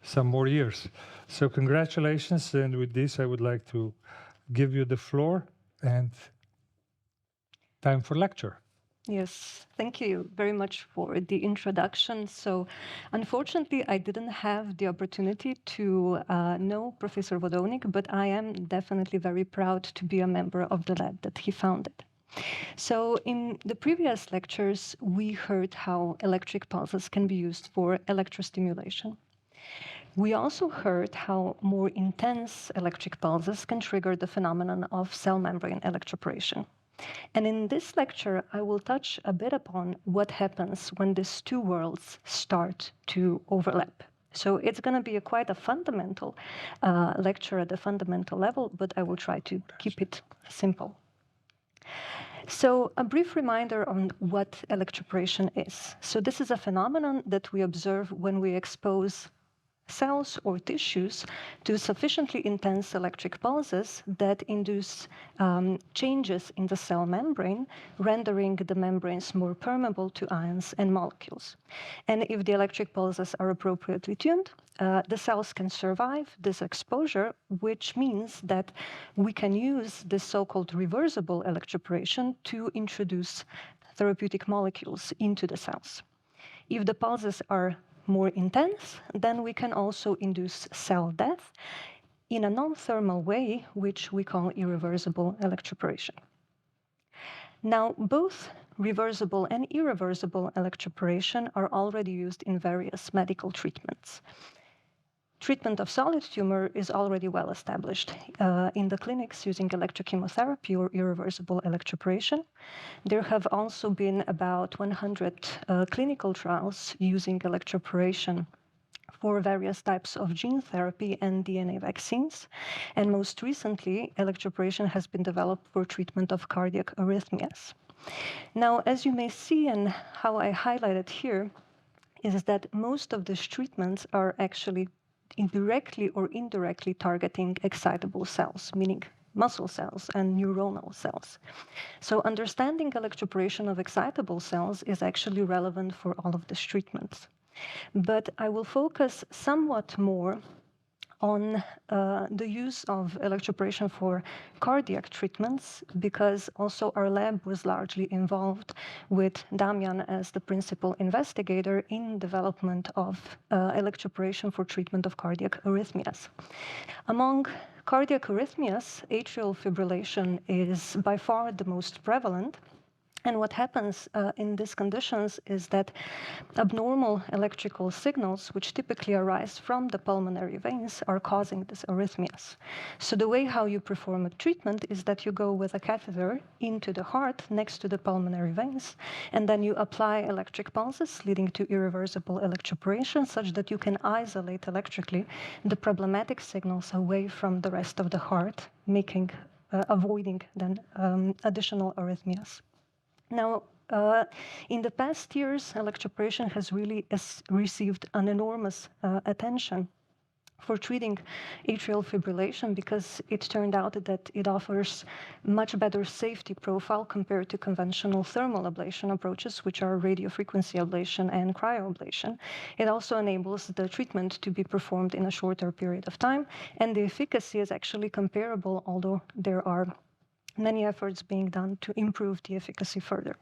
some more years. So congratulations. And with this, I would like to give you the floor and time for lecture. Yes, thank you very much for the introduction. So unfortunately, I didn't have the opportunity to know Professor Vodovnik, but I am definitely very proud to be a member of the lab that he founded. So in the previous lectures, we heard how electric pulses can be used for electrostimulation. We also heard how more intense electric pulses can trigger the phenomenon of cell membrane electroporation. And in this lecture, I will touch a bit upon what happens when these two worlds start to overlap. So it's going to be quite a fundamental lecture at the fundamental level, but I will try to keep it simple. So a brief reminder on what electroporation is. So this is a phenomenon that we observe when we expose cells or tissues to sufficiently intense electric pulses that induce changes in the cell membrane, rendering the membranes more permeable to ions and molecules. And if the electric pulses are appropriately tuned, the cells can survive this exposure, which means that we can use this so-called reversible electroporation to introduce therapeutic molecules into the cells. If the pulses are more intense, then we can also induce cell death in a non-thermal way, which we call irreversible electroporation. Now, both reversible and irreversible electroporation are already used in various medical treatments. Treatment of solid tumor is already well established in the clinics using electrochemotherapy or irreversible electroporation. There have also been about 100 clinical trials using electroporation for various types of gene therapy and DNA vaccines. And most recently, electroporation has been developed for treatment of cardiac arrhythmias. Now, as you may see and how I highlighted here, is that most of these treatments are actually directly or indirectly targeting excitable cells, meaning muscle cells and neuronal cells. So understanding electroporation of excitable cells is actually relevant for all of these treatments. But I will focus somewhat more on the use of electroporation for cardiac treatments, because also our lab was largely involved with Damijan as the principal investigator in development of electroporation for treatment of cardiac arrhythmias. Among cardiac arrhythmias, atrial fibrillation is by far the most prevalent. And what happens in these conditions is that abnormal electrical signals, which typically arise from the pulmonary veins, are causing these arrhythmias. So the way how you perform a treatment is that you go with a catheter into the heart next to the pulmonary veins, and then you apply electric pulses leading to irreversible electroporation, such that you can isolate electrically the problematic signals away from the rest of the heart, avoiding then additional arrhythmias. Now, in the past years, electroporation has really received an enormous attention for treating atrial fibrillation, because it turned out that it offers much better safety profile compared to conventional thermal ablation approaches, which are radiofrequency ablation and cryoablation. It also enables the treatment to be performed in a shorter period of time, and the efficacy is actually comparable, although there are many efforts being done to improve the efficacy further.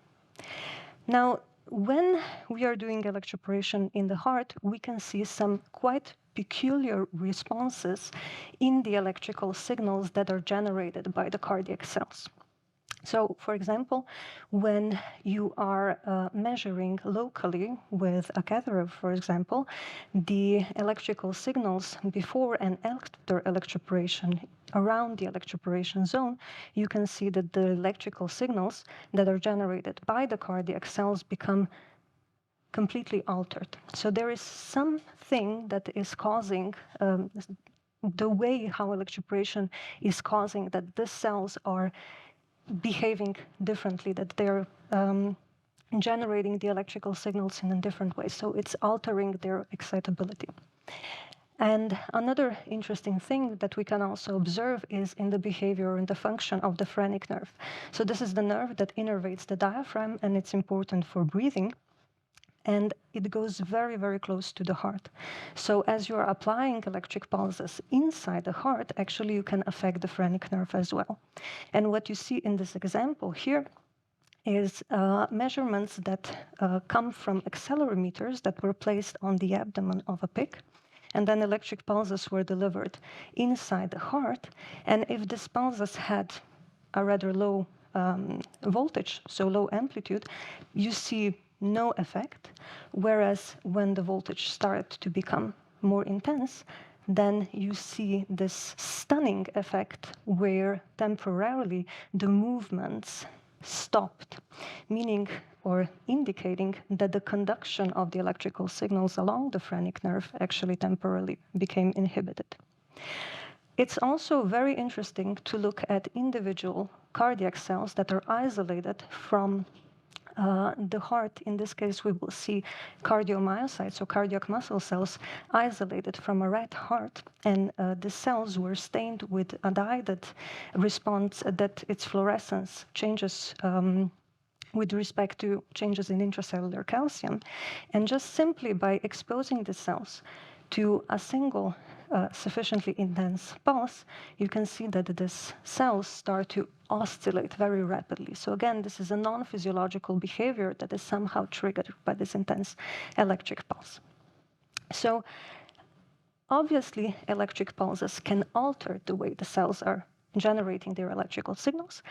Now, when we are doing electroporation in the heart, we can see some quite peculiar responses in the electrical signals that are generated by the cardiac cells. So, for example, when you are measuring locally with a catheter, for example, the electrical signals before and after electroporation, around the electroporation zone, you can see that the electrical signals that are generated by the cardiac cells become completely altered. So there is something that is causing the way how electroporation is causing that the cells are behaving differently, that they're generating the electrical signals in a different way. So it's altering their excitability. And another interesting thing that we can also observe is in the behavior and the function of the phrenic nerve. So this is the nerve that innervates the diaphragm, and it's important for breathing. And it goes very, very close to the heart. So as you're applying electric pulses inside the heart, actually you can affect the phrenic nerve as well. And what you see in this example here is measurements that come from accelerometers that were placed on the abdomen of a pig. And then electric pulses were delivered inside the heart. And if these pulses had a rather low voltage, so low amplitude, you see no effect, whereas when the voltage started to become more intense, then you see this stunning effect where temporarily the movements stopped, meaning or indicating that the conduction of the electrical signals along the phrenic nerve actually temporarily became inhibited. It's also very interesting to look at individual cardiac cells that are isolated from the heart. In this case, we will see cardiomyocytes, or cardiac muscle cells, isolated from a rat heart. And the cells were stained with a dye that responds, that its fluorescence changes with respect to changes in intracellular calcium. And just simply by exposing the cells to a single sufficiently intense pulse, you can see that these cells start to oscillate very rapidly. So again, this is a non-physiological behavior that is somehow triggered by this intense electric pulse. So obviously, electric pulses can alter the way the cells are generating their electrical signals,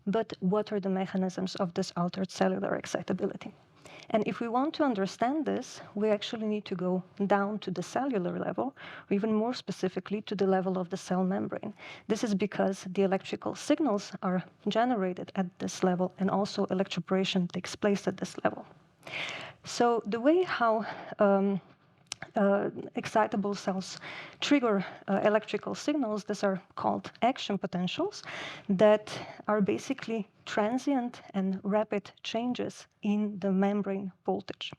but what are the mechanisms of this altered cellular excitability? And if we want to understand this, we actually need to go down to the cellular level, or even more specifically to the level of the cell membrane. This is because the electrical signals are generated at this level, and also electroporation takes place at this level. So the way how excitable cells trigger electrical signals, these are called action potentials, that are basically transient and rapid changes in the membrane voltage.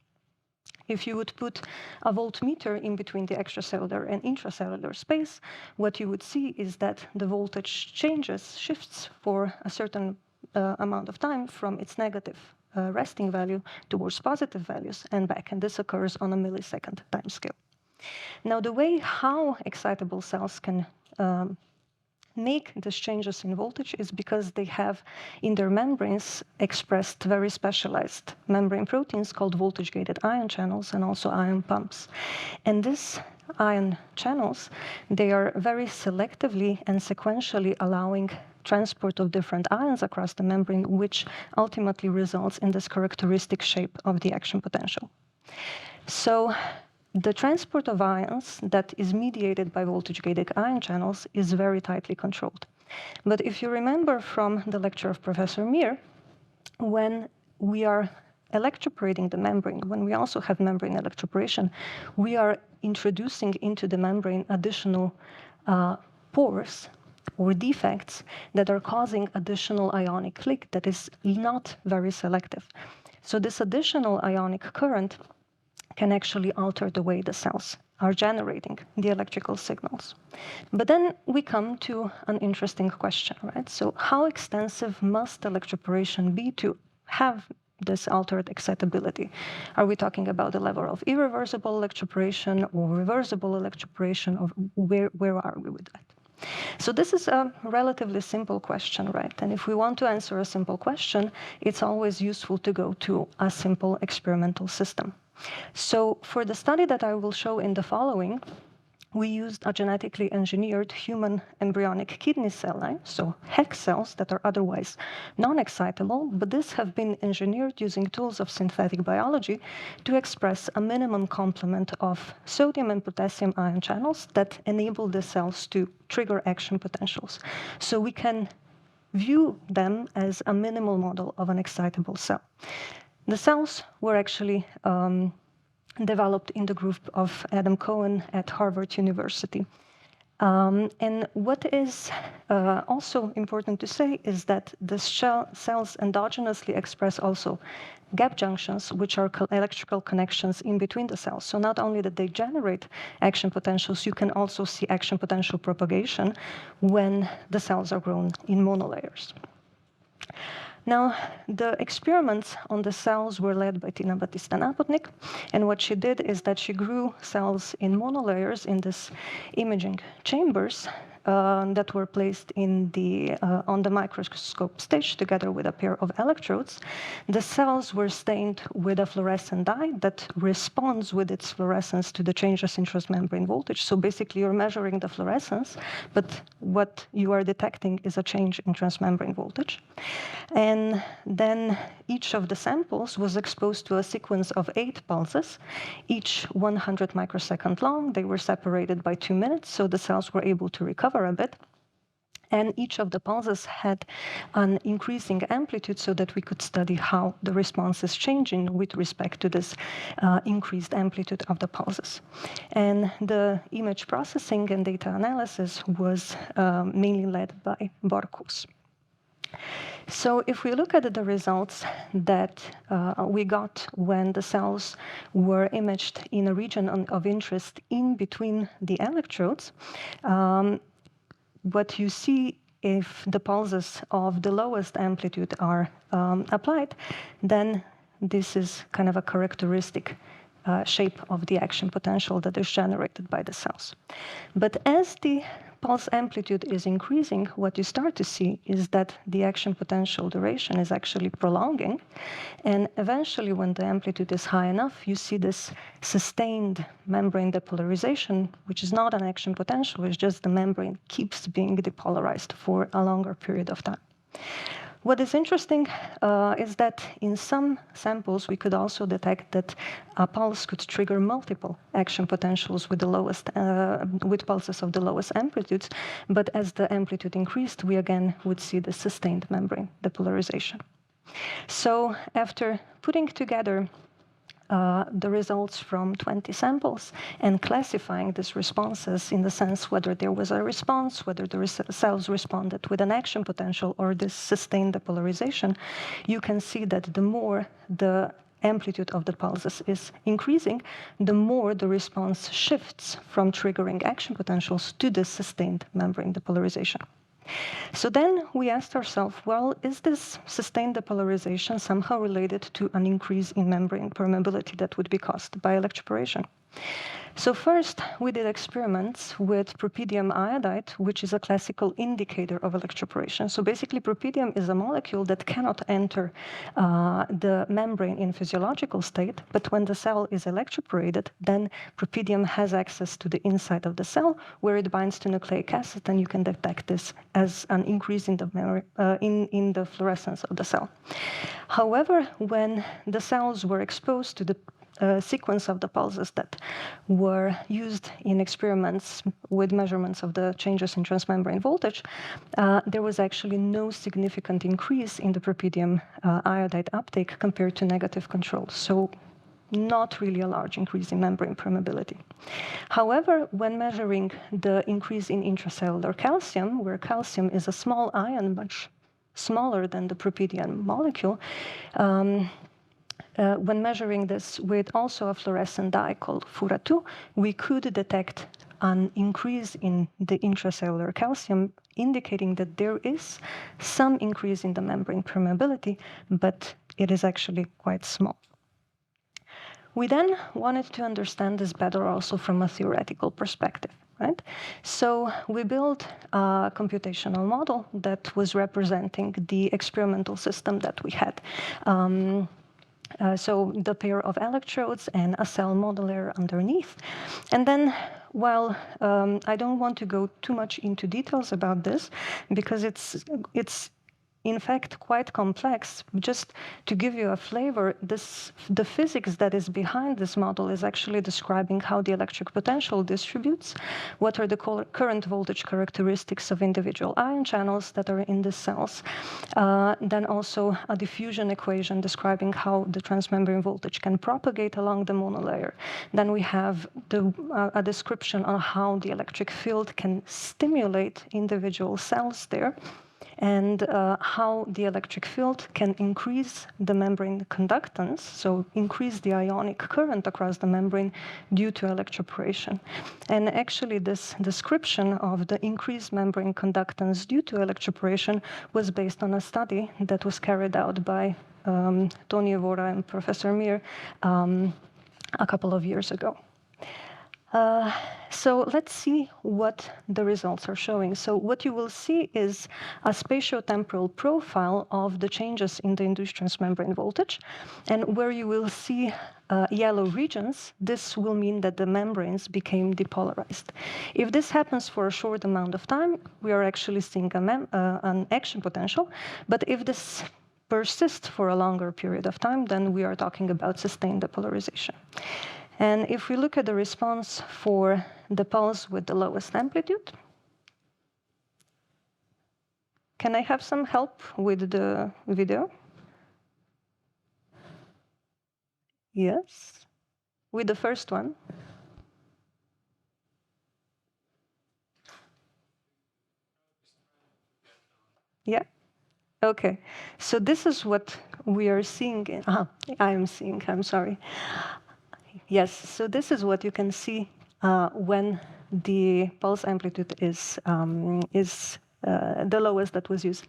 if you would put a voltmeter in between the extracellular and intracellular space, what you would see is that the voltage shifts for a certain amount of time from its negative resting value towards positive values and back, and this occurs on a millisecond time scale. Now, the way how excitable cells can make these changes in voltage is because they have in their membranes expressed very specialized membrane proteins called voltage-gated ion channels and also ion pumps. And these ion channels, they are very selectively and sequentially allowing transport of different ions across the membrane, which ultimately results in this characteristic shape of the action potential. So the transport of ions that is mediated by voltage-gated ion channels is very tightly controlled. But if you remember from the lecture of Professor Mir, when we are electroporating the membrane, when we also have membrane electroporation, we are introducing into the membrane additional pores or defects that are causing additional ionic leak that is not very selective. So this additional ionic current can actually alter the way the cells are generating the electrical signals. But then we come to an interesting question, right? So how extensive must electroporation be to have this altered excitability? Are we talking about the level of irreversible electroporation or reversible electroporation, or where are we with that? So this is a relatively simple question, right? And if we want to answer a simple question, it's always useful to go to a simple experimental system. So for the study that I will show in the following, we used a genetically engineered human embryonic kidney cell line, so HEK cells that are otherwise non-excitable, but these have been engineered using tools of synthetic biology to express a minimum complement of sodium and potassium ion channels that enable the cells to trigger action potentials. So we can view them as a minimal model of an excitable cell. The cells were actually developed in the group of Adam Cohen at Harvard University. And what is also important to say is that the cells endogenously express also gap junctions, which are electrical connections in between the cells. So not only that they generate action potentials, you can also see action potential propagation when the cells are grown in monolayers. Now, the experiments on the cells were led by Tina Batista-Napotnik, and what she did is that she grew cells in monolayers in this imaging chambers that were placed in on the microscope stage together with a pair of electrodes. The cells were stained with a fluorescent dye that responds with its fluorescence to the changes in transmembrane voltage. So basically, you're measuring the fluorescence, but what you are detecting is a change in transmembrane voltage. And then each of the samples was exposed to a sequence of 8 pulses, each 100 microsecond long. They were separated by 2 minutes, so the cells were able to recover a bit. And each of the pulses had an increasing amplitude so that we could study how the response is changing with respect to this increased amplitude of the pulses. And the image processing and data analysis was mainly led by Barkus. So if we look at the results that we got when the cells were imaged in a region of interest in between the electrodes, what you see if the pulses of the lowest amplitude are applied, then this is kind of a characteristic shape of the action potential that is generated by the cells. But as the pulse amplitude is increasing, what you start to see is that the action potential duration is actually prolonging. And eventually, when the amplitude is high enough, you see this sustained membrane depolarization, which is not an action potential, it's just the membrane keeps being depolarized for a longer period of time. What is interesting is that in some samples, we could also detect that a pulse could trigger multiple action potentials with the lowest, with pulses of the lowest amplitudes. But as the amplitude increased, we again would see the sustained membrane depolarization. So after putting together the results from 20 samples and classifying these responses in the sense whether there was a response, whether the cells responded with an action potential or this sustained depolarization, you can see that the more the amplitude of the pulses is increasing, the more the response shifts from triggering action potentials to the sustained membrane depolarization. So then we asked ourselves, well, is this sustained depolarization somehow related to an increase in membrane permeability that would be caused by electroporation? So first, we did experiments with propidium iodide, which is a classical indicator of electroporation. So basically, propidium is a molecule that cannot enter the membrane in physiological state, but when the cell is electroporated, then propidium has access to the inside of the cell, where it binds to nucleic acid, and you can detect this as an increase in the fluorescence of the cell. However, when the cells were exposed to the sequence of the pulses that were used in experiments with measurements of the changes in transmembrane voltage, there was actually no significant increase in the propidium iodide uptake compared to negative controls. So not really a large increase in membrane permeability. However, when measuring the increase in intracellular calcium, where calcium is a small ion, much smaller than the propidium molecule, when measuring this with also a fluorescent dye called FURA2, we could detect an increase in the intracellular calcium, indicating that there is some increase in the membrane permeability, but it is actually quite small. We then wanted to understand this better also from a theoretical perspective. Right? So we built a computational model that was representing the experimental system that we had. So the pair of electrodes and a cell model layer underneath. And then, while I don't want to go too much into details about this, because it's in fact quite complex, just to give you a flavor, the physics that is behind this model is actually describing how the electric potential distributes, what are the current voltage characteristics of individual ion channels that are in the cells, then also a diffusion equation describing how the transmembrane voltage can propagate along the monolayer. Then we have a description on how the electric field can stimulate individual cells there, and how the electric field can increase the membrane conductance, so increase the ionic current across the membrane due to electroporation. And actually, this description of the increased membrane conductance due to electroporation was based on a study that was carried out by Tony Evora and Professor Mir a couple of years ago. So let's see what the results are showing. So what you will see is a spatiotemporal profile of the changes in the induced transmembrane voltage. And where you will see yellow regions, this will mean that the membranes became depolarized. If this happens for a short amount of time, we are actually seeing an action potential. But if this persists for a longer period of time, then we are talking about sustained depolarization. And if we look at the response for the pulse with the lowest amplitude, can I have some help with the video? Yes, with the first one. Yeah, okay. So this is what we are seeing. I am seeing, I'm sorry. Yes, so this is what you can see when the pulse amplitude is the lowest that was used,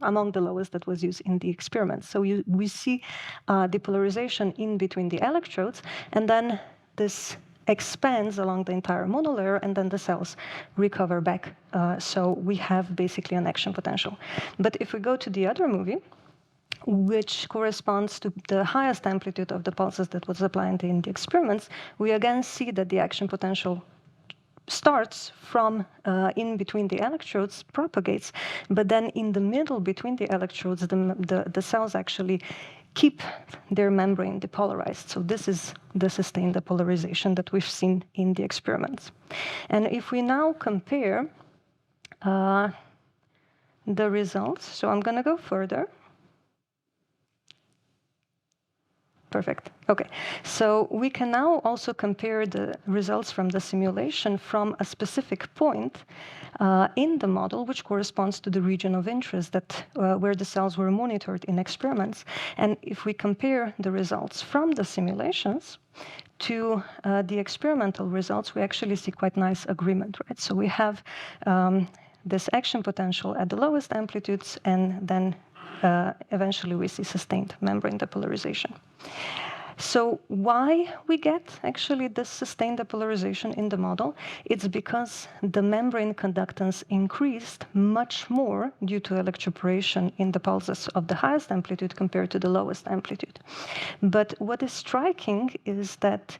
among the lowest that was used in the experiment. So we see depolarization in between the electrodes, and then this expands along the entire monolayer, and then the cells recover back. So we have basically an action potential. But if we go to the other movie, which corresponds to the highest amplitude of the pulses that was applied in the experiments, we again see that the action potential starts from in between the electrodes, propagates, but then in the middle between the electrodes, the cells actually keep their membrane depolarized. So this is the sustained depolarization that we've seen in the experiments. And if we now compare the results, so I'm going to go further. Perfect. Okay. So we can now also compare the results from the simulation from a specific point in the model, which corresponds to the region of interest that where the cells were monitored in experiments. And if we compare the results from the simulations to the experimental results, we actually see quite nice agreement, right? So we have this action potential at the lowest amplitudes, and then eventually we see sustained membrane depolarization. So why we get actually this sustained depolarization in the model? It's because the membrane conductance increased much more due to electroporation in the pulses of the highest amplitude compared to the lowest amplitude. But what is striking is that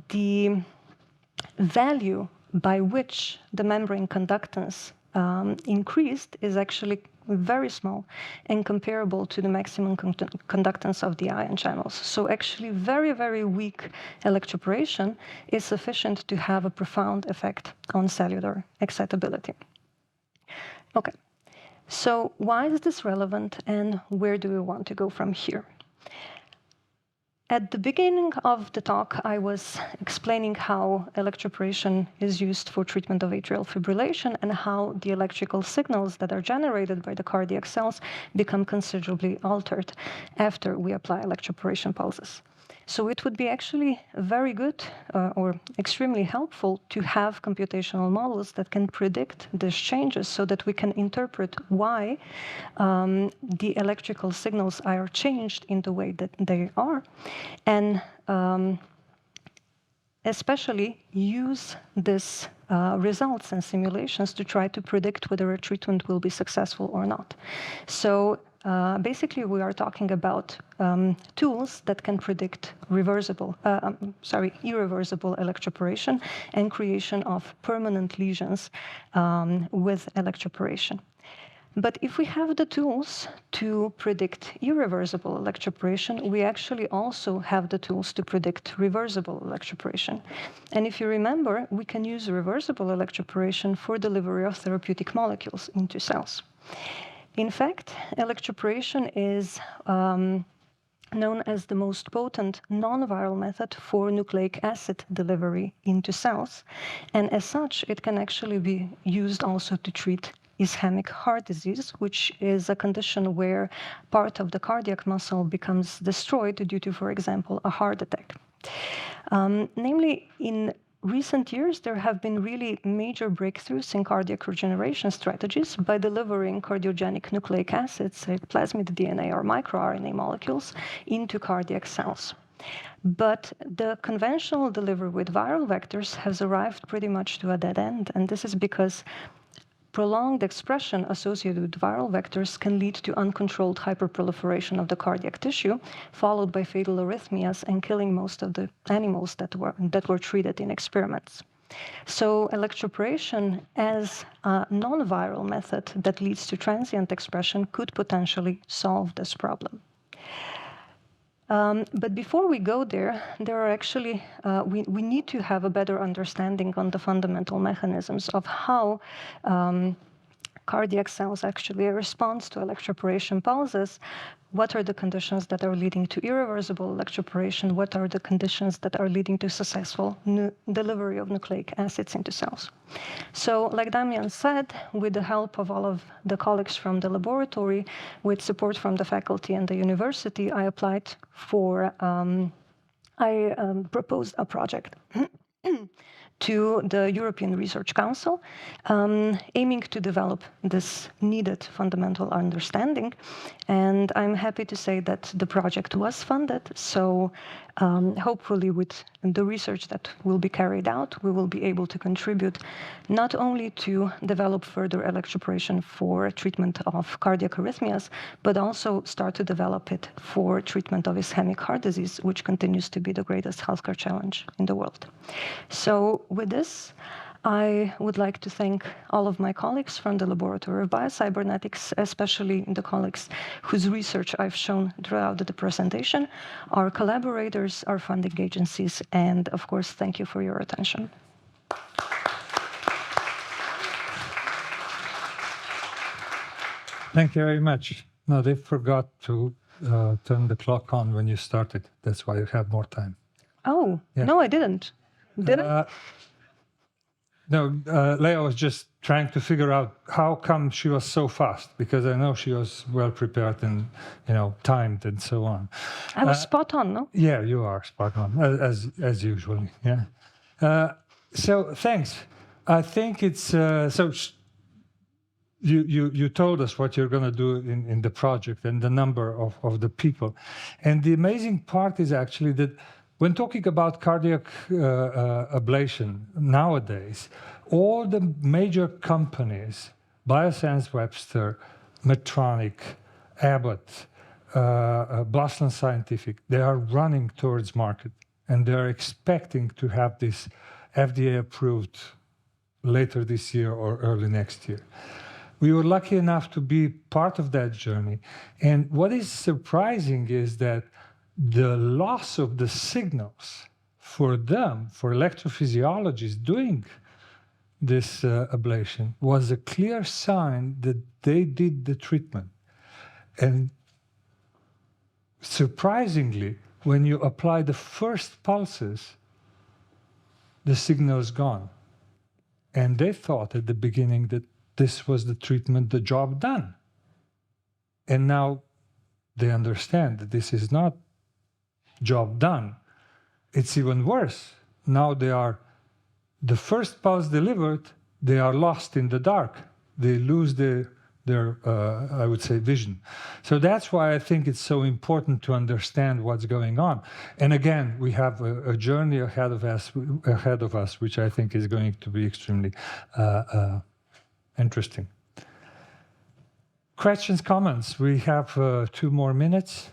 the value by which the membrane conductance increased is actually very small and comparable to the maximum conductance of the ion channels. So actually very, very weak electroporation is sufficient to have a profound effect on cellular excitability. Okay, so why is this relevant and where do we want to go from here? At the beginning of the talk, I was explaining how electroporation is used for treatment of atrial fibrillation and how the electrical signals that are generated by the cardiac cells become considerably altered after we apply electroporation pulses. So it would be actually very good or extremely helpful to have computational models that can predict these changes so that we can interpret why the electrical signals are changed in the way that they are, and especially use these results and simulations to try to predict whether a treatment will be successful or not. So basically, we are talking about tools that can predict irreversible electroporation and creation of permanent lesions with electroporation. But if we have the tools to predict irreversible electroporation, we actually also have the tools to predict reversible electroporation. And if you remember, we can use reversible electroporation for delivery of therapeutic molecules into cells. In fact, electroporation is known as the most potent non-viral method for nucleic acid delivery into cells. And as such, it can actually be used also to treat ischemic heart disease, which is a condition where part of the cardiac muscle becomes destroyed due to, for example, a heart attack. Namely, in recent years, there have been really major breakthroughs in cardiac regeneration strategies by delivering cardiogenic nucleic acids, plasmid DNA or microRNA molecules, into cardiac cells. But the conventional delivery with viral vectors has arrived pretty much to a dead end, and this is because prolonged expression associated with viral vectors can lead to uncontrolled hyperproliferation of the cardiac tissue, followed by fatal arrhythmias and killing most of the animals that were treated in experiments. So electroporation as a non-viral method that leads to transient expression could potentially solve this problem. But before we go there, there are actually, we need to have a better understanding on the fundamental mechanisms of how cardiac cells actually respond to electroporation pulses. What are the conditions that are leading to irreversible electroporation? What are the conditions that are leading to successful delivery of nucleic acids into cells? So, like Damijan said, with the help of all of the colleagues from the laboratory, with support from the faculty and the university, I applied for, I proposed a project to the European Research Council, aiming to develop this needed fundamental understanding. And I'm happy to say that the project was funded. So hopefully with the research that will be carried out, we will be able to contribute not only to develop further electroporation for treatment of cardiac arrhythmias, but also start to develop it for treatment of ischemic heart disease, which continues to be the greatest healthcare challenge in the world. So with this, I would like to thank all of my colleagues from the Laboratory of Biocybernetics, especially the colleagues whose research I've shown throughout the presentation, our collaborators, our funding agencies, and of course, thank you for your attention. Thank you very much. No, they forgot to turned the clock on when you started. That's why you have more time. Oh, Yeah. no, I didn't. Didn't? No, Leah was just trying to figure out how come she was so fast, because I know she was well prepared and, timed and so on. I was spot on, no? Yeah, you are spot on, as usually. Yeah. So thanks. I think it's you told us what you're going to do in the project and the number of the people, and the amazing part is actually that when talking about cardiac ablation nowadays, all the major companies, Biosense Webster, Medtronic, Abbott, Boston Scientific, they are running towards market, and they're expecting to have this FDA approved later this year or early next year. We were lucky enough to be part of that journey. And what is surprising is that the loss of the signals for them, for electrophysiologists doing this ablation, was a clear sign that they did the treatment. And surprisingly, when you apply the first pulses, the signal is gone. And they thought at the beginning that this was the treatment, the job done. And now they understand that this is not job done. It's even worse. Now the first pulse delivered, they are lost in the dark. They lose their I would say, vision. So that's why I think it's so important to understand what's going on. And again, we have a journey ahead of us, which I think is going to be extremely interesting. Questions, comments? We have 2 more minutes.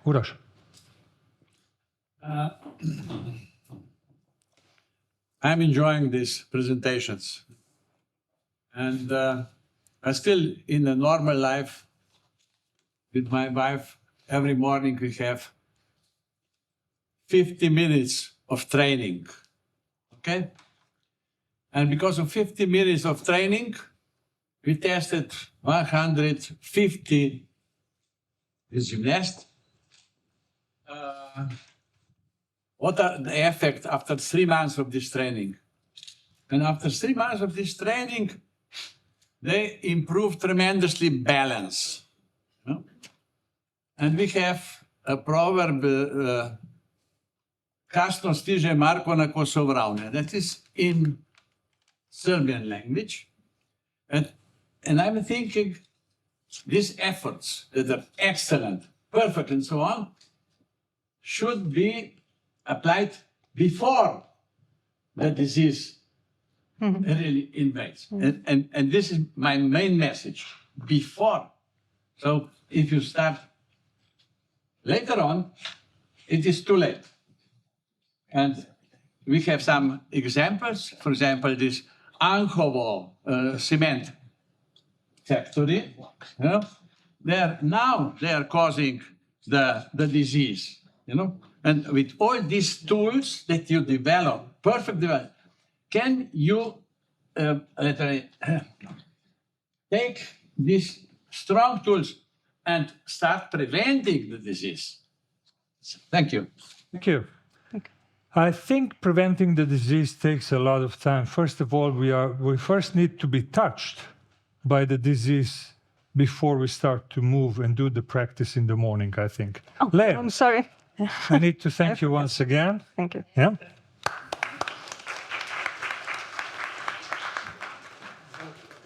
Uroš. I'm enjoying these presentations. And I still, in a normal life, with my wife, every morning we have 50 minutes of training, okay? And because of 50 minutes of training, we tested 150 gymnasts. What are the effects after 3 months of this training? And after 3 months of this training, they improve tremendously balance. And we have a proverb, kasno stiže Marko na Kosovravne. That is in Serbian language. And I'm thinking these efforts that are excellent, perfect, and so on, should be applied before the disease really invades. And this is my main message, before. So if you start later on, it is too late. And we have some examples. For example, this Anhovo cement factory. They are causing the disease. And with all these tools that you develop, perfect development, can you take these strong tools and start preventing the disease? Thank you. Thank you. I think preventing the disease takes a lot of time. First of all, we first need to be touched by the disease before we start to move and do the practice in the morning, I think. Oh, Leah, I'm sorry. I need to thank you once again. Thank you. Yeah.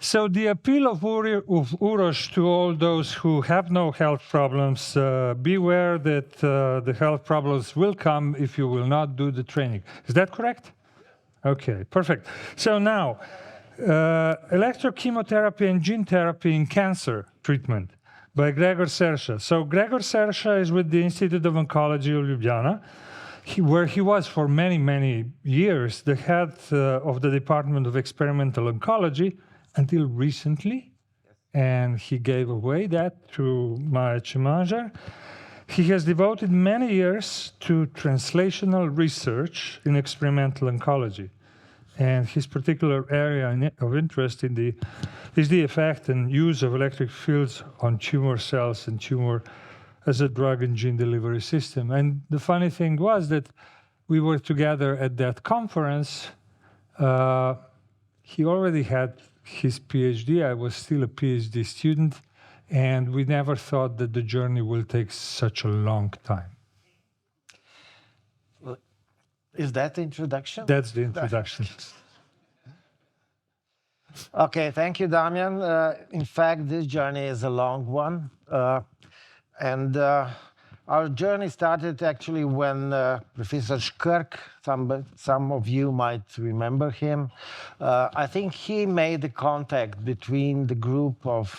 So the appeal of Uroš to all those who have no health problems, beware that the health problems will come if you will not do the training. Is that correct? Okay, perfect. So now, electrochemotherapy and gene therapy in cancer treatment by Gregor Serša. So Gregor Serša is with the Institute of Oncology of Ljubljana, where he was for many, many years the head of the Department of Experimental Oncology until recently, and he gave away that to Maja Čemažar. He has devoted many years to translational research in experimental oncology. And his particular area of interest is is the effect and use of electric fields on tumor cells and tumor as a drug and gene delivery system. And the funny thing was that we were together at that conference. He already had his PhD. I was still a PhD student, and we never thought that the journey will take such a long time. Is that the introduction? That's the introduction. Okay, thank you, Damian. In fact, this journey is a long one. And our journey started actually when Professor Škrk, some of you might remember him. I think he made the contact between the group of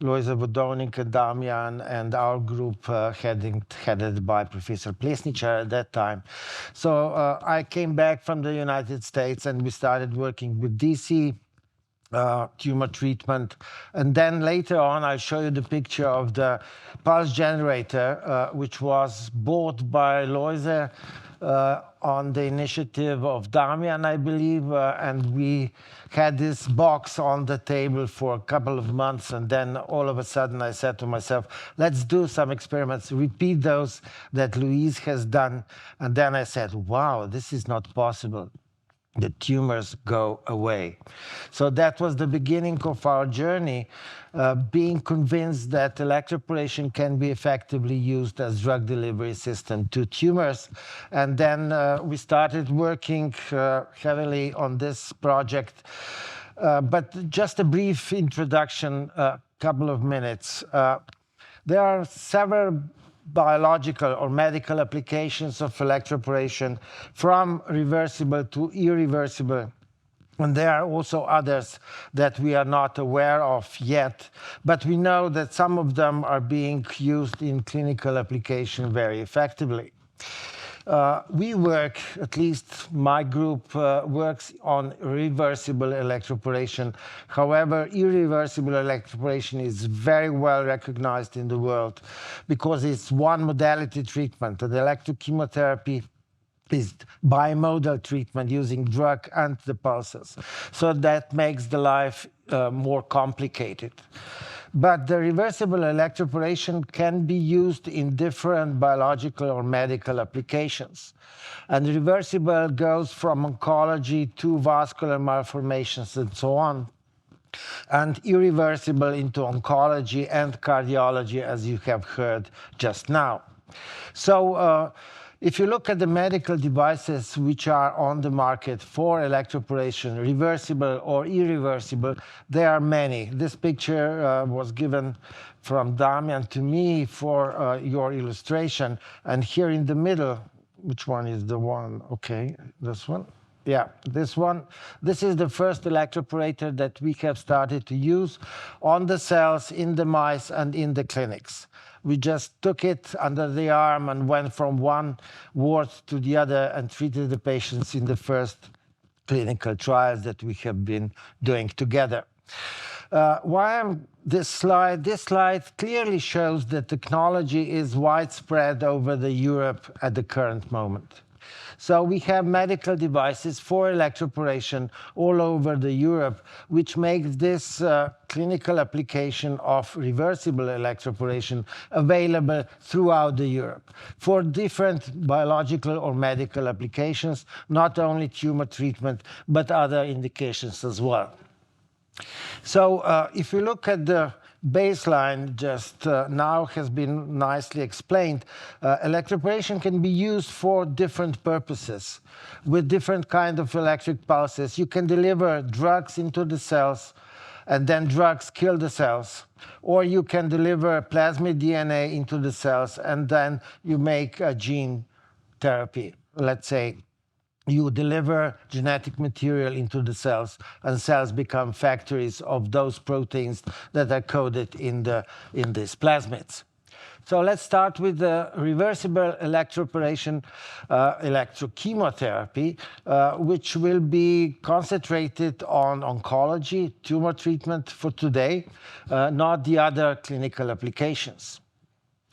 Lojze Vodovnik and Damijan and our group headed by Professor Plesničar at that time. So I came back from the United States and we started working with DC tumor treatment. And then later on, I'll show you the picture of the pulse generator, which was bought by Lojze on the initiative of Damijan, I believe. And we had this box on the table for a couple of months. And then all of a sudden, I said to myself, let's do some experiments, repeat those that Louise has done. And then I said, wow, this is not possible. The tumors go away. So that was the beginning of our journey, being convinced that electroporation can be effectively used as drug delivery system to tumors. And then we started working heavily on this project. But just a brief introduction, a couple of minutes. There are several biological or medical applications of electroporation, from reversible to irreversible. And there are also others that we are not aware of yet, but we know that some of them are being used in clinical application very effectively. We work, at least my group works on reversible electroporation. However, irreversible electroporation is very well recognized in the world because it's one modality treatment. And electrochemotherapy is bimodal treatment using drug and the pulses. So that makes the life more complicated. But the reversible electroporation can be used in different biological or medical applications. And reversible goes from oncology to vascular malformations and so on. And irreversible into oncology and cardiology, as you have heard just now. So if you look at the medical devices which are on the market for electroporation, reversible or irreversible, there are many. This picture was given from Damijan to me for your illustration. And here in the middle, which one is the one? Okay, this one. Yeah, this one. This is the first electroporator that we have started to use on the cells, in the mice, and in the clinics. We just took it under the arm and went from one ward to the other and treated the patients in the first clinical trials that we have been doing together. This slide clearly shows that technology is widespread over Europe at the current moment. So we have medical devices for electroporation all over Europe, which makes this clinical application of reversible electroporation available throughout Europe for different biological or medical applications, not only tumor treatment, but other indications as well. So if you look at the baseline just now has been nicely explained. Electroporation can be used for different purposes with different kinds of electric pulses. You can deliver drugs into the cells and then drugs kill the cells. Or you can deliver plasmid DNA into the cells and then you make a gene therapy. Let's say you deliver genetic material into the cells, and cells become factories of those proteins that are coded in these plasmids. So let's start with the reversible electroporation, electrochemotherapy, which will be concentrated on oncology, tumor treatment for today, not the other clinical applications.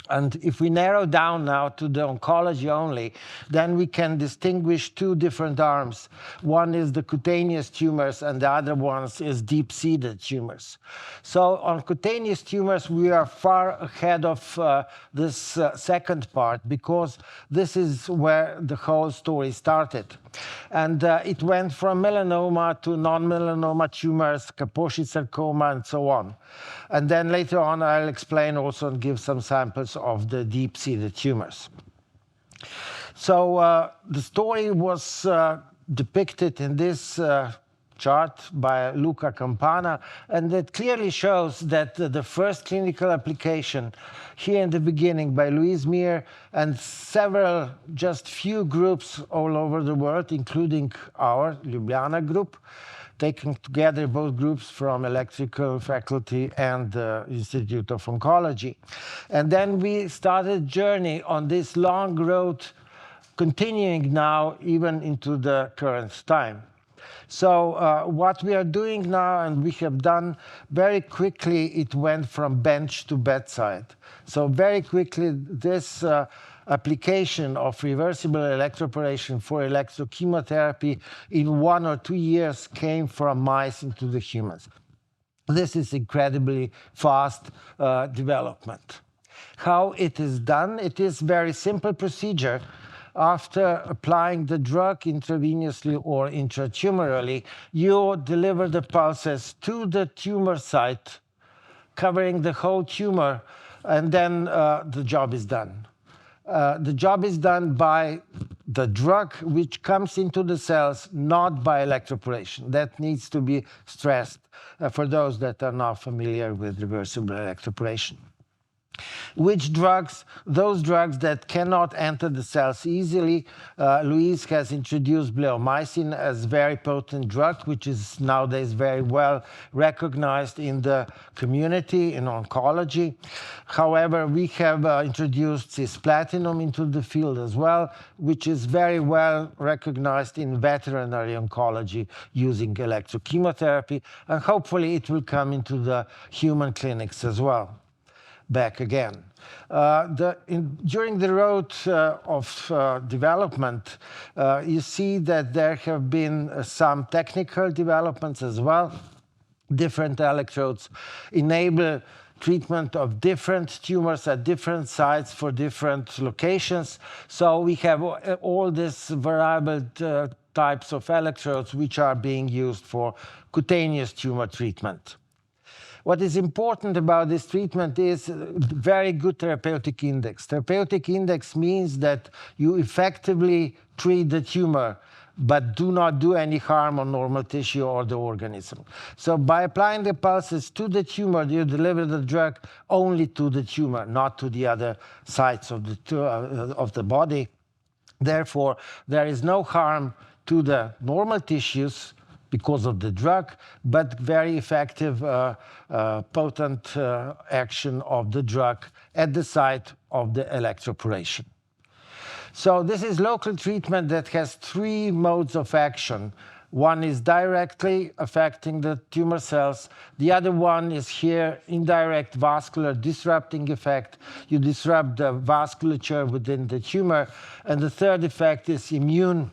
And if we narrow down now to the oncology only, then we can distinguish two different arms. One is the cutaneous tumors, and the other one is deep-seated tumors. So on cutaneous tumors, we are far ahead of this second part, because this is where the whole story started. And it went from melanoma to non-melanoma tumors, Kaposi sarcoma, and so on. And then later on, I'll explain also and give some samples of the deep-seated tumors. So the story was depicted in this chart by Luca Campana, and it clearly shows that the first clinical application here in the beginning by Louise Meir and several, just few groups all over the world, including our Ljubljana group, taking together both groups from electrical faculty and the Institute of Oncology. And then we started a journey on this long road, continuing now even into the current time. So what we are doing now, and we have done very quickly, it went from bench to bedside. So very quickly, this application of reversible electroporation for electrochemotherapy in 1 or 2 years came from mice into the humans. This is incredibly fast development. How it is done? It is very simple procedure. After applying the drug intravenously or intratumorally, you deliver the pulses to the tumor site, covering the whole tumor, and then the job is done. The job is done by the drug which comes into the cells, not by electroporation. That needs to be stressed for those that are not familiar with reversible electroporation. Which drugs? Those drugs that cannot enter the cells easily. Louise has introduced bleomycin as a very potent drug, which is nowadays very well recognized in the community in oncology. However, we have introduced cisplatinum into the field as well, which is very well recognized in veterinary oncology using electrochemotherapy, and hopefully it will come into the human clinics as well. Back again. During the road of development, you see that there have been some technical developments as well. Different electrodes enable treatment of different tumors at different sites for different locations. So we have all these variable types of electrodes which are being used for cutaneous tumor treatment. What is important about this treatment is very good therapeutic index. Therapeutic index means that you effectively treat the tumor, but do not do any harm on normal tissue or the organism. So by applying the pulses to the tumor, you deliver the drug only to the tumor, not to the other sites of the body. Therefore, there is no harm to the normal tissues because of the drug, but very effective, potent action of the drug at the site of the electroporation. So this is local treatment that has 3 modes of action. One is directly affecting the tumor cells. The other one is here, indirect vascular disrupting effect. You disrupt the vasculature within the tumor. And the third effect is immune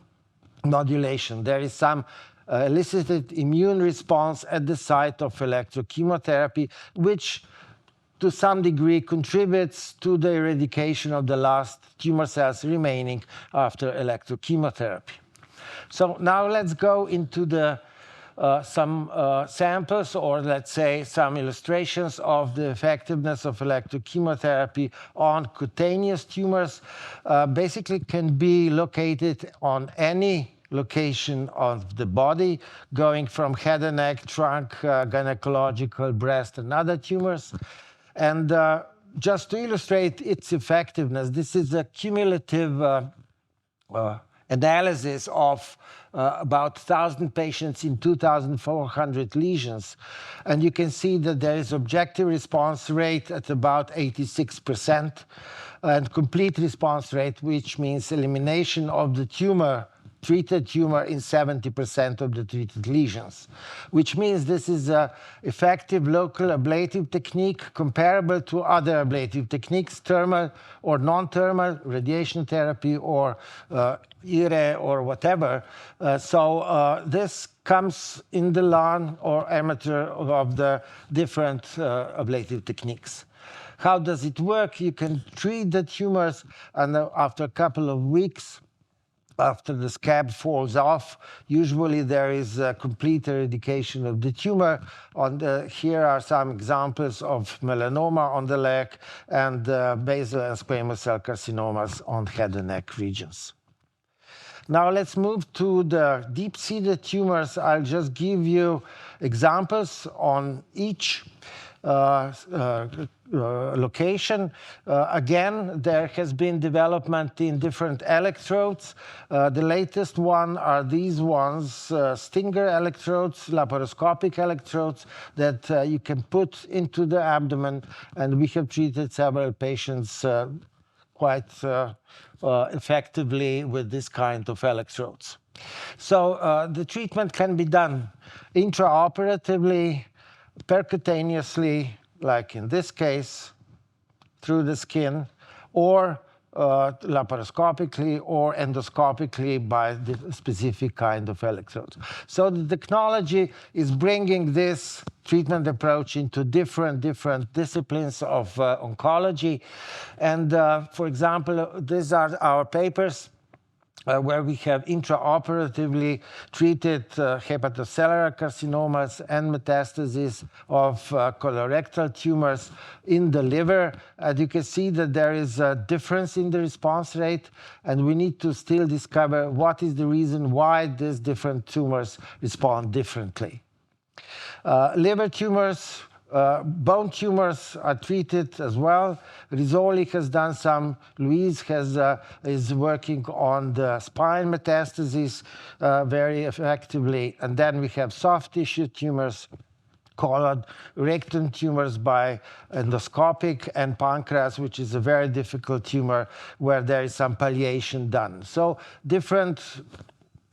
modulation. There is some elicited immune response at the site of electrochemotherapy, which to some degree contributes to the eradication of the last tumor cells remaining after electrochemotherapy. So now let's go into the some samples, or let's say some illustrations of the effectiveness of electrochemotherapy on cutaneous tumors. Basically can be located on any location of the body, going from head and neck, trunk, gynecological, breast, and other tumors. And just to illustrate its effectiveness, this is a cumulative analysis of about 1,000 patients in 2,400 lesions. And you can see that there is objective response rate at about 86%, and complete response rate, which means elimination of the tumor treated tumor in 70% of the treated lesions, which means this is an effective local ablative technique comparable to other ablative techniques, thermal or non-thermal, radiation therapy or IRE or whatever. This comes in the line or amateur of the different ablative techniques. How does it work? You can treat the tumors, and after a couple of weeks, after the scab falls off, usually there is a complete eradication of the tumor. Here are some examples of melanoma on the leg and basal and squamous cell carcinomas on head and neck regions. Now let's move to the deep-seated tumors. I'll just give you examples on each location. Again, there has been development in different electrodes. The latest one are these ones, stinger electrodes, laparoscopic electrodes that you can put into the abdomen, and we have treated several patients quite effectively with this kind of electrodes. So the treatment can be done intraoperatively, percutaneously, like in this case, through the skin, or laparoscopically or endoscopically by the specific kind of electrodes. So the technology is bringing this treatment approach into different disciplines of oncology. And for example, these are our papers where we have intraoperatively treated hepatocellular carcinomas and metastases of colorectal tumors in the liver. And you can see that there is a difference in the response rate, and we need to still discover what is the reason why these different tumors respond differently. Liver tumors, bone tumors are treated as well. Rizzoli has done some. Luis is working on the spine metastases very effectively. And then we have soft tissue tumors, colon, rectum tumors by endoscopic, and pancreas, which is a very difficult tumor where there is some palliation done. So different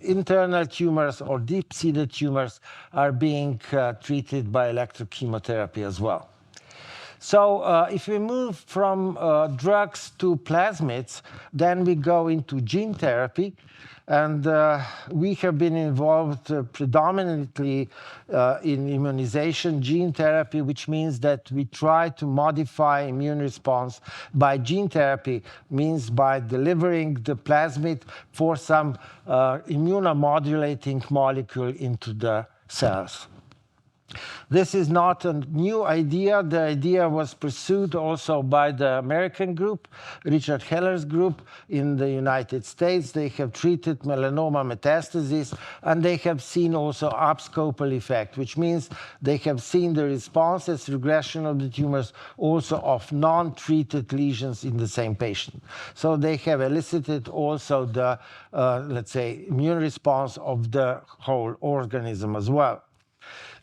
internal tumors or deep-seated tumors are being treated by electrochemotherapy as well. So if we move from drugs to plasmids, then we go into gene therapy. And we have been involved predominantly in immunization gene therapy, which means that we try to modify immune response by gene therapy, means by delivering the plasmid for some immunomodulating molecule into the cells. This is not a new idea. The idea was pursued also by the American group, Richard Heller's group in the United States. They have treated melanoma metastases, and they have seen also abscopal effect, which means they have seen the responses, regression of the tumors, also of non-treated lesions in the same patient. So they have elicited also the, let's say, immune response of the whole organism as well.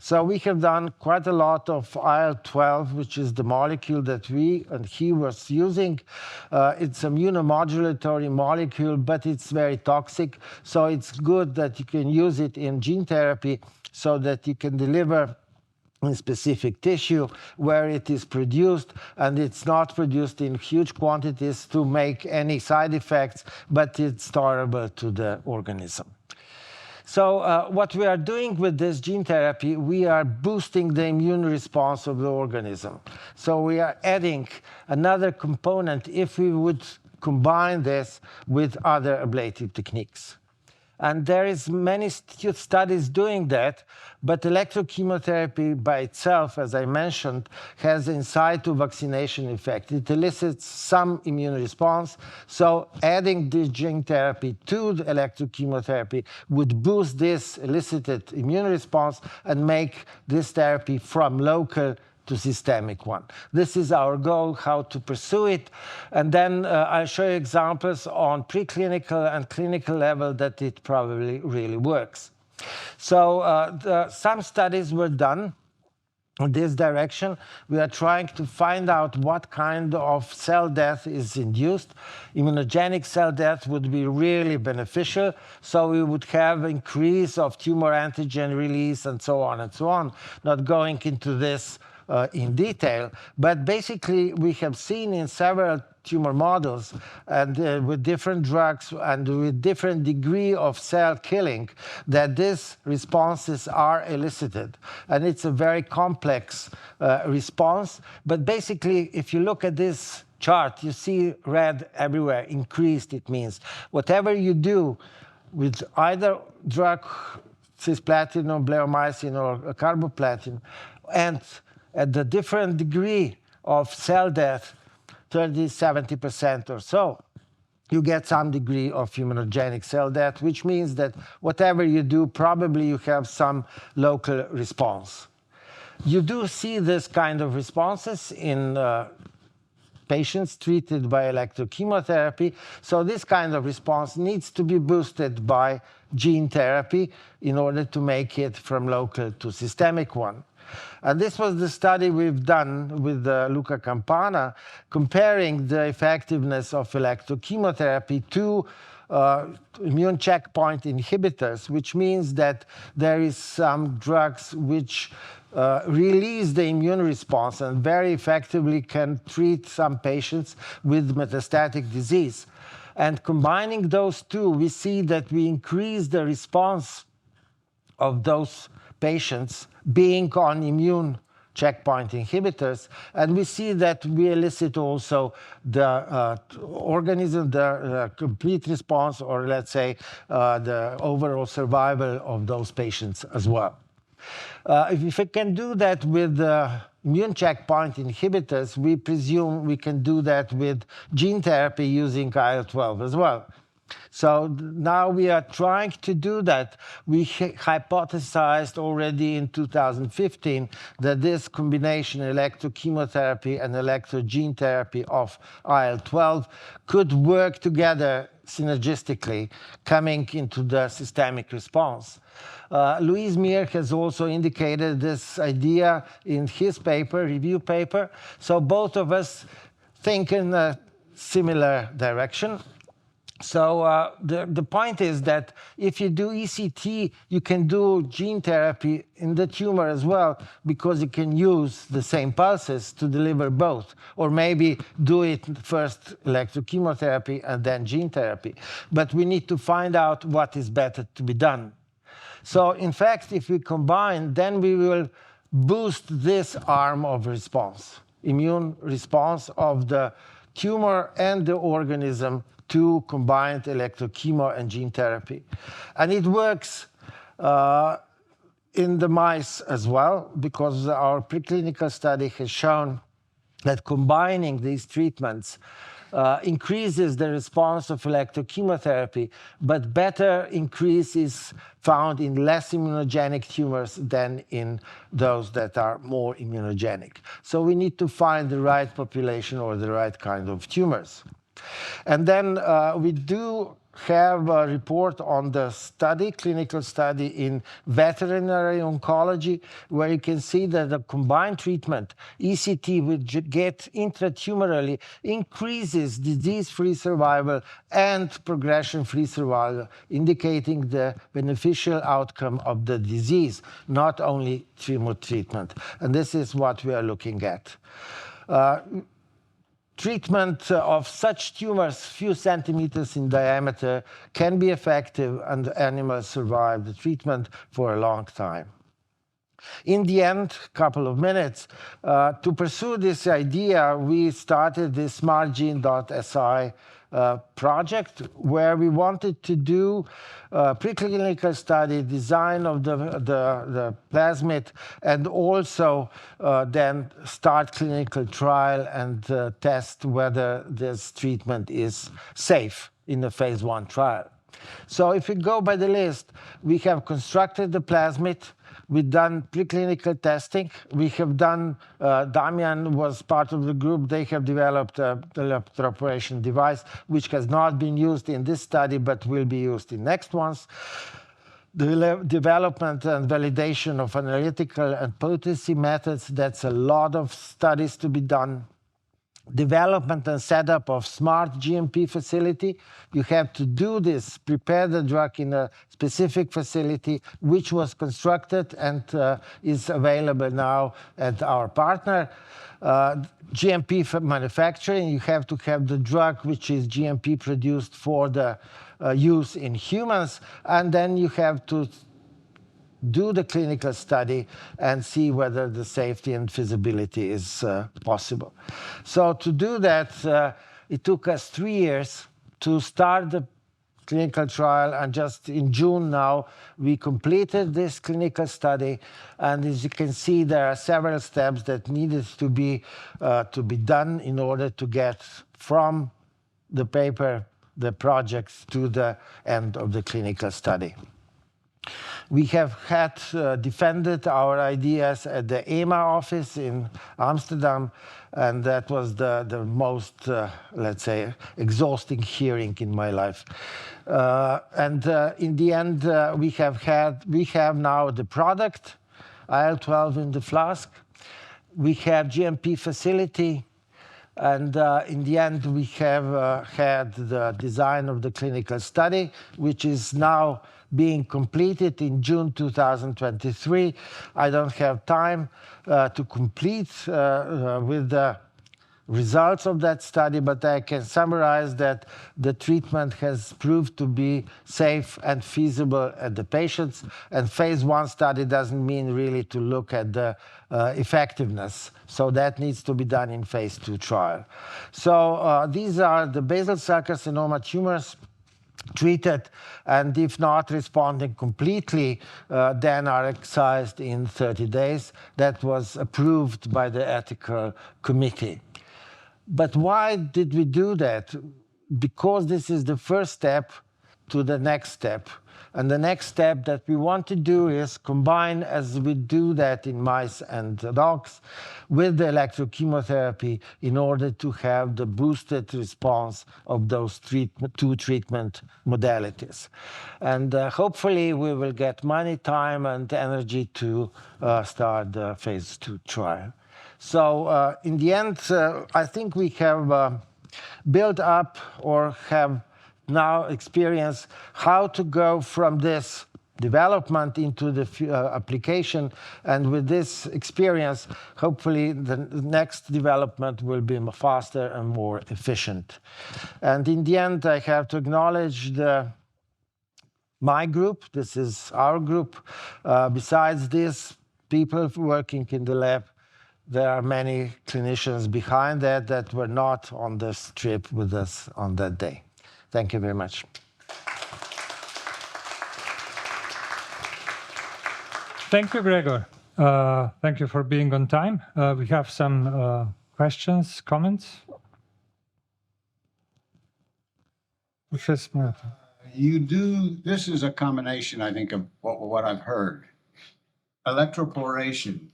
So we have done quite a lot of IL-12, which is the molecule that we and he was using. It's an immunomodulatory molecule, but it's very toxic. So it's good that you can use it in gene therapy so that you can deliver in specific tissue where it is produced, and it's not produced in huge quantities to make any side effects, but it's tolerable to the organism. So what we are doing with this gene therapy, we are boosting the immune response of the organism. So we are adding another component if we would combine this with other ablative techniques. And there is many studies doing that, but electrochemotherapy by itself, as I mentioned, has in situ vaccination effect. It elicits some immune response. So adding this gene therapy to the electrochemotherapy would boost this elicited immune response and make this therapy from local to systemic one. This is our goal, how to pursue it. And then I'll show you examples on preclinical and clinical level that it probably really works. So some studies were done in this direction. We are trying to find out what kind of cell death is induced. Immunogenic cell death would be really beneficial, so we would have increase of tumor antigen release and so on and so on. Not going into this in detail, but basically we have seen in several tumor models and with different drugs and with different degree of cell killing that these responses are elicited. And it's a very complex response. But basically, if you look at this chart, you see red everywhere, increased. It means whatever you do with either drug, cisplatin or bleomycin or carboplatin, and at the different degree of cell death, 30–70% or so, you get some degree of immunogenic cell death, which means that whatever you do, probably you have some local response. You do see this kind of responses in patients treated by electrochemotherapy. So this kind of response needs to be boosted by gene therapy in order to make it from local to systemic one. And this was the study we've done with Luca Campana, comparing the effectiveness of electrochemotherapy to immune checkpoint inhibitors, which means that there is some drugs which release the immune response and very effectively can treat some patients with metastatic disease. And combining those two, we see that we increase the response of those patients being on immune checkpoint inhibitors, and we see that we elicit also the organism, the complete response, or let's say the overall survival of those patients as well. If we can do that with immune checkpoint inhibitors, we presume we can do that with gene therapy using IL-12 as well. So now we are trying to do that. We hypothesized already in 2015 that this combination electrochemotherapy and electrogene therapy of IL-12 could work together synergistically, coming into the systemic response. Louise Meir has also indicated this idea in his paper, review paper. So both of us think in a similar direction. So the point is that if you do ECT, you can do gene therapy in the tumor as well, because you can use the same pulses to deliver both. Or maybe do it first electrochemotherapy and then gene therapy. But we need to find out what is better to be done. So in fact, if we combine, then we will boost this arm of response, immune response of the tumor and the organism to combined electrochemo and gene therapy. And it works in the mice as well, because our preclinical study has shown that combining these treatments increases the response of electrochemotherapy, but better increase is found in less immunogenic tumors than in those that are more immunogenic. So we need to find the right population or the right kind of tumors. And then we do have a report on the study, clinical study in veterinary oncology, where you can see that the combined treatment, ECT, which get intratumorally, increases disease-free survival and progression-free survival, indicating the beneficial outcome of the disease, not only tumor treatment. And this is what we are looking at. Treatment of such tumors, few centimeters in diameter, can be effective, and animals survive the treatment for a long time. In the end, couple of minutes, to pursue this idea, we started this SmartGene.si project, where we wanted to do preclinical study, design of the plasmid, and also then start clinical trial and test whether this treatment is safe in the phase 1 trial. So if we go by the list, we have constructed the plasmid. We've done preclinical testing. We have done, Damijan was part of the group. They have developed a electroporation device, which has not been used in this study, but will be used in next ones. the development and validation of analytical and potency methods. That's a lot of studies to be done. Development and setup of smart GMP facility. You have to do this, prepare the drug in a specific facility, which was constructed and is available now at our partner. GMP for manufacturing, you have to have the drug which is GMP produced for the use in humans, and then you have to do the clinical study and see whether the safety and feasibility is possible. So to do that, it took us 3 years to start the clinical trial, and just in June now, we completed this clinical study. And as you can see, there are several steps that needed to be done in order to get from the paper, the projects, to the end of the clinical study. We have had defended our ideas at the EMA office in Amsterdam, and that was the most, let's say, exhausting hearing in my life. In the end, we have now the product, IL-12 in the flask. We have GMP facility, and in the end, we have had the design of the clinical study, which is now being completed in June 2023. I don't have time to complete with the results of that study, but I can summarize that the treatment has proved to be safe and feasible at the patients. And phase 1 study doesn't mean really to look at the effectiveness. So that needs to be done in phase 2 trial. So these are the basal cell carcinoma tumors treated, and if not responding completely, then are excised in 30 days. That was approved by the ethical committee. But why did we do that? Because this is the first step to the next step. And the next step that we want to do is combine, as we do that in mice and dogs, with the electrochemotherapy in order to have the boosted response of those two treatment modalities. And hopefully we will get money, time, and energy to start the phase 2 trial. So in the end, I think we have built up or have now experience how to go from this development into the application. And with this experience, hopefully the next development will be faster and more efficient. And in the end, I have to acknowledge my group. This is our group. Besides these people working in the lab, there are many clinicians behind that were not on this trip with us on that day. Thank you very much. Thank you, Gregor. Thank you for being on time. We have some questions, comments. You do, this is a combination, I think, of what I've heard. Electroporation.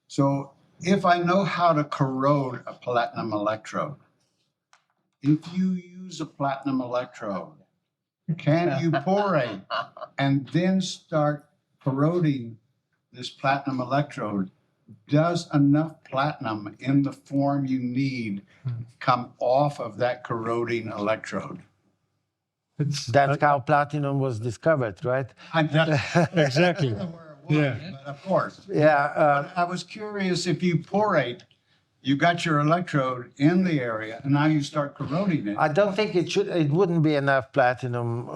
So if I know how to corrode a platinum electrode, if you use a platinum electrode, can you porate and then start corroding this platinum electrode? Does enough platinum in the form you need come off of that corroding electrode? That's how platinum was discovered, right? Exactly. Yeah, but of course. Yeah. I was curious if you porate, you got your electrode in the area, and now you start corroding it. I don't think it wouldn't be enough platinum.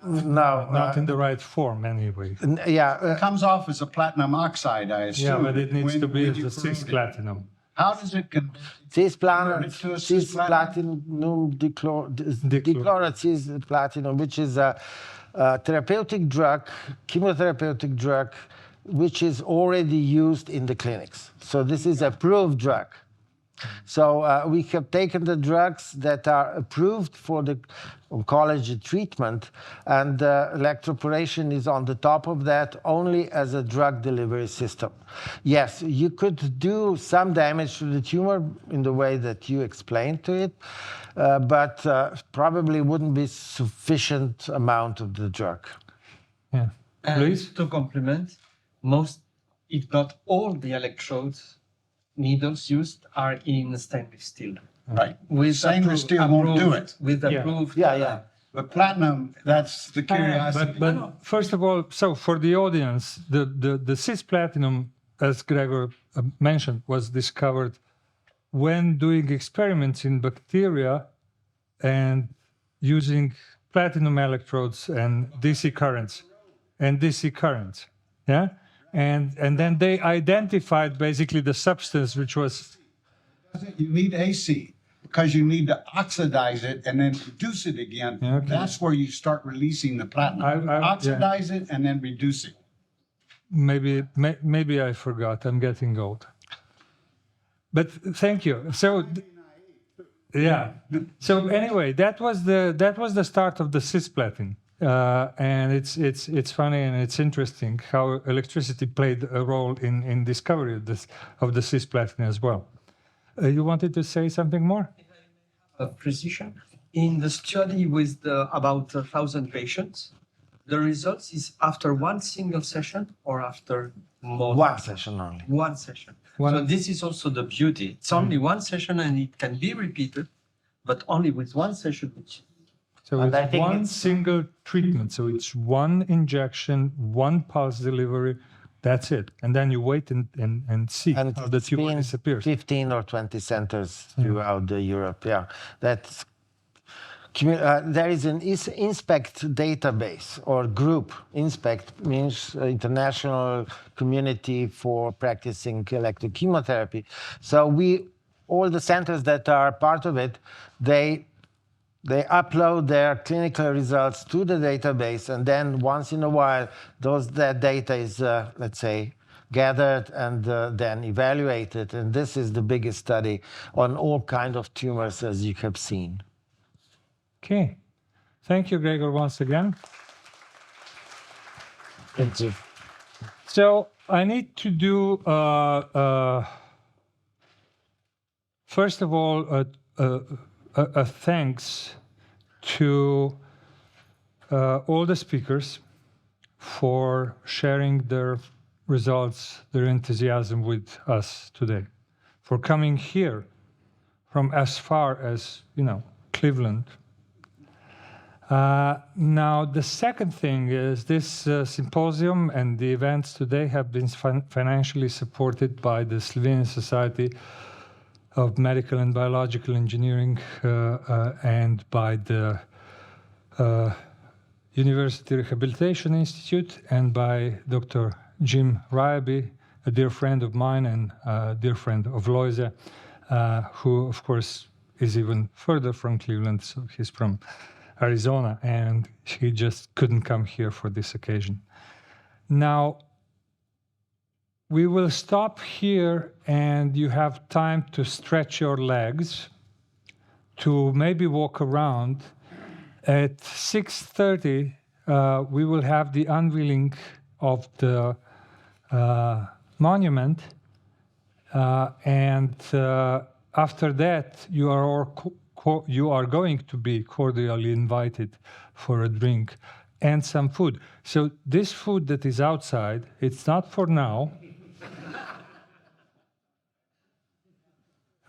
No. Not in the right form, anyway. Yeah. It comes off as a platinum oxide, I assume. Yeah, but it needs to be as a cis platinum. How does it cisplatinum dichloride cisplatinum, which is a therapeutic drug, chemotherapeutic drug, which is already used in the clinics. So this is an approved drug. So we have taken the drugs that are approved for the oncology treatment, and electroporation is on the top of that only as a drug delivery system. Yes, you could do some damage to the tumor in the way that you explained to it, but probably wouldn't be sufficient amount of the drug. Yeah. And Please? to complement, most, if not all, the electrodes needles used are in stainless steel. Right. With Stainless steel won't do it. With Yeah. approved. But platinum, that's the curiosity. But first of all, so for the audience, the cis-platinum, as Gregor mentioned, was discovered when doing experiments in bacteria and using platinum electrodes and DC currents. Yeah? And then they identified basically the substance which was... You need AC because you need to oxidize it and then reduce it again. Okay. That's where you start releasing the platinum. Oxidize it and then reduce it. Maybe I forgot. I'm getting old. But thank you. So, yeah. So anyway, that was the start of the cisplatin, and it's funny and it's interesting how electricity played a role in discovery of the cisplatin as well. You wanted to say something more? Precision. In the study with about 1,000 patients, the results is after one single session or after more? One session only. One session. So this is also the beauty. It's only one session and it can be repeated, but only with one session. So And I it's think one it's- single treatment. So it's one injection, one pulse delivery. That's it. And then you wait and see And how the it's tumor been disappears. 15 or 20 centers throughout Europe. Yeah, that's. There is an INSPECT database or group. INSPECT means International Community for Practicing Electrochemotherapy. So all the centers that are part of it, they upload their clinical results to the database, and then once in a while, that data is, let's say, gathered and then evaluated. And this is the biggest study on all kinds of tumors, as you have seen. Okay. Thank you, Gregor, once again. Thank you. So I need to do, first of all, a thanks to all the speakers for sharing their results, their enthusiasm with us today, for coming here from as far as, Cleveland. Now, the second thing is this symposium and the events today have been financially supported by the Slovenian Society of Medical and Biological Engineering and by the University Rehabilitation Institute and by Dr. Jim Ryaby, a dear friend of mine and a dear friend of Lojze, who, of course, is even further from Cleveland, so he's from Arizona, and he just couldn't come here for this occasion. Now, we will stop here, and you have time to stretch your legs, to maybe walk around. At 6:30, we will have the unveiling of the monument, and after that, you are going to be cordially invited for a drink and some food. So this food that is outside, it's not for now.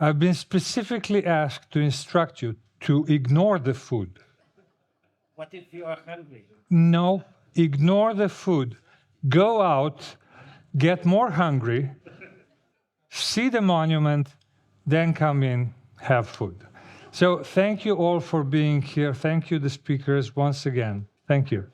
I've been specifically asked to instruct you to ignore the food. What if you are hungry? No, ignore the food. Go out, get more hungry, see the monument, then come in, have food. So thank you all for being here. Thank you, the speakers, once again. Thank you.